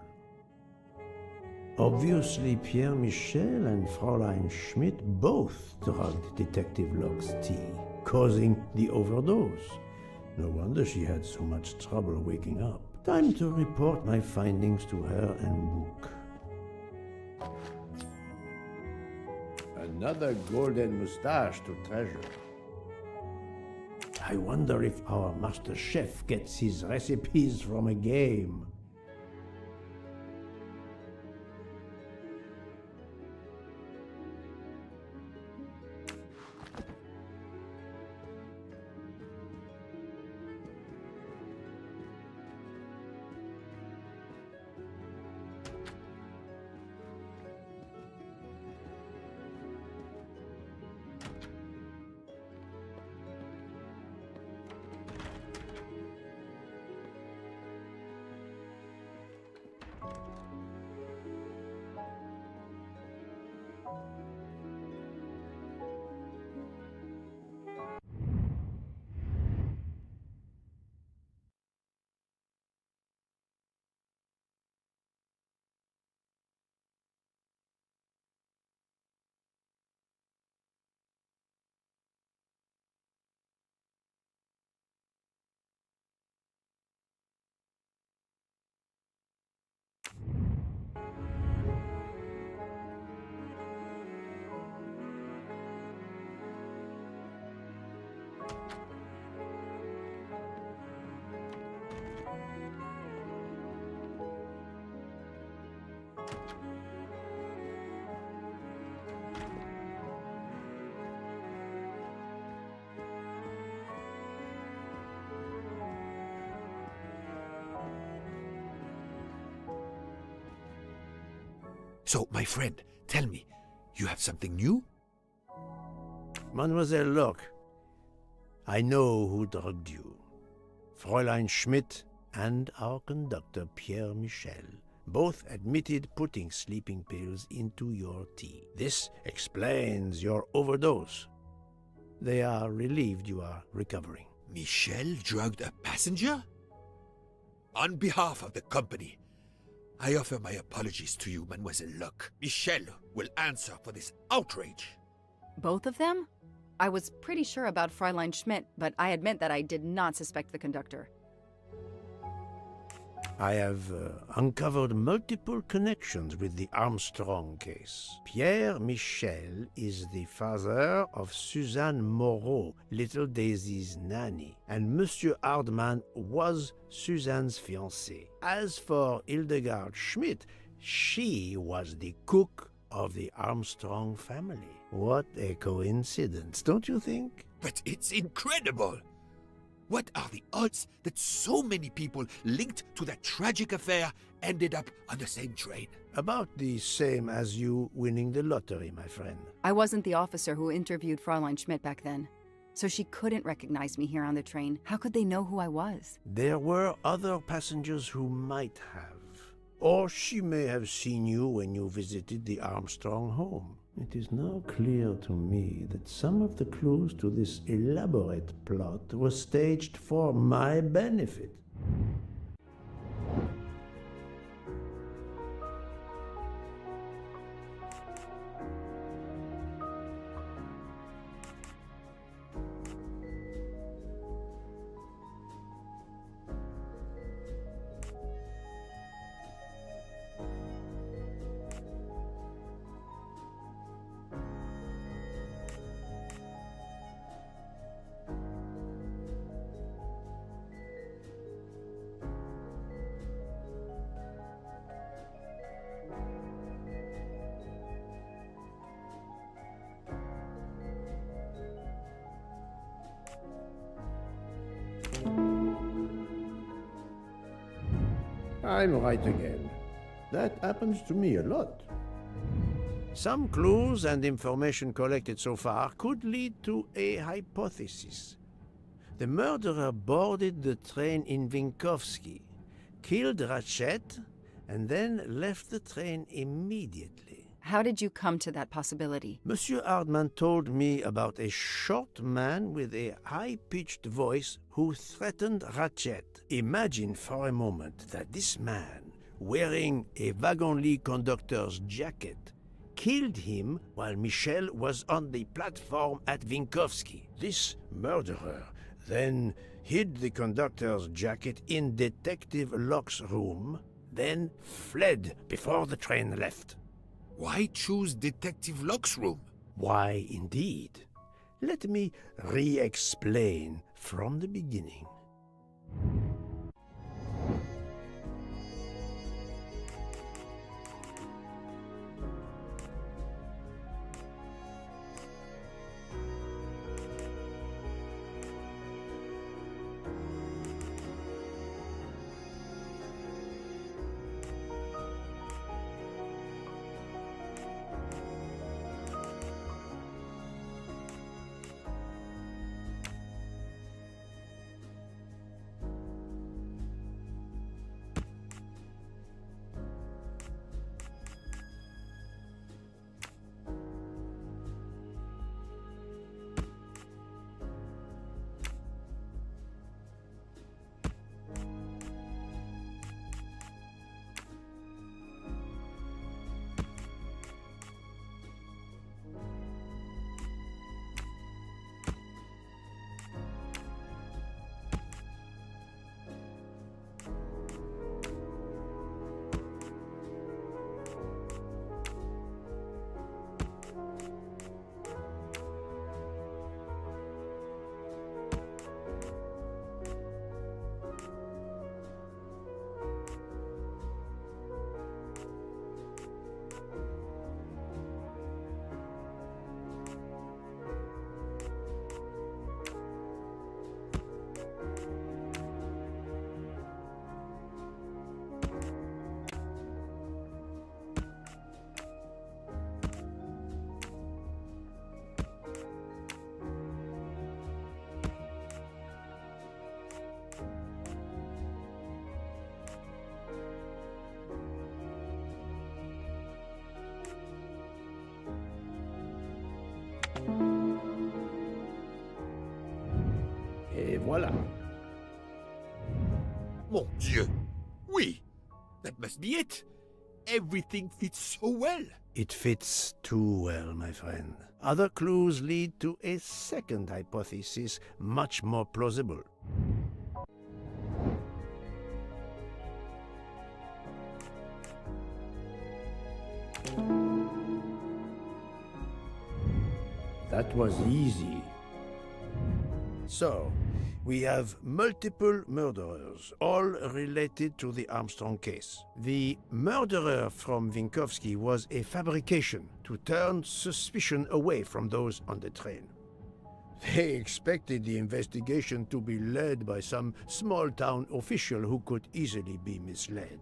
Obviously, Pierre Michel and Fräulein Schmidt both drugged Detective Locke's tea, causing the overdose. No wonder she had so much trouble waking up. Time to report my findings to her and Book. Another golden moustache to treasure. I wonder if our master chef gets his recipes from a game. So, my friend, tell me, you have something new? Mademoiselle Locke, I know who drugged you. Fräulein Schmidt and our conductor Pierre Michel both admitted putting sleeping pills into your tea. This explains your overdose. They are relieved you are recovering. Michel drugged a passenger? On behalf of the company, I offer my apologies to you, Mademoiselle Locke. Michel will answer for this outrage. Both of them? I was pretty sure about Fräulein Schmidt, but I admit that I did not suspect the conductor. I have uncovered multiple connections with the Armstrong case. Pierre Michel is the father of Suzanne Moreau, little Daisy's nanny, and Monsieur Hardman was Suzanne's fiancé. As for Hildegard Schmidt, she was the cook of the Armstrong family. What a coincidence, don't you think? But it's incredible! What are the odds that so many people linked to that tragic affair ended up on the same train? About the same as you winning the lottery, my friend. I wasn't the officer who interviewed Fräulein Schmidt back then, so she couldn't recognize me here on the train. How could they know who I was? There were other passengers who might have. Or she may have seen you when you visited the Armstrong home. It is now clear to me that some of the clues to this elaborate plot were staged for my benefit. I'm right again. That happens to me a lot. Some clues and information collected so far could lead to a hypothesis. The murderer boarded the train in Vinkovsky, killed Ratchet, and then left the train immediately. How did you come to that possibility? Monsieur Hardman told me about a short man with a high-pitched voice who threatened Ratchet. Imagine for a moment that this man, wearing a wagon-lit conductor's jacket, killed him while Michel was on the platform at Vinkovsky. This murderer then hid the conductor's jacket in Detective Locke's room, then fled before the train left. Why choose Detective Locke's room? Why, indeed. Let me re-explain from the beginning. voilà. Mon Dieu! Oui! That must be it! Everything fits so well! It fits too well, my friend. Other clues lead to a second hypothesis, much more plausible. That was easy. So, we have multiple murderers, all related to the Armstrong case. The murderer from Winkowski was a fabrication to turn suspicion away from those on the train. They expected the investigation to be led by some small-town official who could easily be misled.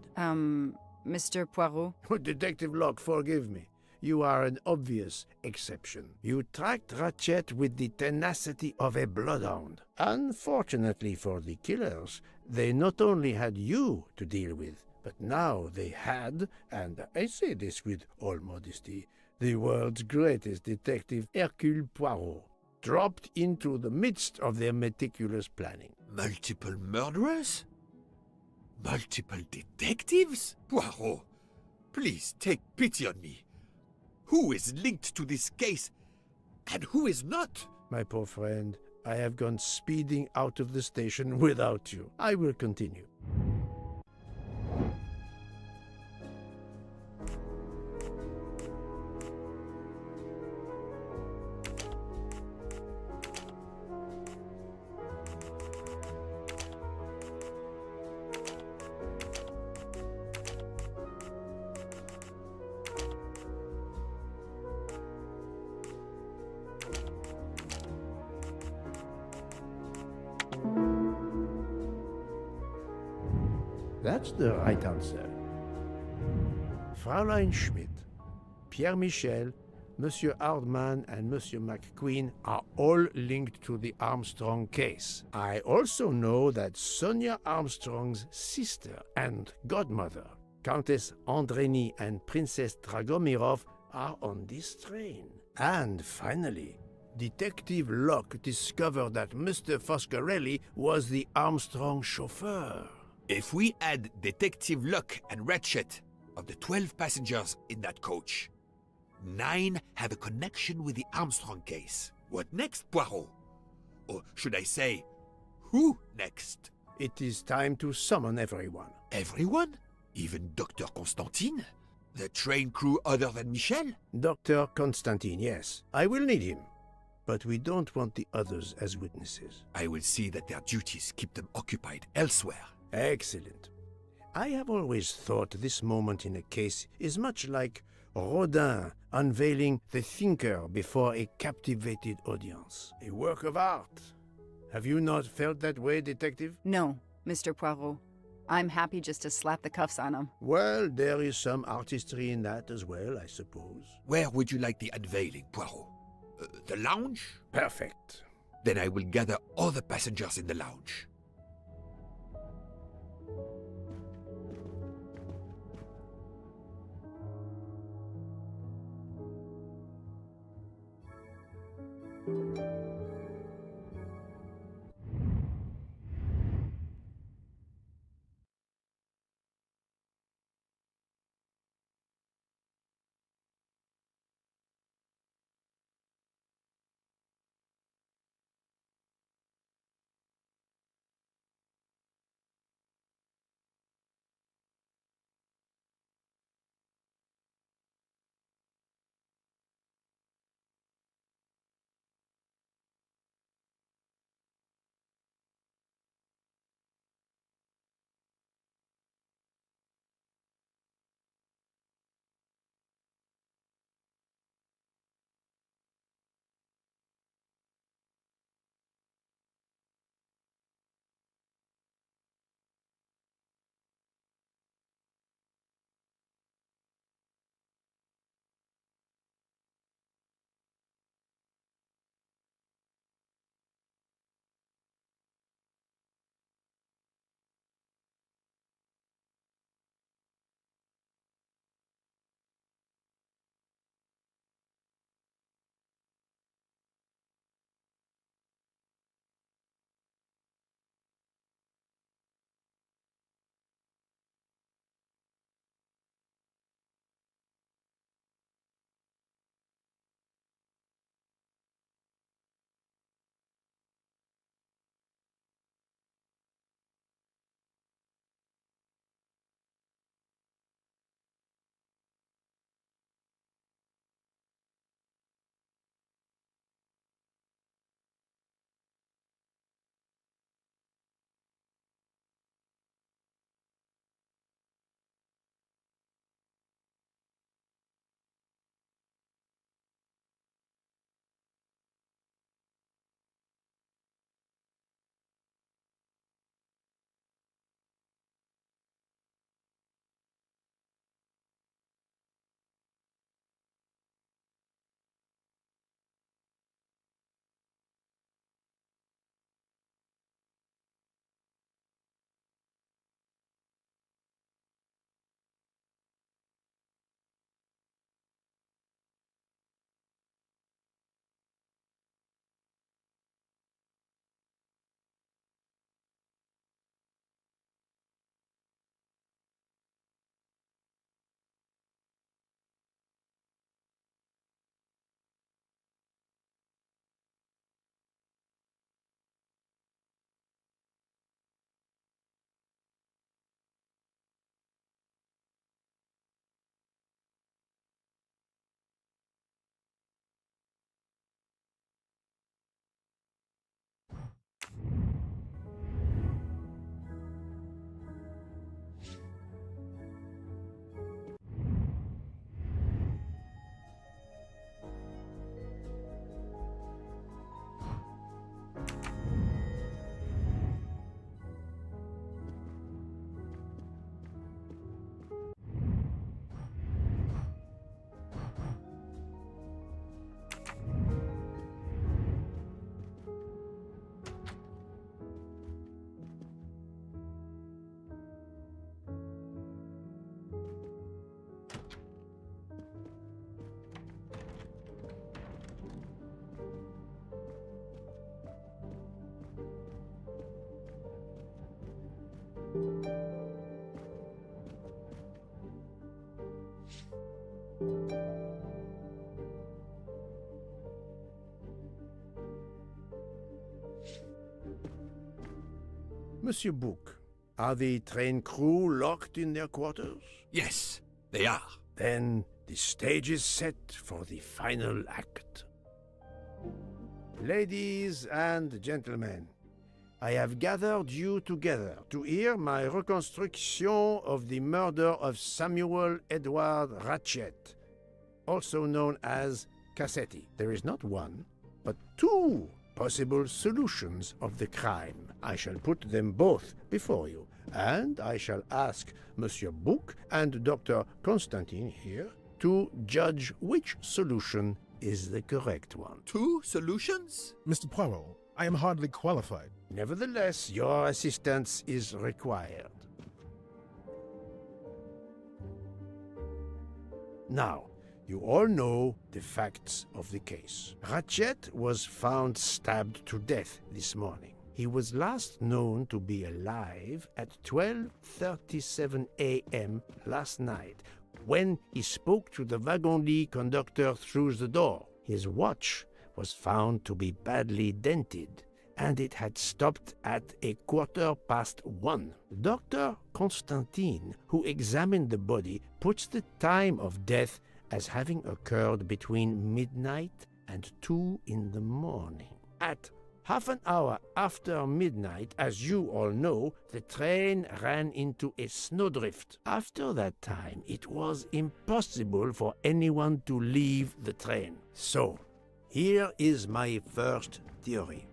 Mr. Poirot? Detective Locke, forgive me. You are an obvious exception. You tracked Ratchet with the tenacity of a bloodhound. Unfortunately for the killers, they not only had you to deal with, but now they had, and I say this with all modesty, the world's greatest detective, Hercule Poirot, dropped into the midst of their meticulous planning. Multiple murderers? Multiple detectives? Poirot, please take pity on me. Who is linked to this case, and who is not? My poor friend, I have gone speeding out of the station without you. I will continue. That's the right answer. Fräulein Schmidt, Pierre Michel, Monsieur Hardman, and Monsieur McQueen are all linked to the Armstrong case. I also know that Sonia Armstrong's sister and godmother, Countess Andreni and Princess Dragomirov, are on this train. And finally, Detective Locke discovered that Mr. Foscarelli was the Armstrong chauffeur. If we add Detective Locke and Ratchet, of the 12 passengers in that coach, 9 have a connection with the Armstrong case. What next, Poirot? Or should I say, who next? It is time to summon everyone. Everyone? Even Dr. Constantine? The train crew other than Michel? Dr. Constantine, yes. I will need him. But we don't want the others as witnesses. I will see that their duties keep them occupied elsewhere. Excellent. I have always thought this moment in a case is much like Rodin unveiling the thinker before a captivated audience. A work of art. Have you not felt that way, Detective? No, Mr. Poirot. I'm happy just to slap the cuffs on him. Well, there is some artistry in that as well, I suppose. Where would you like the unveiling, Poirot? The lounge? Perfect. Then I will gather all the passengers in the lounge. Monsieur Book, are the train crew locked in their quarters? Yes, they are. Then the stage is set for the final act. Ladies and gentlemen, I have gathered you together to hear my reconstruction of the murder of Samuel Edward Ratchet, also known as Cassetti. There is not one, but two possible solutions of the crime. I shall put them both before you, and I shall ask Monsieur Book and Dr. Constantine here to judge which solution is the correct one. Two solutions? Mr. Poirot, I am hardly qualified. Nevertheless, your assistance is required. Now, you all know the facts of the case. Ratchet was found stabbed to death this morning. He was last known to be alive at 12:37 a.m. last night, when he spoke to the wagon-lit conductor through the door. His watch was found to be badly dented, and it had stopped at 1:15. Dr. Constantine, who examined the body, puts the time of death as having occurred between midnight and 2 in the morning. At half an hour after midnight, as you all know, the train ran into a snowdrift. After that time, it was impossible for anyone to leave the train. So, here is my first theory.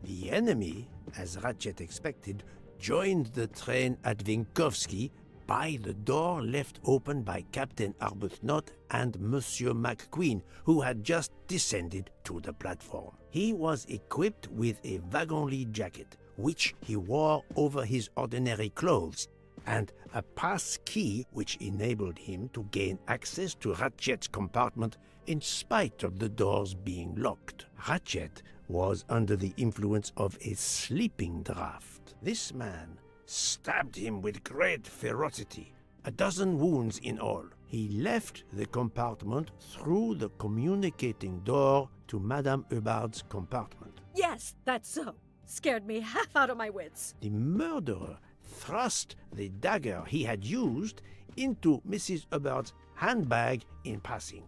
The enemy, as Ratchet expected, joined the train at Vinkovsky by the door left open by Captain Arbuthnot and Monsieur McQueen, who had just descended to the platform. He was equipped with a wagon-lit jacket, which he wore over his ordinary clothes, and a pass key which enabled him to gain access to Ratchet's compartment in spite of the doors being locked. Ratchet was under the influence of a sleeping draught. This man stabbed him with great ferocity, 12 wounds in all. He left the compartment through the communicating door to Madame Hubbard's compartment. Yes, that's so. Scared me half out of my wits. The murderer thrust the dagger he had used into Mrs. Hubbard's handbag in passing.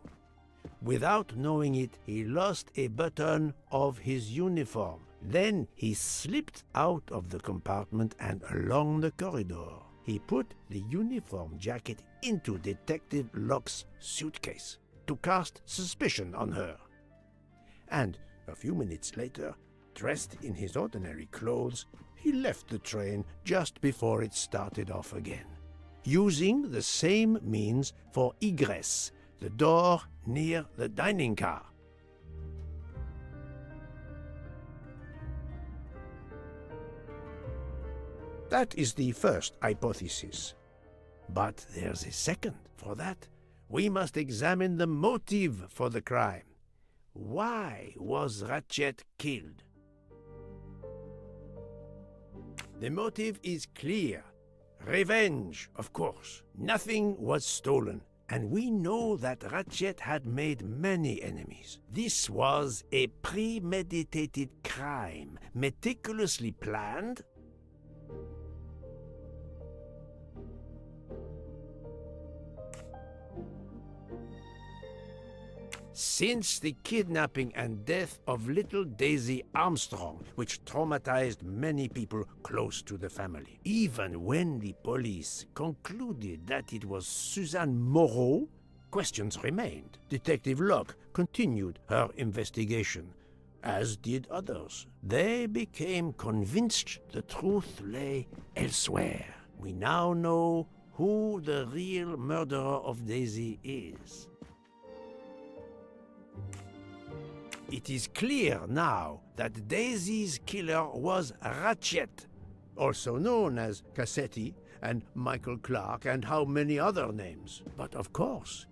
Without knowing it, he lost a button of his uniform. Then he slipped out of the compartment and along the corridor. He put the uniform jacket into Detective Locke's suitcase to cast suspicion on her. And a few minutes later, dressed in his ordinary clothes, he left the train just before it started off again, using the same means for egress, the door near the dining car. That is the first hypothesis. But there's a second. For that, we must examine the motive for the crime. Why was Ratchet killed? The motive is clear. Revenge, of course. Nothing was stolen, and we know that Ratchet had made many enemies. This was a premeditated crime, meticulously planned. Since the kidnapping and death of little Daisy Armstrong, which traumatized many people close to the family. Even when the police concluded that it was Suzanne Moreau, questions remained. Detective Locke continued her investigation, as did others. They became convinced the truth lay elsewhere. We now know who the real murderer of Daisy is. It is clear now that Daisy's killer was Ratchet, also known as Cassetti and Michael Clark and how many other names. But of course,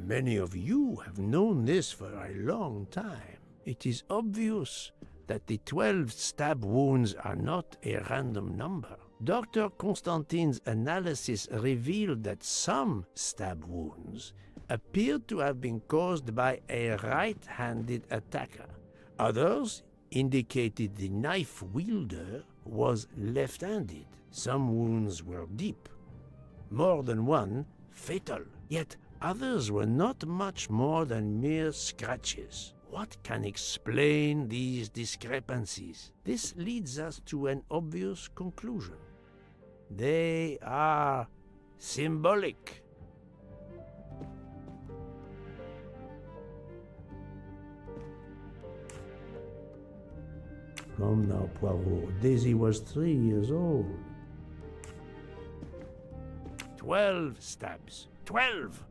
many of you have known this for a long time. It is obvious that the 12 stab wounds are not a random number. Dr. Constantine's analysis revealed that some stab wounds appeared to have been caused by a right-handed attacker. Others indicated the knife wielder was left-handed. Some wounds were deep, more than one fatal, yet others were not much more than mere scratches. What can explain these discrepancies? This leads us to an obvious conclusion. They are symbolic. Come now, Poirot. Daisy was 3 years old. 12 stabs. 12!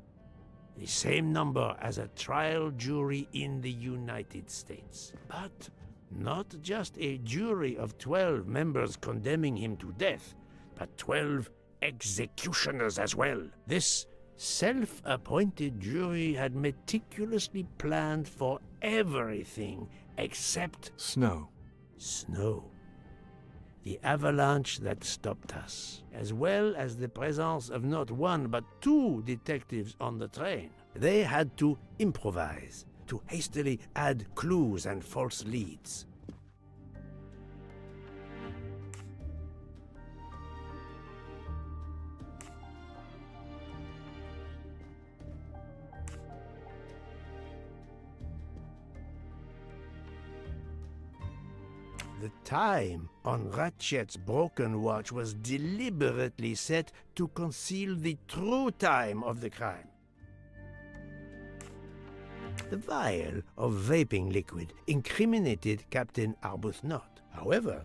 The same number as a trial jury in the United States. But not just a jury of 12 members condemning him to death, but 12 executioners as well. This self-appointed jury had meticulously planned for everything except Snow. Snow. The avalanche that stopped us, as well as the presence of not one but 2 detectives on the train. They had to improvise, to hastily add clues and false leads. The time on Ratchet's broken watch was deliberately set to conceal the true time of the crime. The vial of vaping liquid incriminated Captain Arbuthnot. However,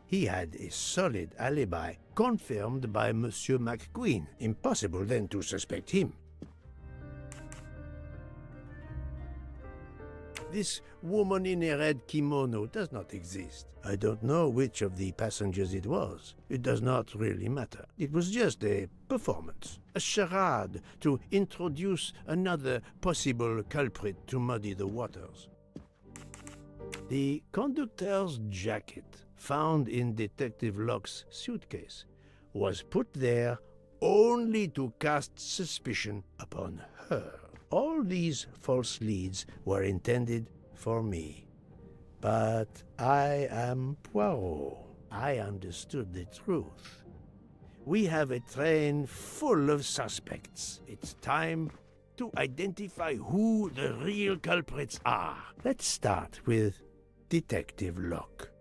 he had a solid alibi confirmed by Monsieur McQueen. Impossible then to suspect him. This woman in a red kimono does not exist. I don't know which of the passengers it was. It does not really matter. It was just a performance, a charade to introduce another possible culprit to muddy the waters. The conductor's jacket, found in Detective Locke's suitcase, was put there only to cast suspicion upon her. All these false leads were intended for me. But I am Poirot. I understood the truth. We have a train full of suspects. It's time to identify who the real culprits are. Let's start with Detective Locke.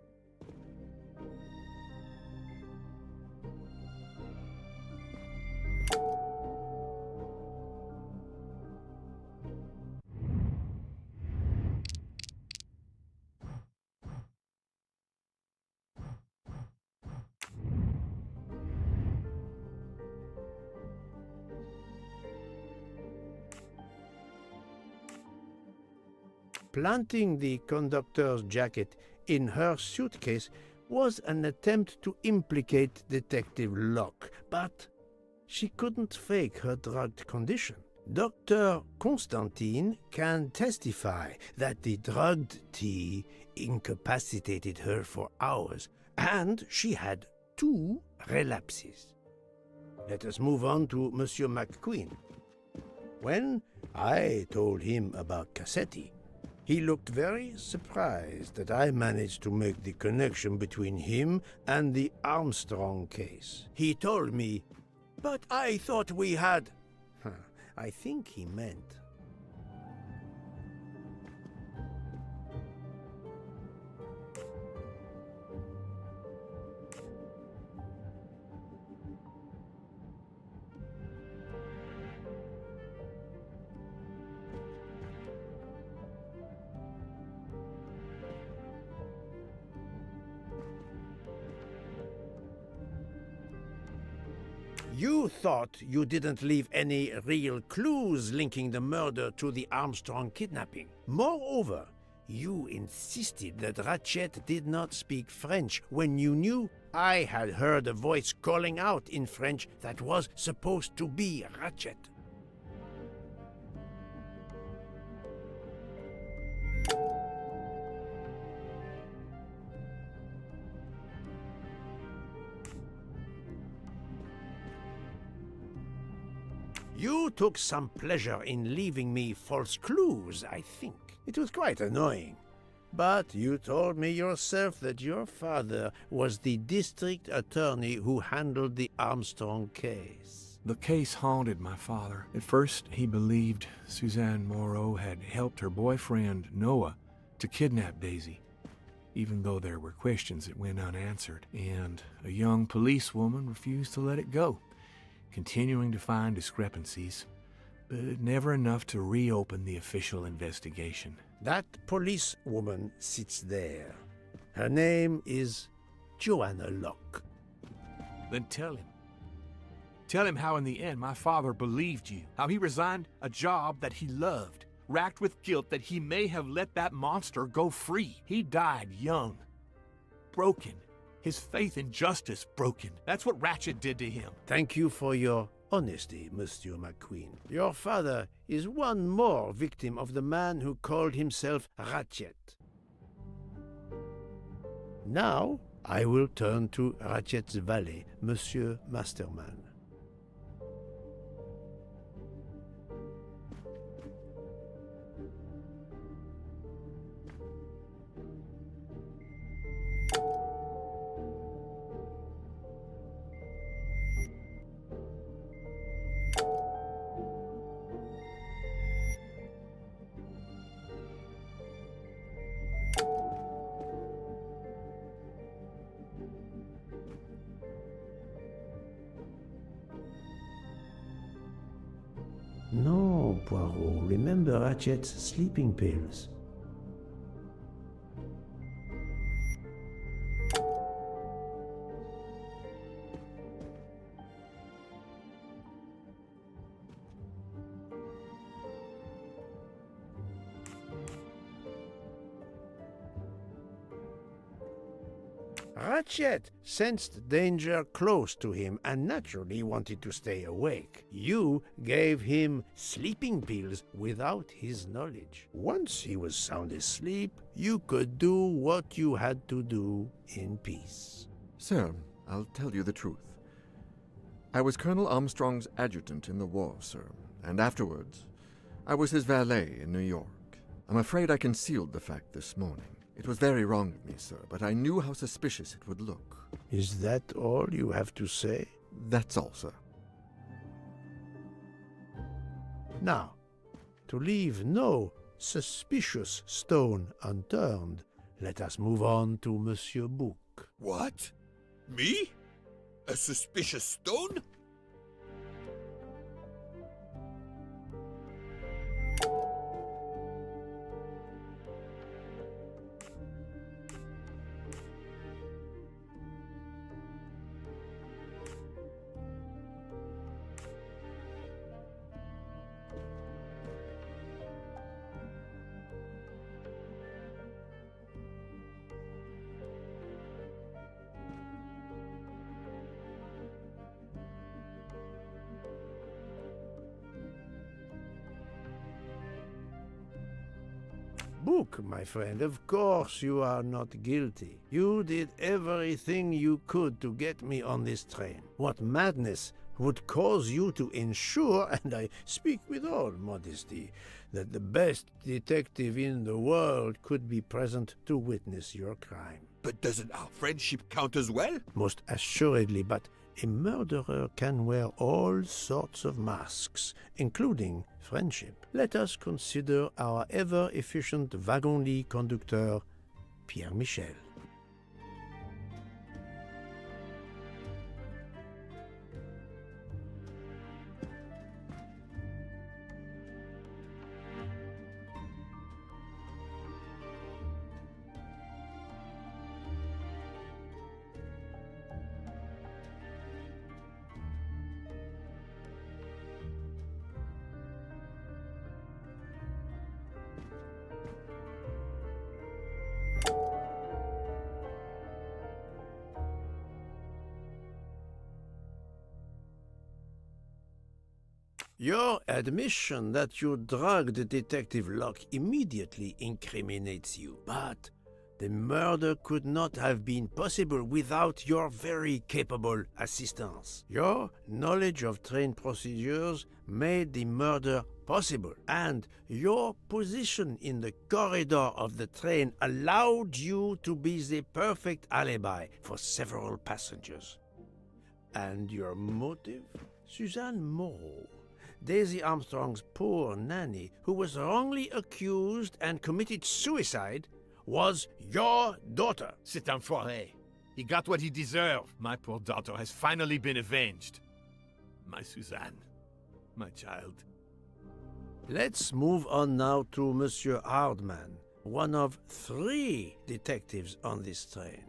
Planting the conductor's jacket in her suitcase was an attempt to implicate Detective Locke, but she couldn't fake her drugged condition. Dr. Constantine can testify that the drugged tea incapacitated her for hours, and she had 2 relapses. Let us move on to Monsieur McQueen. When I told him about Cassetti, he looked very surprised that I managed to make the connection between him and the Armstrong case. He told me, "But I thought we had..." I think he meant... You thought you didn't leave any real clues linking the murder to the Armstrong kidnapping. Moreover, you insisted that Ratchet did not speak French when you knew I had heard a voice calling out in French that was supposed to be Ratchet. You took some pleasure in leaving me false clues, I think. It was quite annoying. But you told me yourself that your father was the district attorney who handled the Armstrong case. The case haunted my father. At first, he believed Suzanne Moreau had helped her boyfriend, Noah, to kidnap Daisy, even though there were questions that went unanswered, and a young policewoman refused to let it go, continuing to find discrepancies, but never enough to reopen the official investigation. That policewoman sits there. Her name is Joanna Locke. Then tell him. Tell him how in the end my father believed you, how he resigned a job that he loved, racked with guilt that he may have let that monster go free. He died young, broken, his faith in justice broken. That's what Ratchet did to him. Thank you for your honesty, Monsieur McQueen. Your father is one more victim of the man who called himself Ratchet. Now, I will turn to Ratchet's valet, Monsieur Masterman. No, Poirot. Remember Ratchet's sleeping pills. Ratchet sensed danger close to him and naturally wanted to stay awake. You gave him sleeping pills without his knowledge. Once he was sound asleep, you could do what you had to do in peace. Sir, I'll tell you the truth. I was Colonel Armstrong's adjutant in the war, sir, and afterwards, I was his valet in New York. I'm afraid I concealed the fact this morning. It was very wrong of me, sir, but I knew how suspicious it would look. Is that all you have to say? That's all, sir. Now, to leave no suspicious stone unturned, let us move on to Monsieur Bouc. What? Me? A suspicious stone? Bouc, my friend, of course you are not guilty. You did everything you could to get me on this train. What madness would cause you to ensure, and I speak with all modesty, that the best detective in the world could be present to witness your crime? But doesn't our friendship count as well? Most assuredly, but a murderer can wear all sorts of masks, including friendship. Let us consider our ever-efficient wagon-lit conductor, Pierre Michel. Your admission that you drugged Detective Locke immediately incriminates you, but the murder could not have been possible without your very capable assistance. Your knowledge of train procedures made the murder possible, and your position in the corridor of the train allowed you to be the perfect alibi for several passengers. And your motive? Suzanne Moreau, Daisy Armstrong's poor nanny, who was wrongly accused and committed suicide, was your daughter. C'est un foiré. He got what he deserved. My poor daughter has finally been avenged. My Suzanne. My child. Let's move on now to Monsieur Hardman, one of 3 detectives on this train.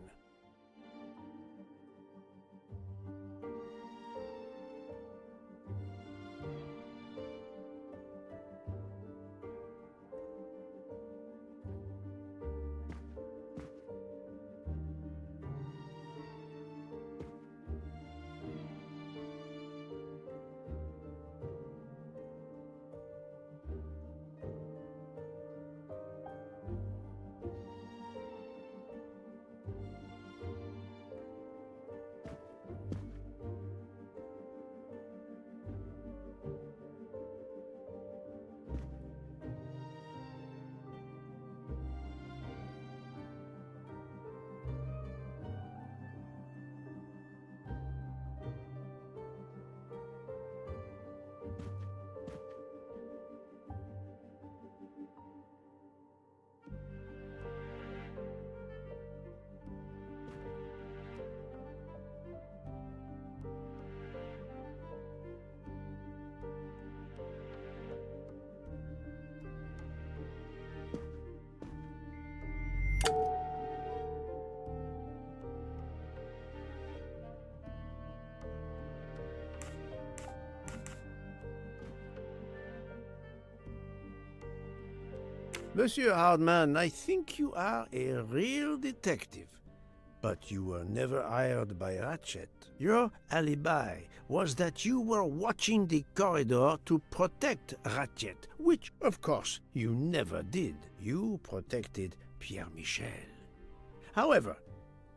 Monsieur Hardman, I think you are a real detective, but you were never hired by Ratchet. Your alibi was that you were watching the corridor to protect Ratchet, which, of course, you never did. You protected Pierre Michel. However,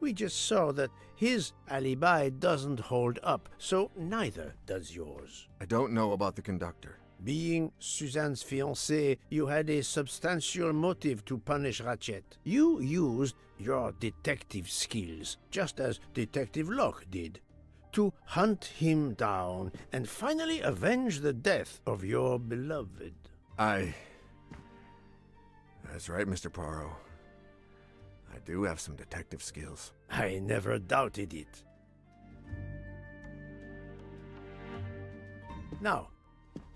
we just saw that his alibi doesn't hold up, so neither does yours. I don't know about the conductor. Being Suzanne's fiancé, you had a substantial motive to punish Ratchet. You used your detective skills, just as Detective Locke did, to hunt him down and finally avenge the death of your beloved. That's right, Mr. Poirot. I do have some detective skills. I never doubted it. Now,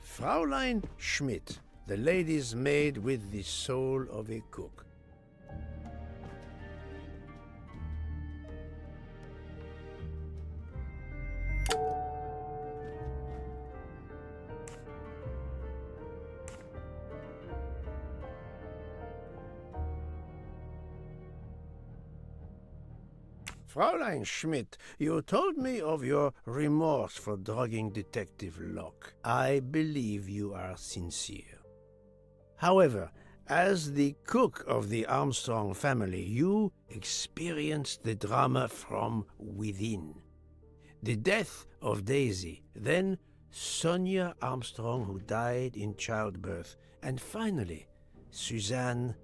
Fraulein Schmidt, the lady's maid with the soul of a cook. Fraulein Schmidt, you told me of your remorse for drugging Detective Locke. I believe you are sincere. However, as the cook of the Armstrong family, you experienced the drama from within. The death of Daisy, then Sonia Armstrong, who died in childbirth, and finally, Suzanne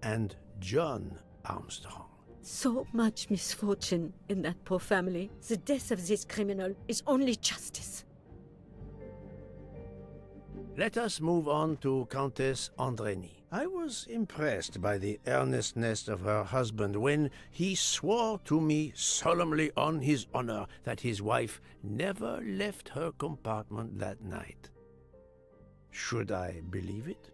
and John Armstrong. So much misfortune in that poor family. The death of this criminal is only justice. Let us move on to Countess Andreni. I was impressed by the earnestness of her husband when he swore to me solemnly on his honor that his wife never left her compartment that night. Should I believe it?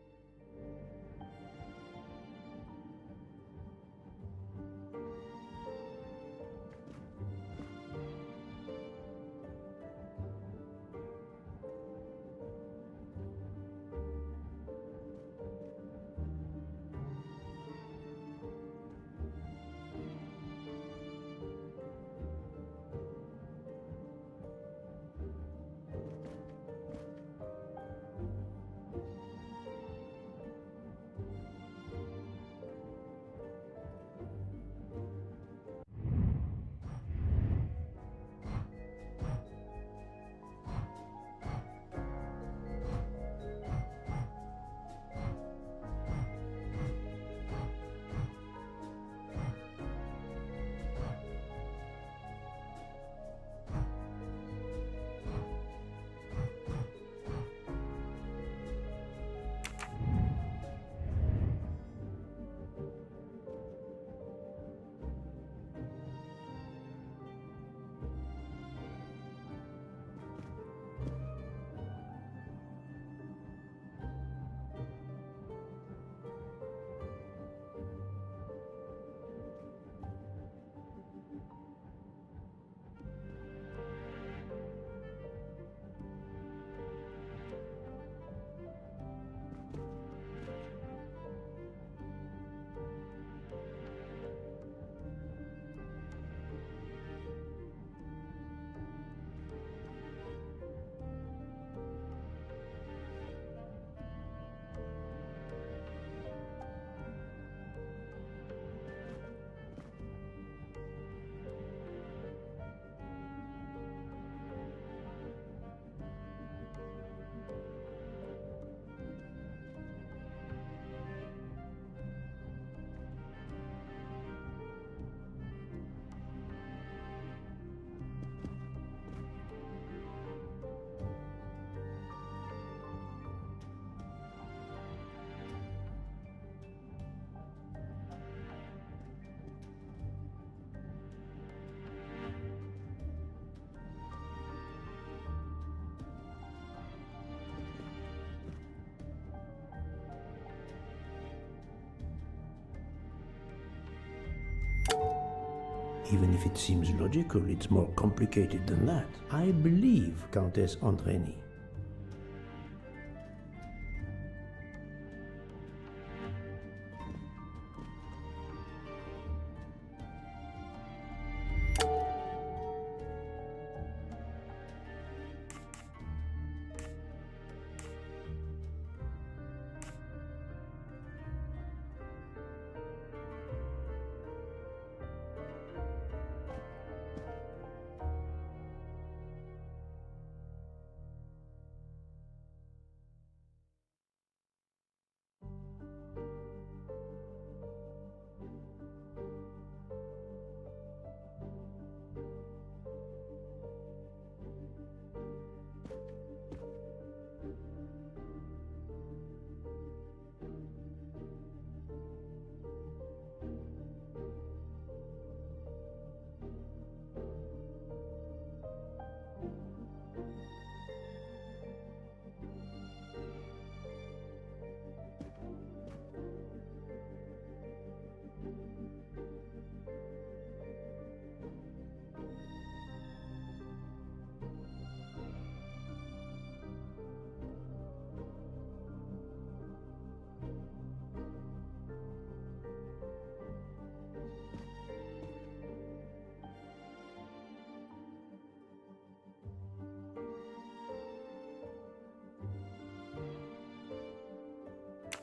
Even if it seems logical, it's more complicated than that. I believe Countess Andreni.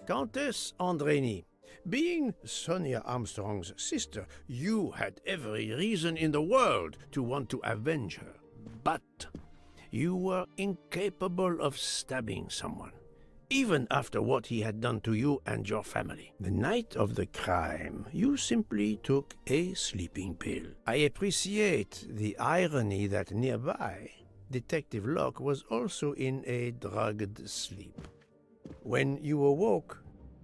Countess Andreni, being Sonia Armstrong's sister, you had every reason in the world to want to avenge her. But you were incapable of stabbing someone, even after what he had done to you and your family. The night of the crime, you simply took a sleeping pill. I appreciate the irony that nearby, Detective Locke was also in a drugged sleep. When you awoke,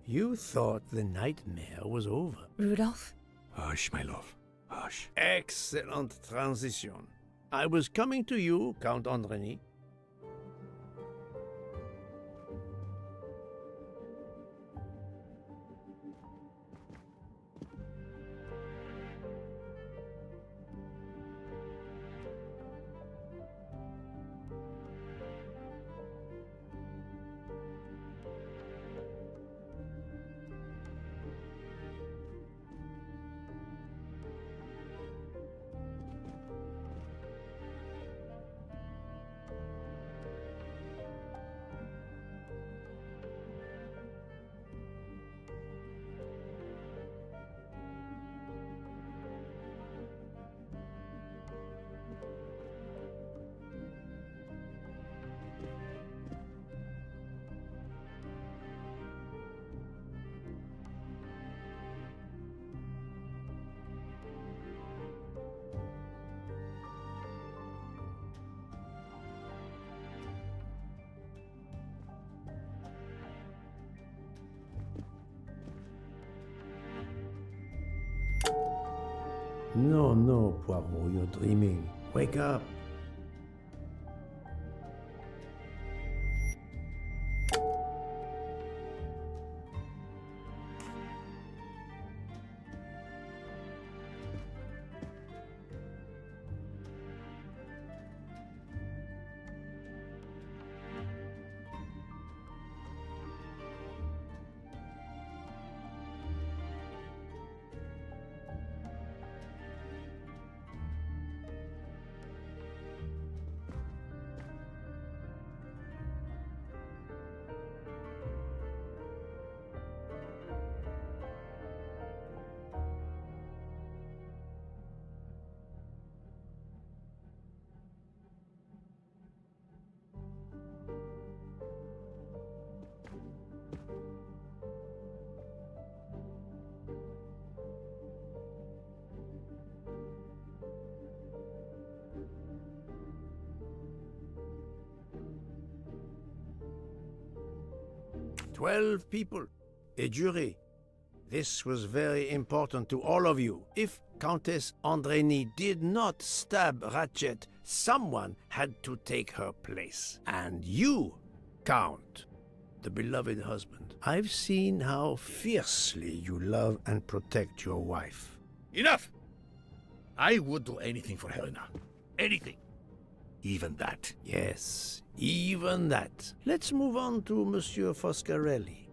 you thought the nightmare was over. Rudolph? Hush, my love. Hush. Excellent transition. I was coming to you, Count Andreni. No, Poirot, you're dreaming. Wake up. "12 people, a jury. This was very important to all of you. If Countess Andreni did not stab Ratchet, someone had to take her place. And you, Count, the beloved husband. I've seen how fiercely you love and protect your wife." Enough! I would do anything for Helena. Anything. Even that. Yes, even that. Let's move on to Monsieur Foscarelli.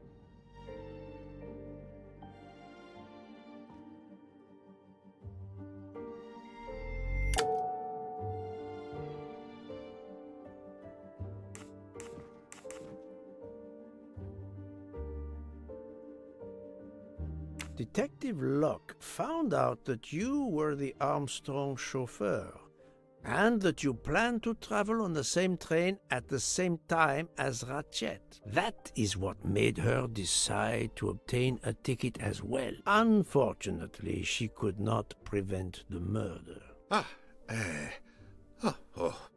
Detective Locke found out that you were the Armstrong chauffeur, and that you planned to travel on the same train at the same time as Ratchet. That is what made her decide to obtain a ticket as well. Unfortunately, she could not prevent the murder.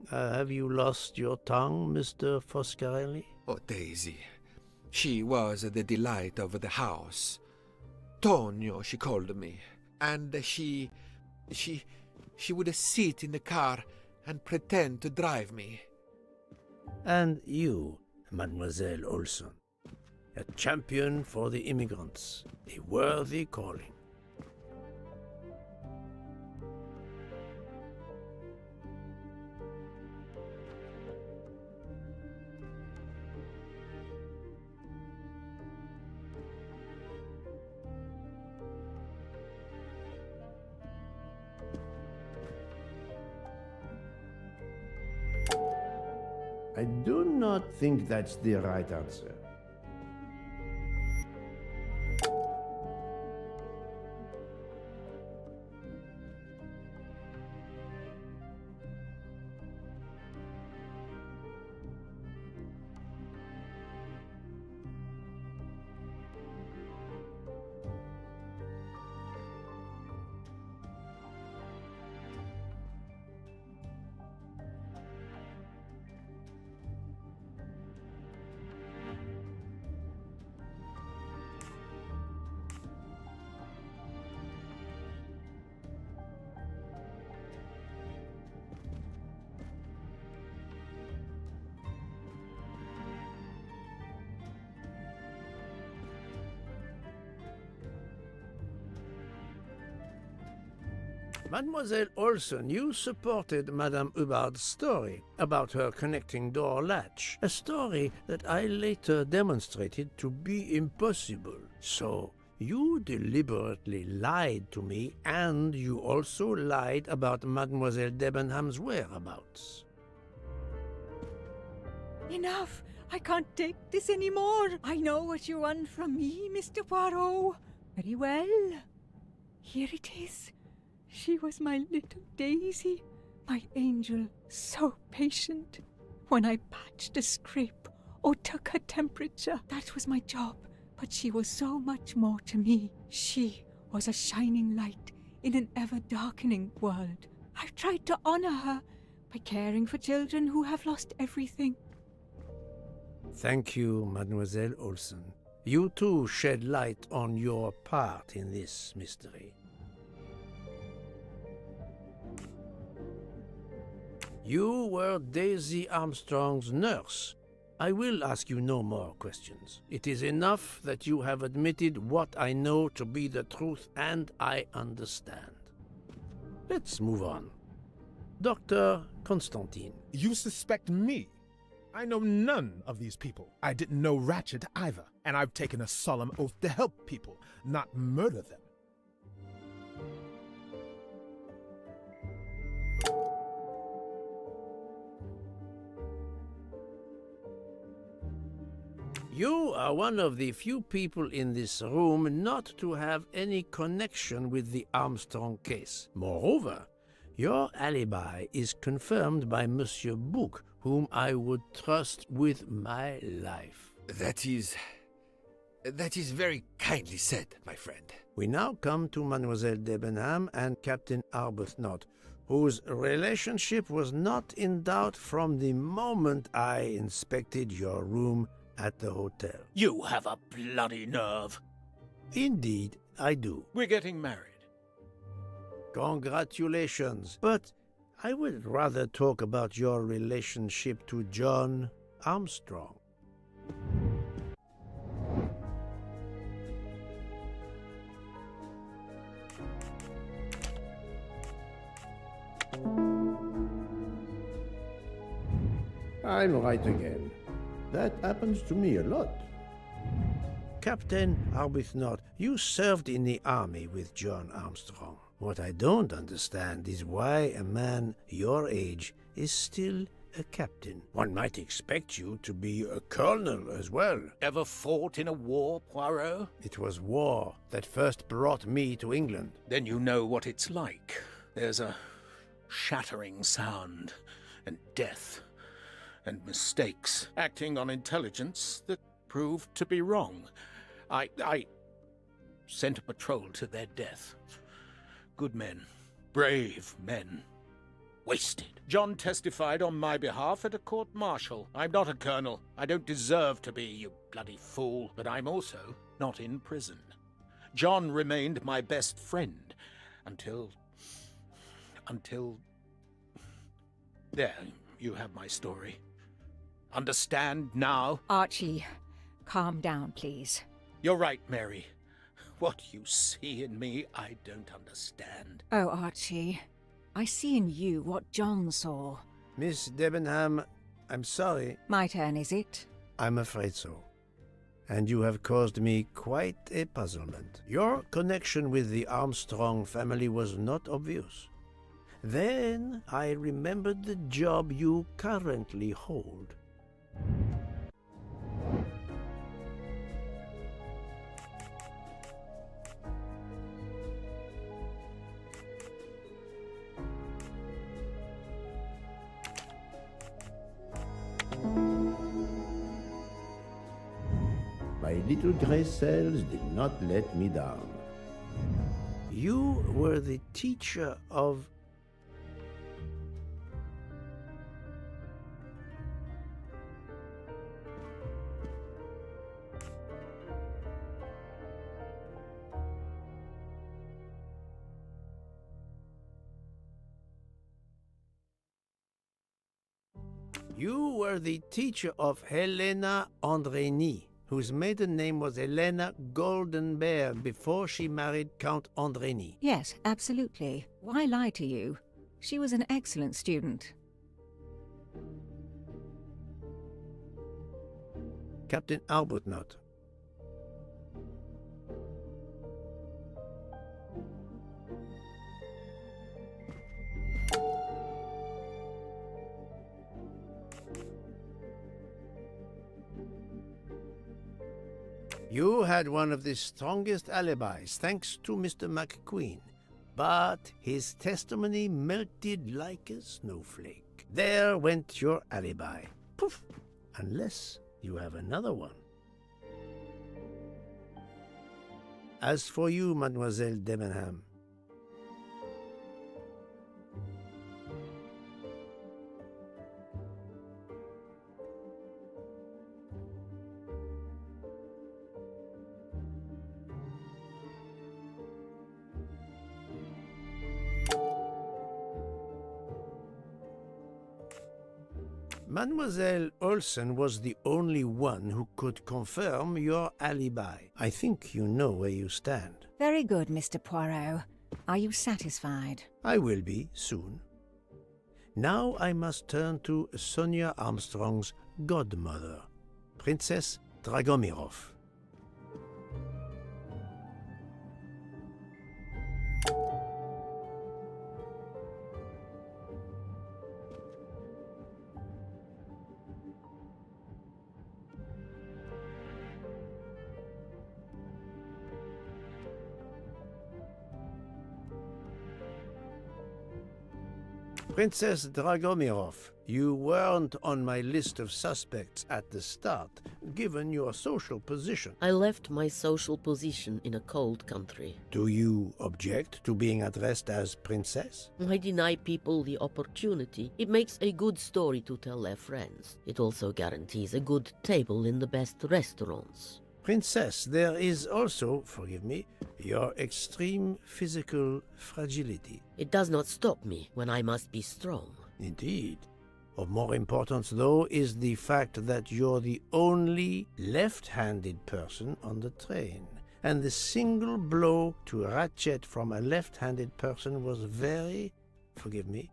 Have you lost your tongue, Mr. Foscarelli? Oh, Daisy. She was the delight of the house. Tonio, she called me. And she would sit in the car and pretend to drive me. And you, Mademoiselle Olson, a champion for the immigrants, a worthy calling. I do not think that's the right answer. Mademoiselle Olson, you supported Madame Hubbard's story about her connecting door latch, a story that I later demonstrated to be impossible. So, you deliberately lied to me, and you also lied about Mademoiselle Debenham's whereabouts. Enough! I can't take this anymore! I know what you want from me, Mr. Poirot. Very well. Here it is. She was my little Daisy, my angel, so patient. When I patched a scrape or took her temperature, that was my job. But she was so much more to me. She was a shining light in an ever-darkening world. I've tried to honor her by caring for children who have lost everything. Thank you, Mademoiselle Olson. You too shed light on your part in this mystery. You were Daisy Armstrong's nurse. I will ask you no more questions. It is enough that you have admitted what I know to be the truth, and I understand. Let's move on. Dr. Constantine. You suspect me? I know none of these people. I didn't know Ratchet either, and I've taken a solemn oath to help people, not murder them. You are one of the few people in this room not to have any connection with the Armstrong case. Moreover, your alibi is confirmed by Monsieur Bouc, whom I would trust with my life. That is very kindly said, my friend. We now come to Mademoiselle Debenham and Captain Arbuthnot, whose relationship was not in doubt from the moment I inspected your room at the hotel. You have a bloody nerve. Indeed, I do. We're getting married. Congratulations. But I would rather talk about your relationship to John Armstrong. I'm right again. That happens to me a lot. Captain Arbuthnot, you served in the army with John Armstrong. What I don't understand is why a man your age is still a captain. One might expect you to be a colonel as well. Ever fought in a war, Poirot? It was war that first brought me to England. Then you know what it's like. There's a shattering sound, and death, and mistakes, acting on intelligence that proved to be wrong. I sent a patrol to their death. Good men, brave men, wasted. John testified on my behalf at a court-martial. I'm not a colonel. I don't deserve to be, you bloody fool. But I'm also not in prison. John remained my best friend until... There, you have my story. Understand now? Archie, calm down, please. You're right, Mary. What you see in me, I don't understand. Oh, Archie, I see in you what John saw. Miss Debenham, I'm sorry. My turn, is it? I'm afraid so. And you have caused me quite a puzzlement. Your connection with the Armstrong family was not obvious. Then I remembered the job you currently hold. My little gray cells did not let me down. You were the teacher of... You were the teacher of Helena Andrény, whose maiden name was Helena Goldenberg before she married Count Andrény. Yes, absolutely. Why lie to you? She was an excellent student. Captain Arbuthnot. You had one of the strongest alibis, thanks to Mr. McQueen, but his testimony melted like a snowflake. There went your alibi. Poof! Unless you have another one. As for you, Mademoiselle Debenham, Mademoiselle Olsen was the only one who could confirm your alibi. I think you know where you stand. Very good, Mr. Poirot. Are you satisfied? I will be, soon. Now I must turn to Sonia Armstrong's godmother, Princess Dragomirov. Princess Dragomirov, you weren't on my list of suspects at the start, given your social position. I left my social position in a cold country. Do you object to being addressed as Princess? I deny people the opportunity. It makes a good story to tell their friends. It also guarantees a good table in the best restaurants. Princess, there is also, forgive me, your extreme physical fragility. It does not stop me when I must be strong. Indeed. Of more importance, though, is the fact that you're the only left-handed person on the train. And the single blow to ratchet from a left-handed person was very, forgive me,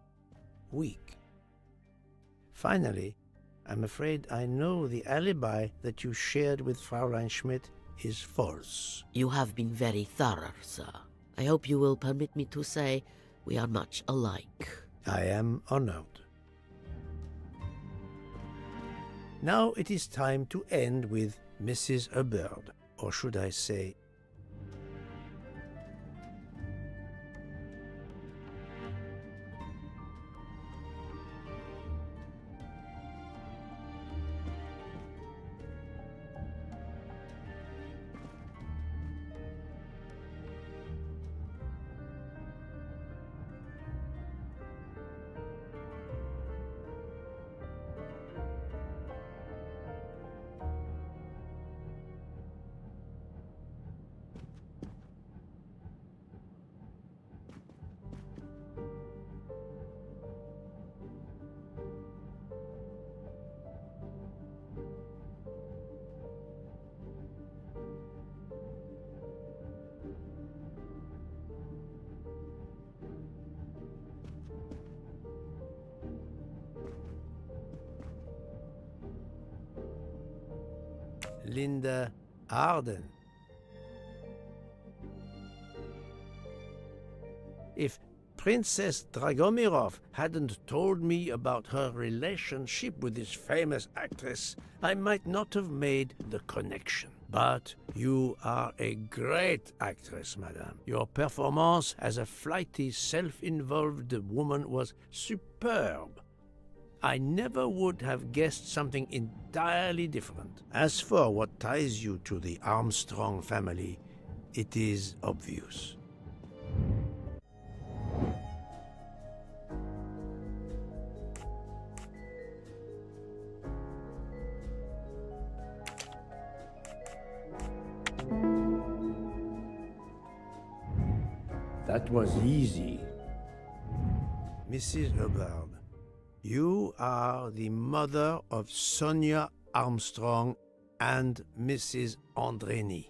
weak. Finally, I'm afraid I know the alibi that you shared with Fraulein Schmidt is false. You have been very thorough, sir. I hope you will permit me to say we are much alike. I am honored. Now it is time to end with Mrs. Hubbard, or should I say, Linda Arden. If Princess Dragomirov hadn't told me about her relationship with this famous actress, I might not have made the connection. But you are a great actress, madame. Your performance as a flighty, self-involved woman was superb. I never would have guessed something entirely different. As for what ties you to the Armstrong family, it is obvious. That was easy. Mrs. Hubbard, you are the mother of Sonia Armstrong and Mrs. Andreni.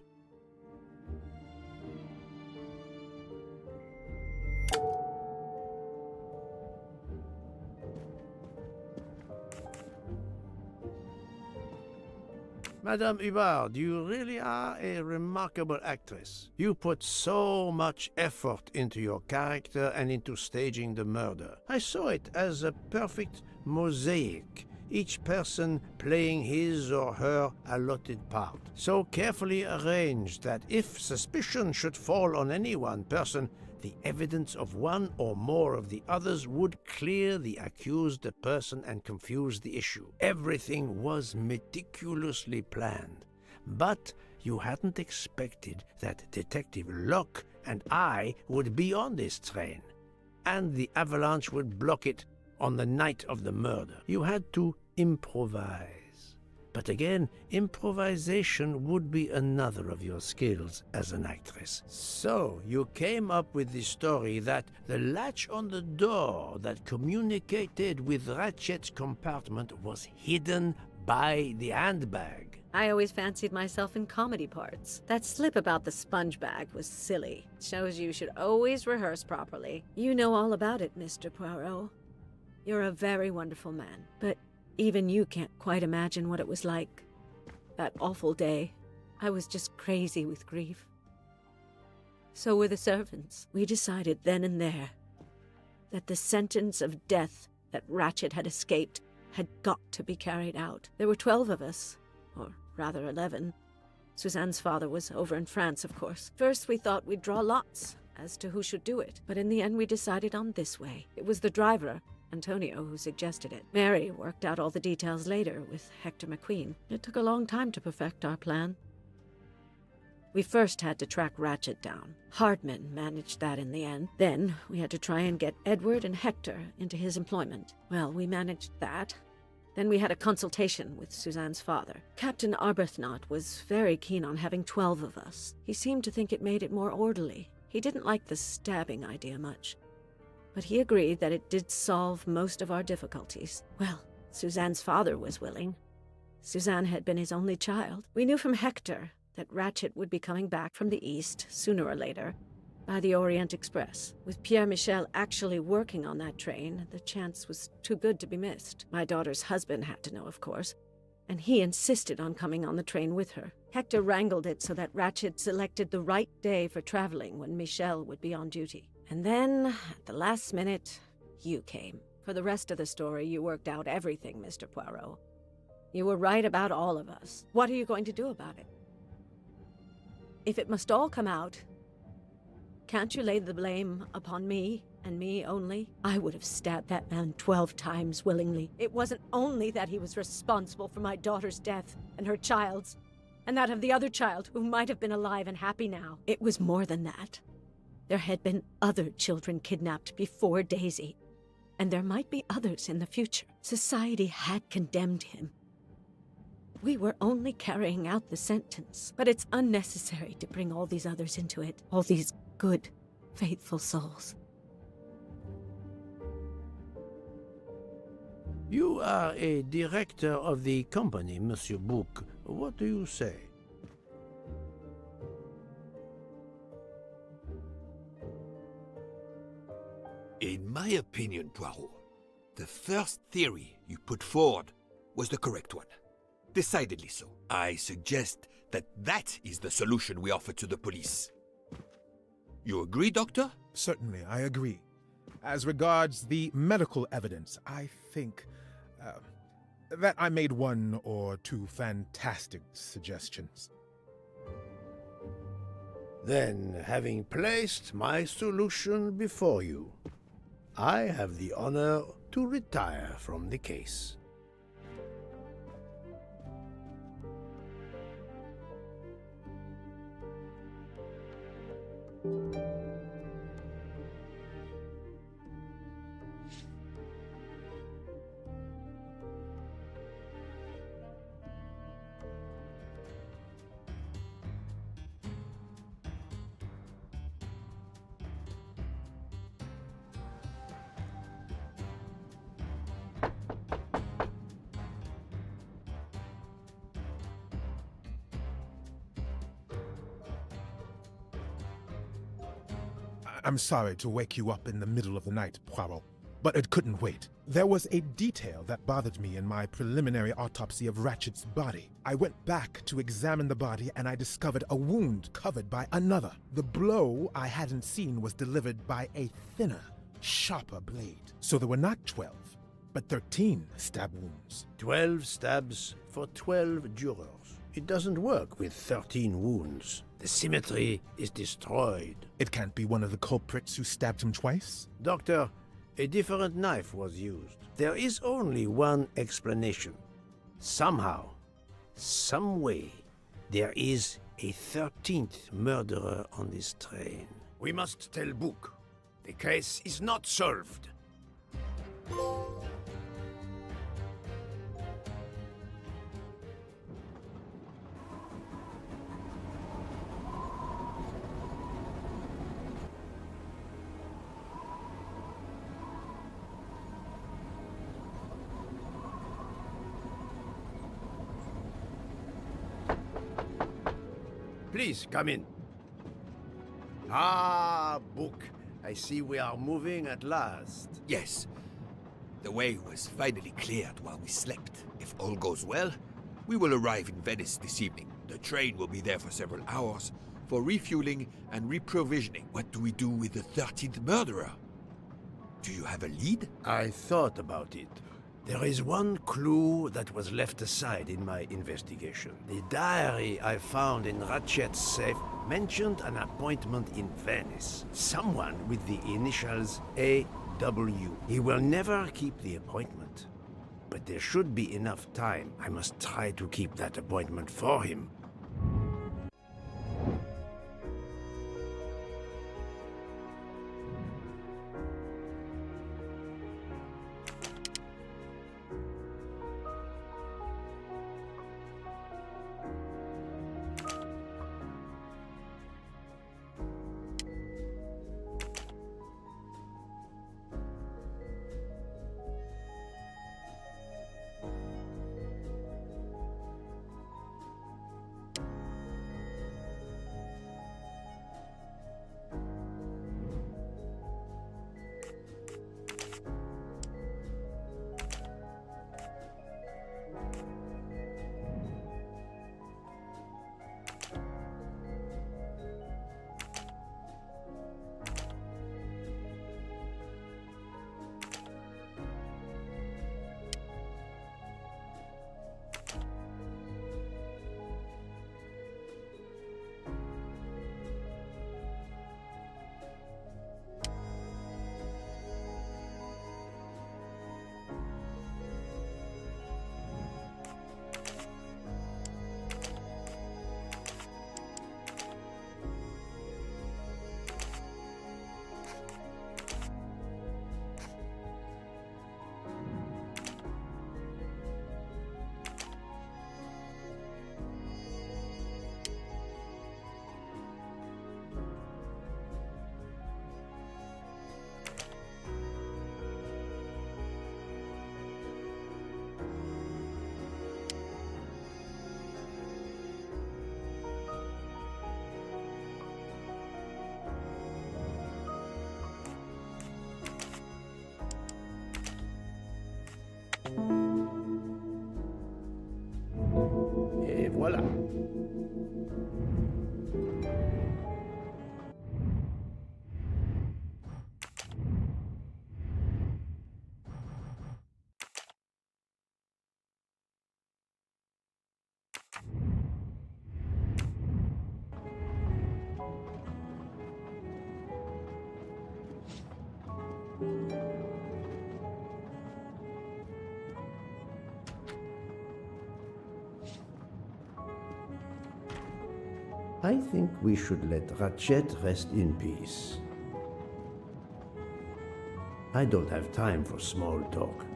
Madame Hubbard, you really are a remarkable actress. You put so much effort into your character and into staging the murder. I saw it as a perfect mosaic, each person playing his or her allotted part, so carefully arranged that if suspicion should fall on any one person, the evidence of one or more of the others would clear the accused person and confuse the issue. Everything was meticulously planned. But you hadn't expected that Detective Locke and I would be on this train, and the avalanche would block it on the night of the murder. You had to improvise. But again, improvisation would be another of your skills as an actress. So you came up with the story that the latch on the door that communicated with Ratchet's compartment was hidden by the handbag. I always fancied myself in comedy parts. That slip about the sponge bag was silly. Shows you should always rehearse properly. You know all about it, Mr. Poirot. You're a very wonderful man, but even you can't quite imagine what it was like. That awful day. I was just crazy with grief. So were the servants. We decided then and there that the sentence of death that Ratchet had escaped had got to be carried out. There were 12 of us, or rather 11. Suzanne's father was over in France, of course. First we thought we'd draw lots as to who should do it, but in the end we decided on this way. It was the driver, Antonio, who suggested it. Mary worked out all the details later with Hector McQueen. It took a long time to perfect our plan. We first had to track Ratchet down. Hardman managed that in the end. Then we had to try and get Edward and Hector into his employment. Well, we managed that. Then we had a consultation with Suzanne's father. Captain Arbuthnot was very keen on having 12 of us. He seemed to think it made it more orderly. He didn't like the stabbing idea much, but he agreed that it did solve most of our difficulties. Well, Suzanne's father was willing. Suzanne had been his only child. We knew from Hector that Ratchet would be coming back from the east sooner or later, by the Orient Express. With Pierre Michel actually working on that train, the chance was too good to be missed. My daughter's husband had to know, of course, and he insisted on coming on the train with her. Hector wrangled it so that Ratchet selected the right day for traveling when Michel would be on duty. And then, at the last minute, you came. For the rest of the story, you worked out everything, Mr. Poirot. You were right about all of us. What are you going to do about it? If it must all come out, can't you lay the blame upon me, and me only? I would have stabbed that man 12 times willingly. It wasn't only that he was responsible for my daughter's death, and her child's, and that of the other child who might have been alive and happy now. It was more than that. There had been other children kidnapped before Daisy, and there might be others in the future. Society had condemned him. We were only carrying out the sentence, but it's unnecessary to bring all these others into it, all these good, faithful souls. You are a director of the company, Monsieur Bouc. What do you say? In my opinion, Poirot, the first theory you put forward was the correct one. Decidedly so. I suggest that is the solution we offer to the police. You agree, Doctor? Certainly, I agree. As regards the medical evidence, I think that I made one or two fantastic suggestions. Then, having placed my solution before you, I have the honor to retire from the case. I'm sorry to wake you up in the middle of the night, Poirot, but it couldn't wait. There was a detail that bothered me in my preliminary autopsy of Ratchet's body. I went back to examine the body and I discovered a wound covered by another. The blow I hadn't seen was delivered by a thinner, sharper blade. So there were not 12, but 13 stab wounds. 12 stabs for 12 jurors. It doesn't work with 13 wounds. The symmetry is destroyed. It can't be one of the culprits who stabbed him twice? Doctor, a different knife was used. There is only one explanation. Somehow, some way, there is a 13th murderer on this train. We must tell Bouc. The case is not solved. Please, come in. Ah, Bouc. I see we are moving at last. Yes. The way was finally cleared while we slept. If all goes well, we will arrive in Venice this evening. The train will be there for several hours for refueling and reprovisioning. What do we do with the 13th murderer? Do you have a lead? I thought about it. There is one clue that was left aside in my investigation. The diary I found in Ratchet's safe mentioned an appointment in Venice. Someone with the initials A.W. He will never keep the appointment. But there should be enough time. I must try to keep that appointment for him. I think we should let Ratchet rest in peace. I don't have time for small talk.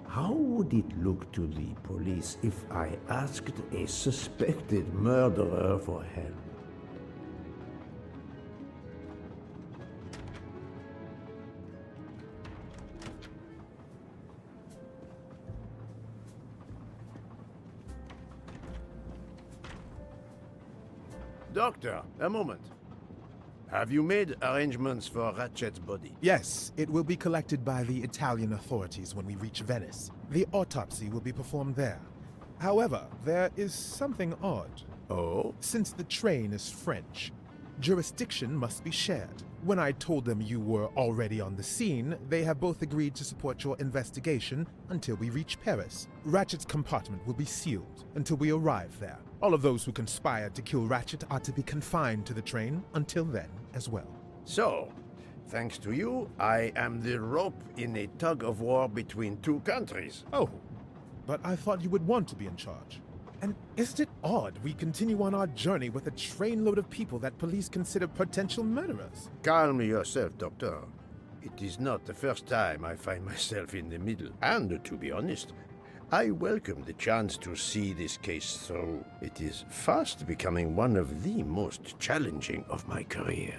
How would it look to the police if I asked a suspected murderer for help? Doctor, a moment. Have you made arrangements for Ratchet's body? Yes, it will be collected by the Italian authorities when we reach Venice. The autopsy will be performed there. However, there is something odd. Oh? Since the train is French, jurisdiction must be shared. When I told them you were already on the scene, they have both agreed to support your investigation until we reach Paris. Ratchet's compartment will be sealed until we arrive there. All of those who conspired to kill Ratchet are to be confined to the train until then as well. So, thanks to you, I am the rope in a tug-of-war between two countries. Oh, but I thought you would want to be in charge. And isn't it odd we continue on our journey with a trainload of people that police consider potential murderers? Calm yourself, Doctor. It is not the first time I find myself in the middle. And to be honest, I welcome the chance to see this case through. It is fast becoming one of the most challenging of my career.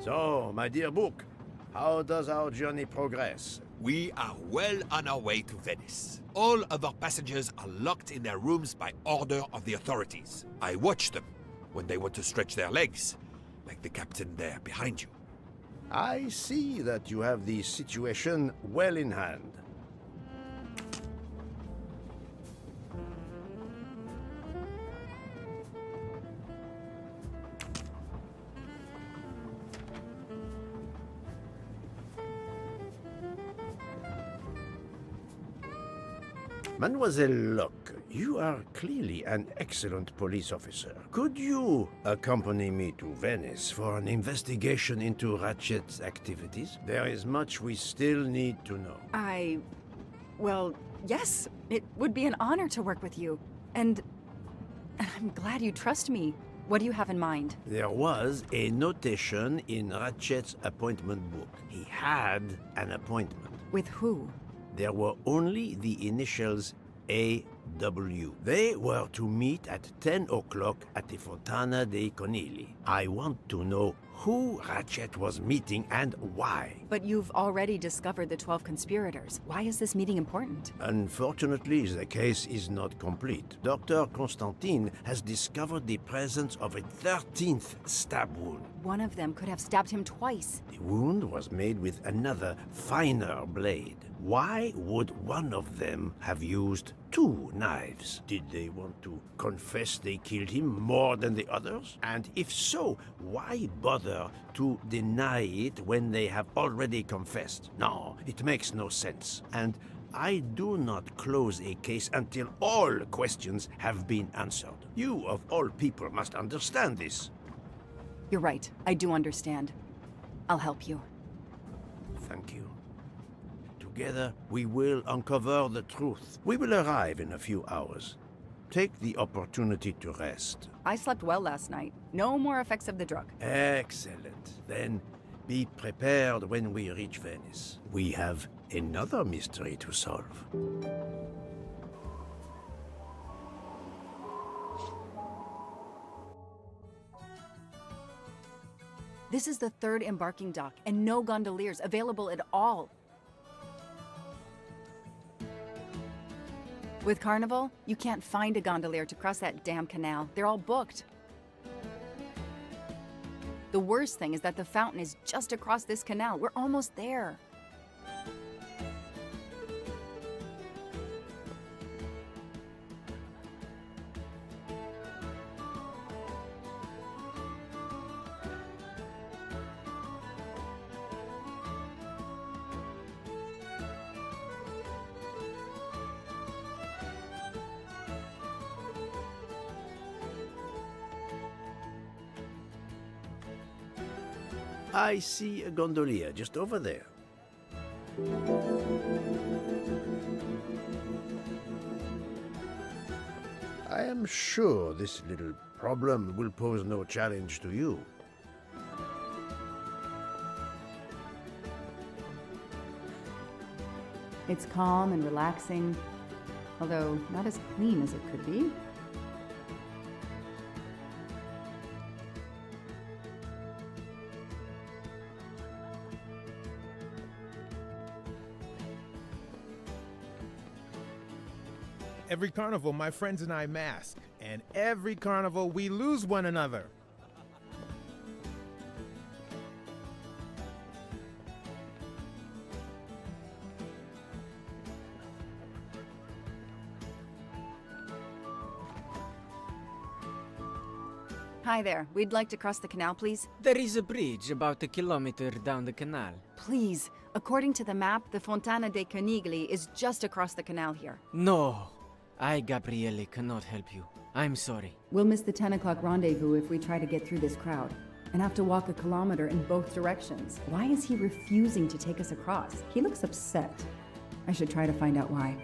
So, my dear book, how does our journey progress? We are well on our way to Venice. All of our passengers are locked in their rooms by order of the authorities. I watch them when they want to stretch their legs, like the captain there behind you. I see that you have the situation well in hand. Mademoiselle Locke, you are clearly an excellent police officer. Could you accompany me to Venice for an investigation into Ratchet's activities? There is much we still need to know. Well, yes, it would be an honor to work with you. And I'm glad you trust me. What do you have in mind? There was a notation in Ratchet's appointment book. He had an appointment. With who? There were only the initials A.W. They were to meet at 10 o'clock at the Fontana dei Conigli. I want to know who Ratchet was meeting and why. But you've already discovered the 12 conspirators. Why is this meeting important? Unfortunately, the case is not complete. Dr. Constantine has discovered the presence of a 13th stab wound. One of them could have stabbed him twice. The wound was made with another, finer blade. Why would one of them have used two knives? Did they want to confess they killed him more than the others? And if so, why bother to deny it when they have already confessed? No, it makes no sense. And I do not close a case until all questions have been answered. You, of all people, must understand this. You're right. I do understand. I'll help you. Thank you. Together, we will uncover the truth. We will arrive in a few hours. Take the opportunity to rest. I slept well last night. No more effects of the drug. Excellent. Then be prepared when we reach Venice. We have another mystery to solve. This is the third embarking dock, and no gondoliers available at all. With Carnival, you can't find a gondolier to cross that damn canal. They're all booked. The worst thing is that the fountain is just across this canal. We're almost there. I see a gondolier just over there. I am sure this little problem will pose no challenge to you. It's calm and relaxing, although not as clean as it could be. Every carnival, my friends and I mask, and every carnival, we lose one another. Hi there. We'd like to cross the canal, please. There is a bridge about a kilometer down the canal. Please. According to the map, the Fontana dei Conigli is just across the canal here. No, I, Gabriele, cannot help you. I'm sorry. We'll miss the 10 o'clock rendezvous if we try to get through this crowd, and have to walk a kilometer in both directions. Why is he refusing to take us across? He looks upset. I should try to find out why.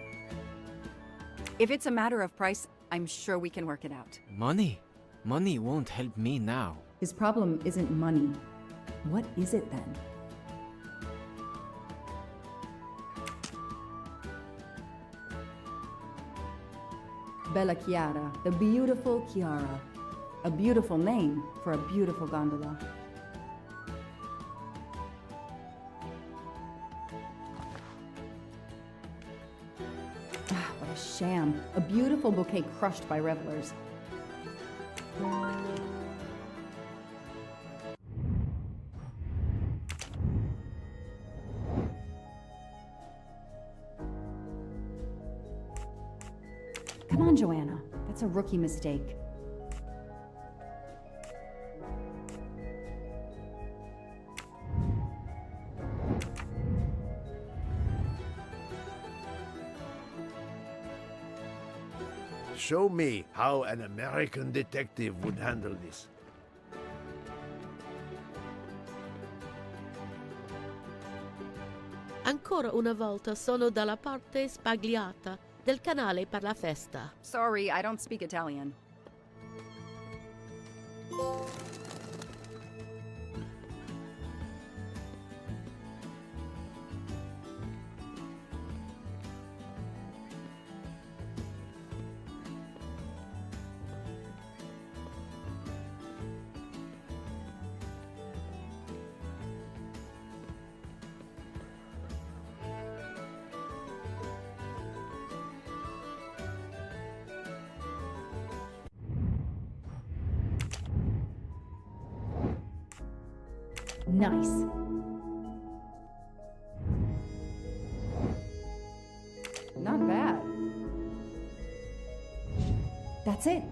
If it's a matter of price, I'm sure we can work it out. Money? Money won't help me now. His problem isn't money. What is it then? Bella Chiara, the beautiful Chiara. A beautiful name for a beautiful gondola. Ah, what a sham. A beautiful bouquet crushed by revelers. Come on, Joanna. That's a rookie mistake. Show me how an American detective would handle this. Ancora una volta sono dalla parte spagliata del canale per la festa. Sorry, I don't speak Italian. Nice. Not bad. That's it.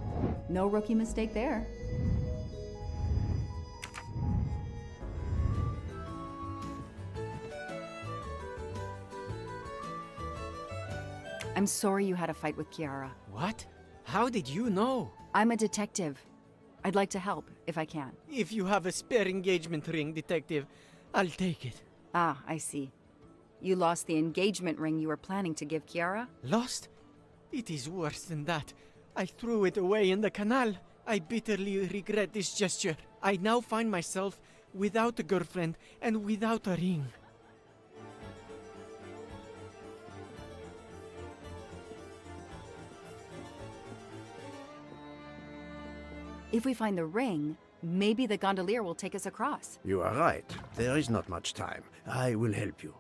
No rookie mistake there. I'm sorry you had a fight with Chiara. What? How did you know? I'm a detective. I'd like to help, if I can. If you have a spare engagement ring, detective, I'll take it. Ah, I see. You lost the engagement ring you were planning to give Chiara? Lost? It is worse than that. I threw it away in the canal. I bitterly regret this gesture. I now find myself without a girlfriend and without a ring. If we find the ring, maybe the gondolier will take us across. You are right. There is not much time. I will help you.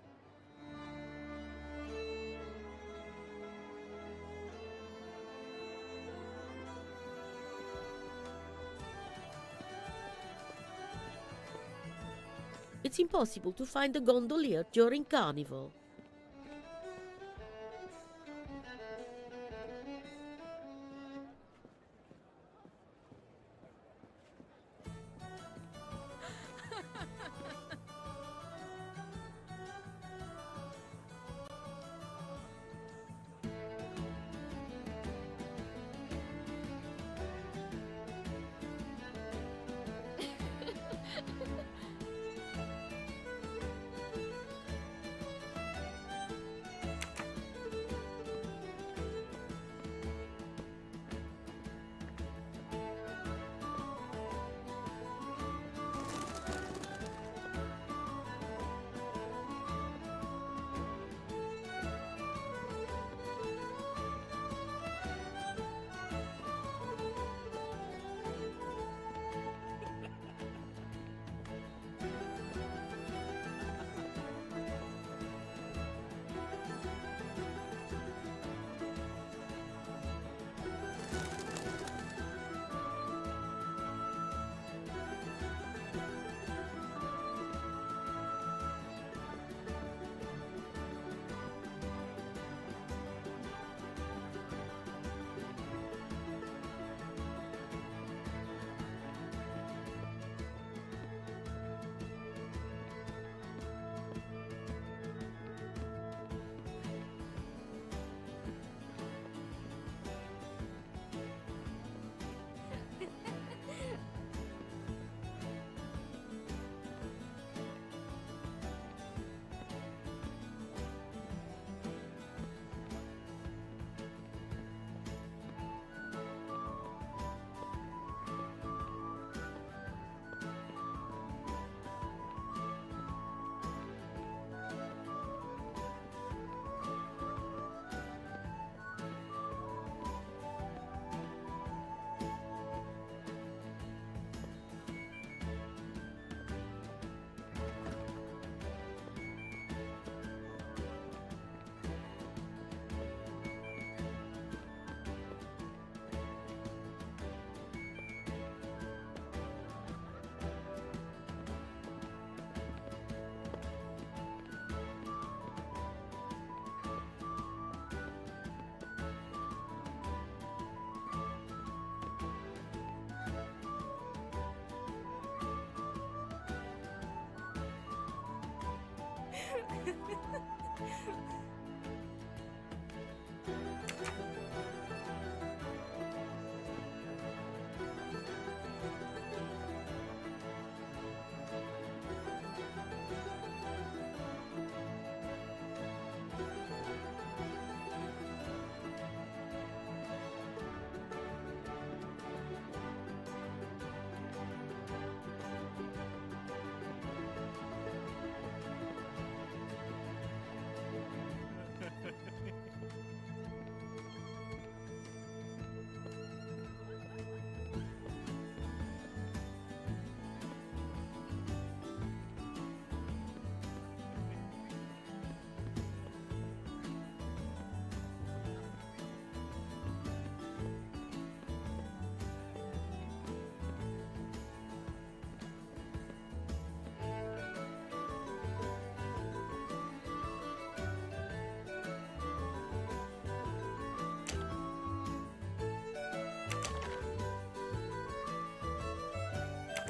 It's impossible to find a gondolier during Carnival.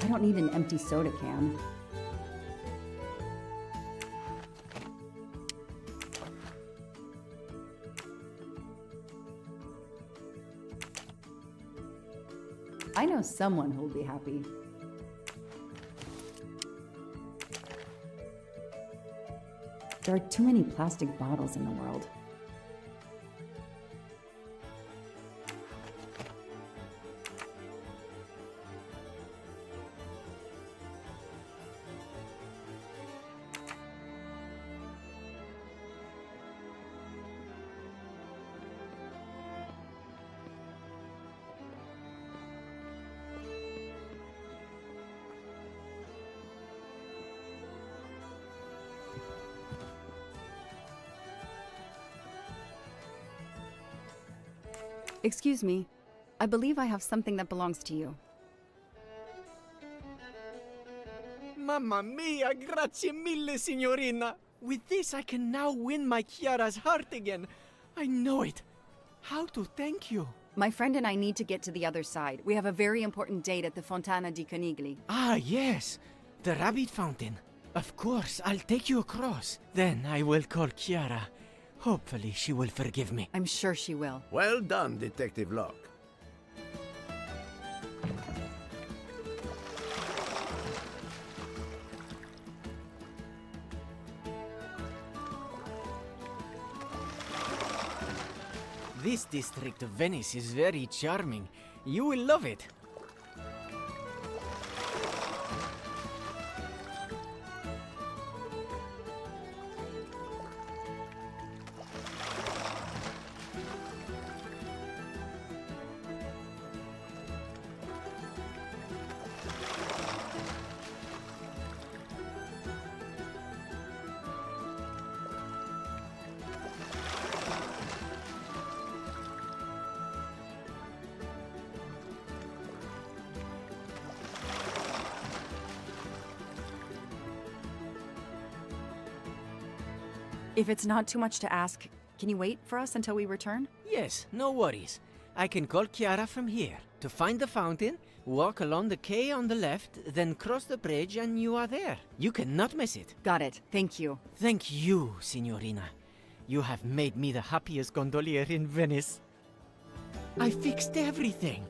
I don't need an empty soda can. I know someone who'll be happy. There are too many plastic bottles in the world. Excuse me. I believe I have something that belongs to you. Mamma mia, grazie mille, signorina. With this, I can now win my Chiara's heart again. I know it. How to thank you? My friend and I need to get to the other side. We have a very important date at the Fontana di Conigli. Ah, yes. The rabbit fountain. Of course, I'll take you across. Then I will call Chiara. Hopefully she will forgive me. I'm sure she will. Well done, Detective Locke. This district of Venice is very charming. You will love it. If it's not too much to ask, can you wait for us until we return? Yes, no worries. I can call Chiara from here. To find the fountain, walk along the quay on the left, then cross the bridge and you are there. You cannot miss it. Got it. Thank you. Thank you, Signorina. You have made me the happiest gondolier in Venice. I fixed everything.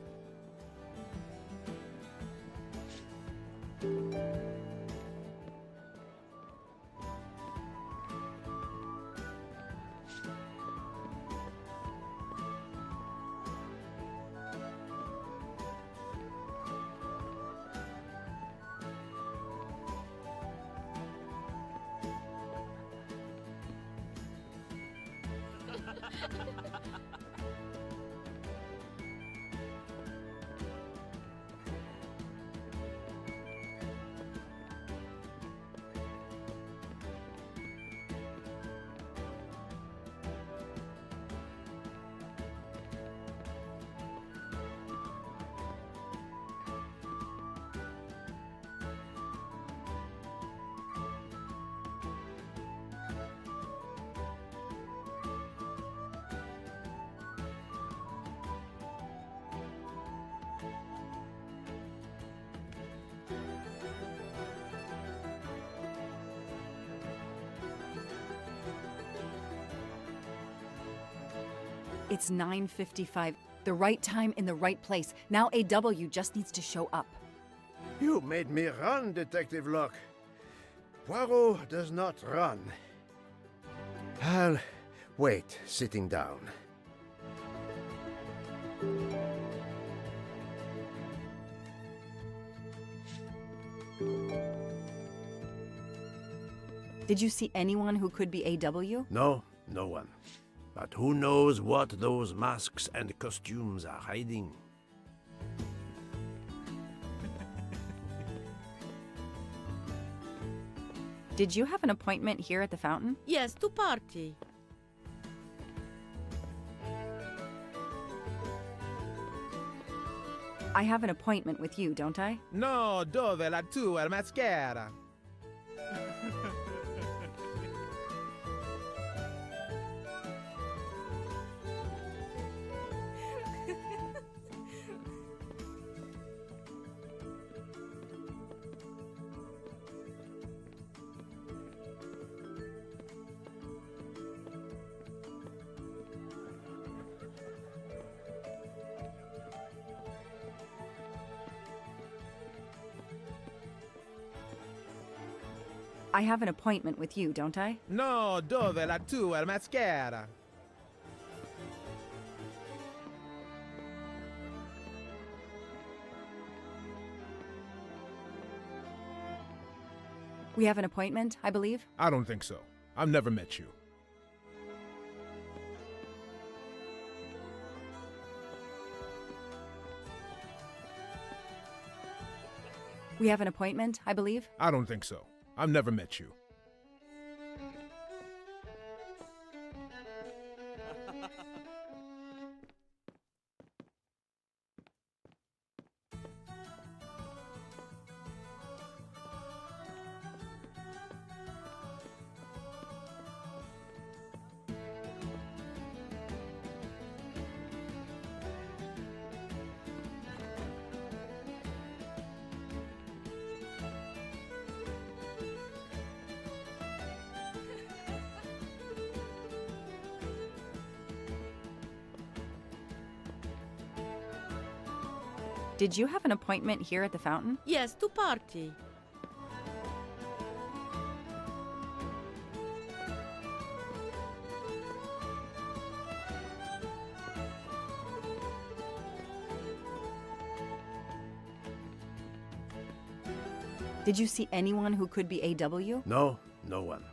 It's 9:55. The right time in the right place. Now AW just needs to show up. You made me run, Detective Locke. Poirot does not run. I'll wait, sitting down. Did you see anyone who could be AW? No, no one. But who knows what those masks and costumes are hiding? Did you have an appointment here at the fountain? Yes, to party. I have an appointment with you, don't I? No, dove la tua maschera? I have an appointment with you, don't I? No, dove la tua maschera? We have an appointment, I believe? I don't think so. I've never met you. We have an appointment, I believe? I don't think so. I've never met you. Did you have an appointment here at the fountain? Yes, to party. Did you see anyone who could be AW? No, no one.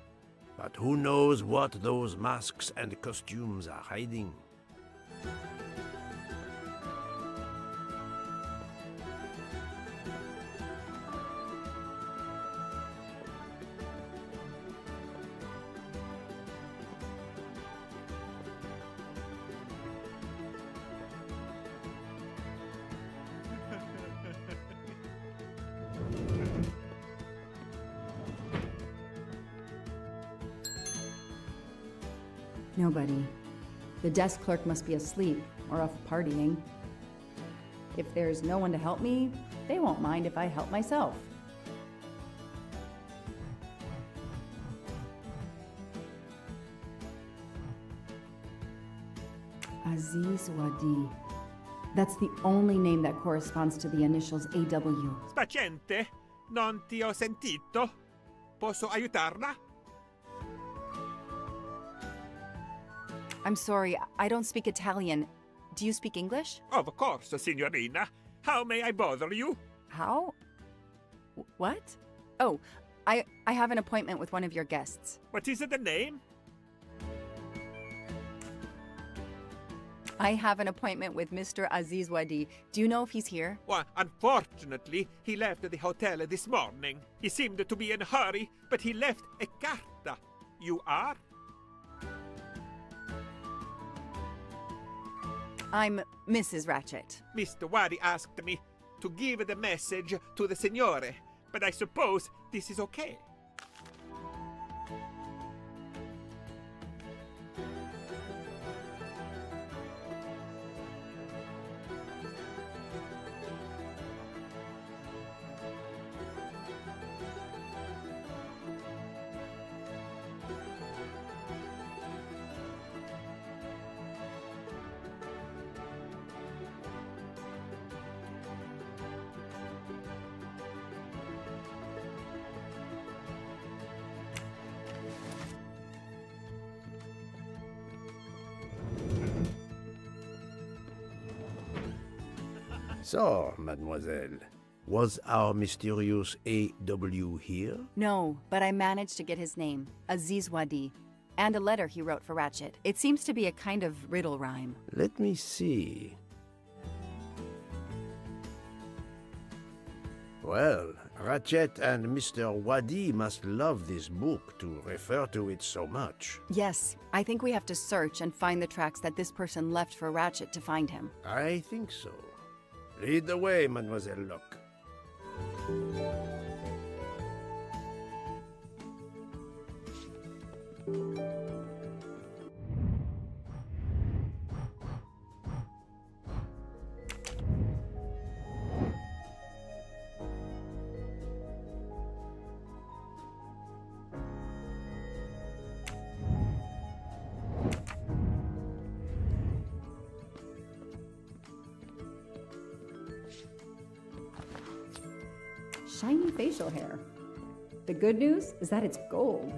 But who knows what those masks and costumes are hiding? Nobody. The desk clerk must be asleep or off partying. If there's no one to help me, they won't mind if I help myself. Aziz Wadi. That's the only name that corresponds to the initials AW. Spaziente, non ti ho sentito. Posso aiutarla? I'm sorry, I don't speak Italian. Do you speak English? Of course, signorina. How may I bother you? How? What? Oh, I have an appointment with one of your guests. What is the name? I have an appointment with Mr. Aziz Wadi. Do you know if he's here? Well, unfortunately, he left the hotel this morning. He seemed to be in a hurry, but he left a carta. You are? I'm Mrs. Ratchet. Mr. Wadi asked me to give the message to the signore, but I suppose this is okay. So, mademoiselle, was our mysterious A.W. here? No, but I managed to get his name, Aziz Wadi, and a letter he wrote for Ratchet. It seems to be a kind of riddle rhyme. Let me see. Well, Ratchet and Mr. Wadi must love this book to refer to it so much. Yes, I think we have to search and find the tracks that this person left for Ratchet to find him. I think so. Lead the way, Mademoiselle Locke. Shiny facial hair. The good news is that it's gold.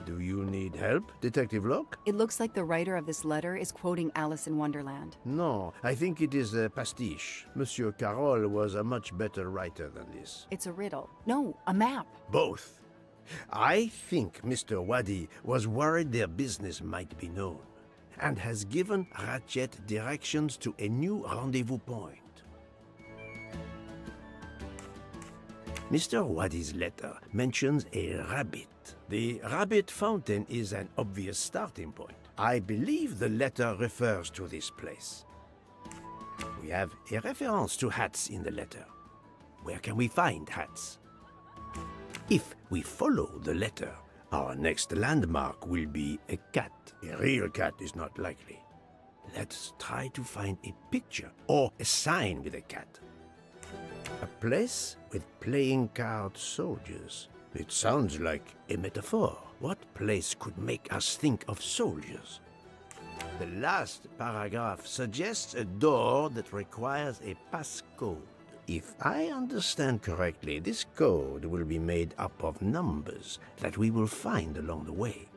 Do you need help, Detective Locke? It looks like the writer of this letter is quoting Alice in Wonderland. No, I think it is a pastiche. Monsieur Carroll was a much better writer than this. It's a riddle. No, a map. Both. I think Mr. Wadi was worried their business might be known, and has given Ratchet directions to a new rendezvous point. Mr. Waddy's letter mentions a rabbit. The rabbit fountain is an obvious starting point. I believe the letter refers to this place. We have a reference to hats in the letter. Where can we find hats? If we follow the letter, our next landmark will be a cat. A real cat is not likely. Let's try to find a picture or a sign with a cat. A place with playing card soldiers. It sounds like a metaphor. What place could make us think of soldiers? The last paragraph suggests a door that requires a passcode. If I understand correctly, this code will be made up of numbers that we will find along the way.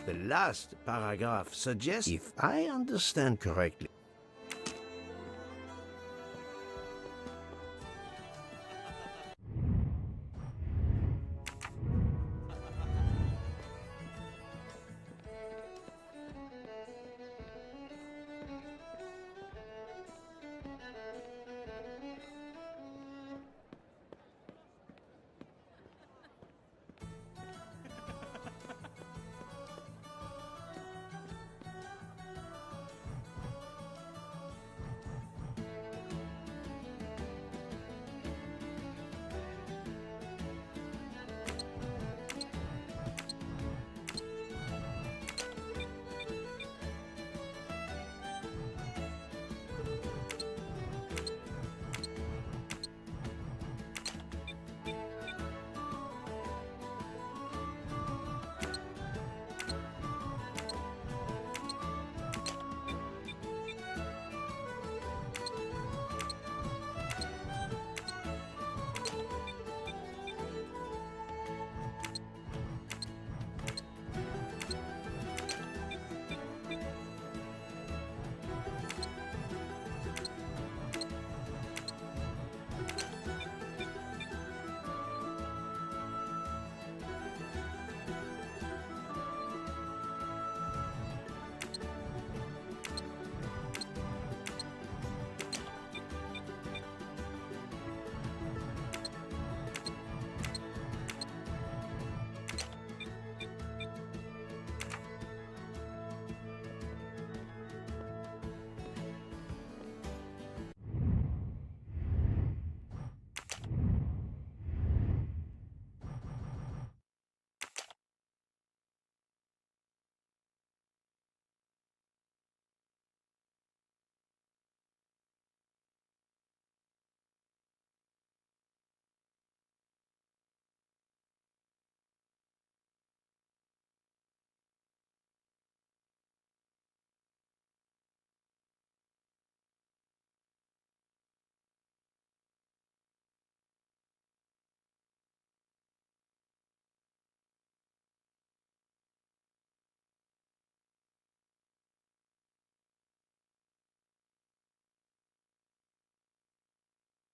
The last paragraph suggests, if I understand correctly,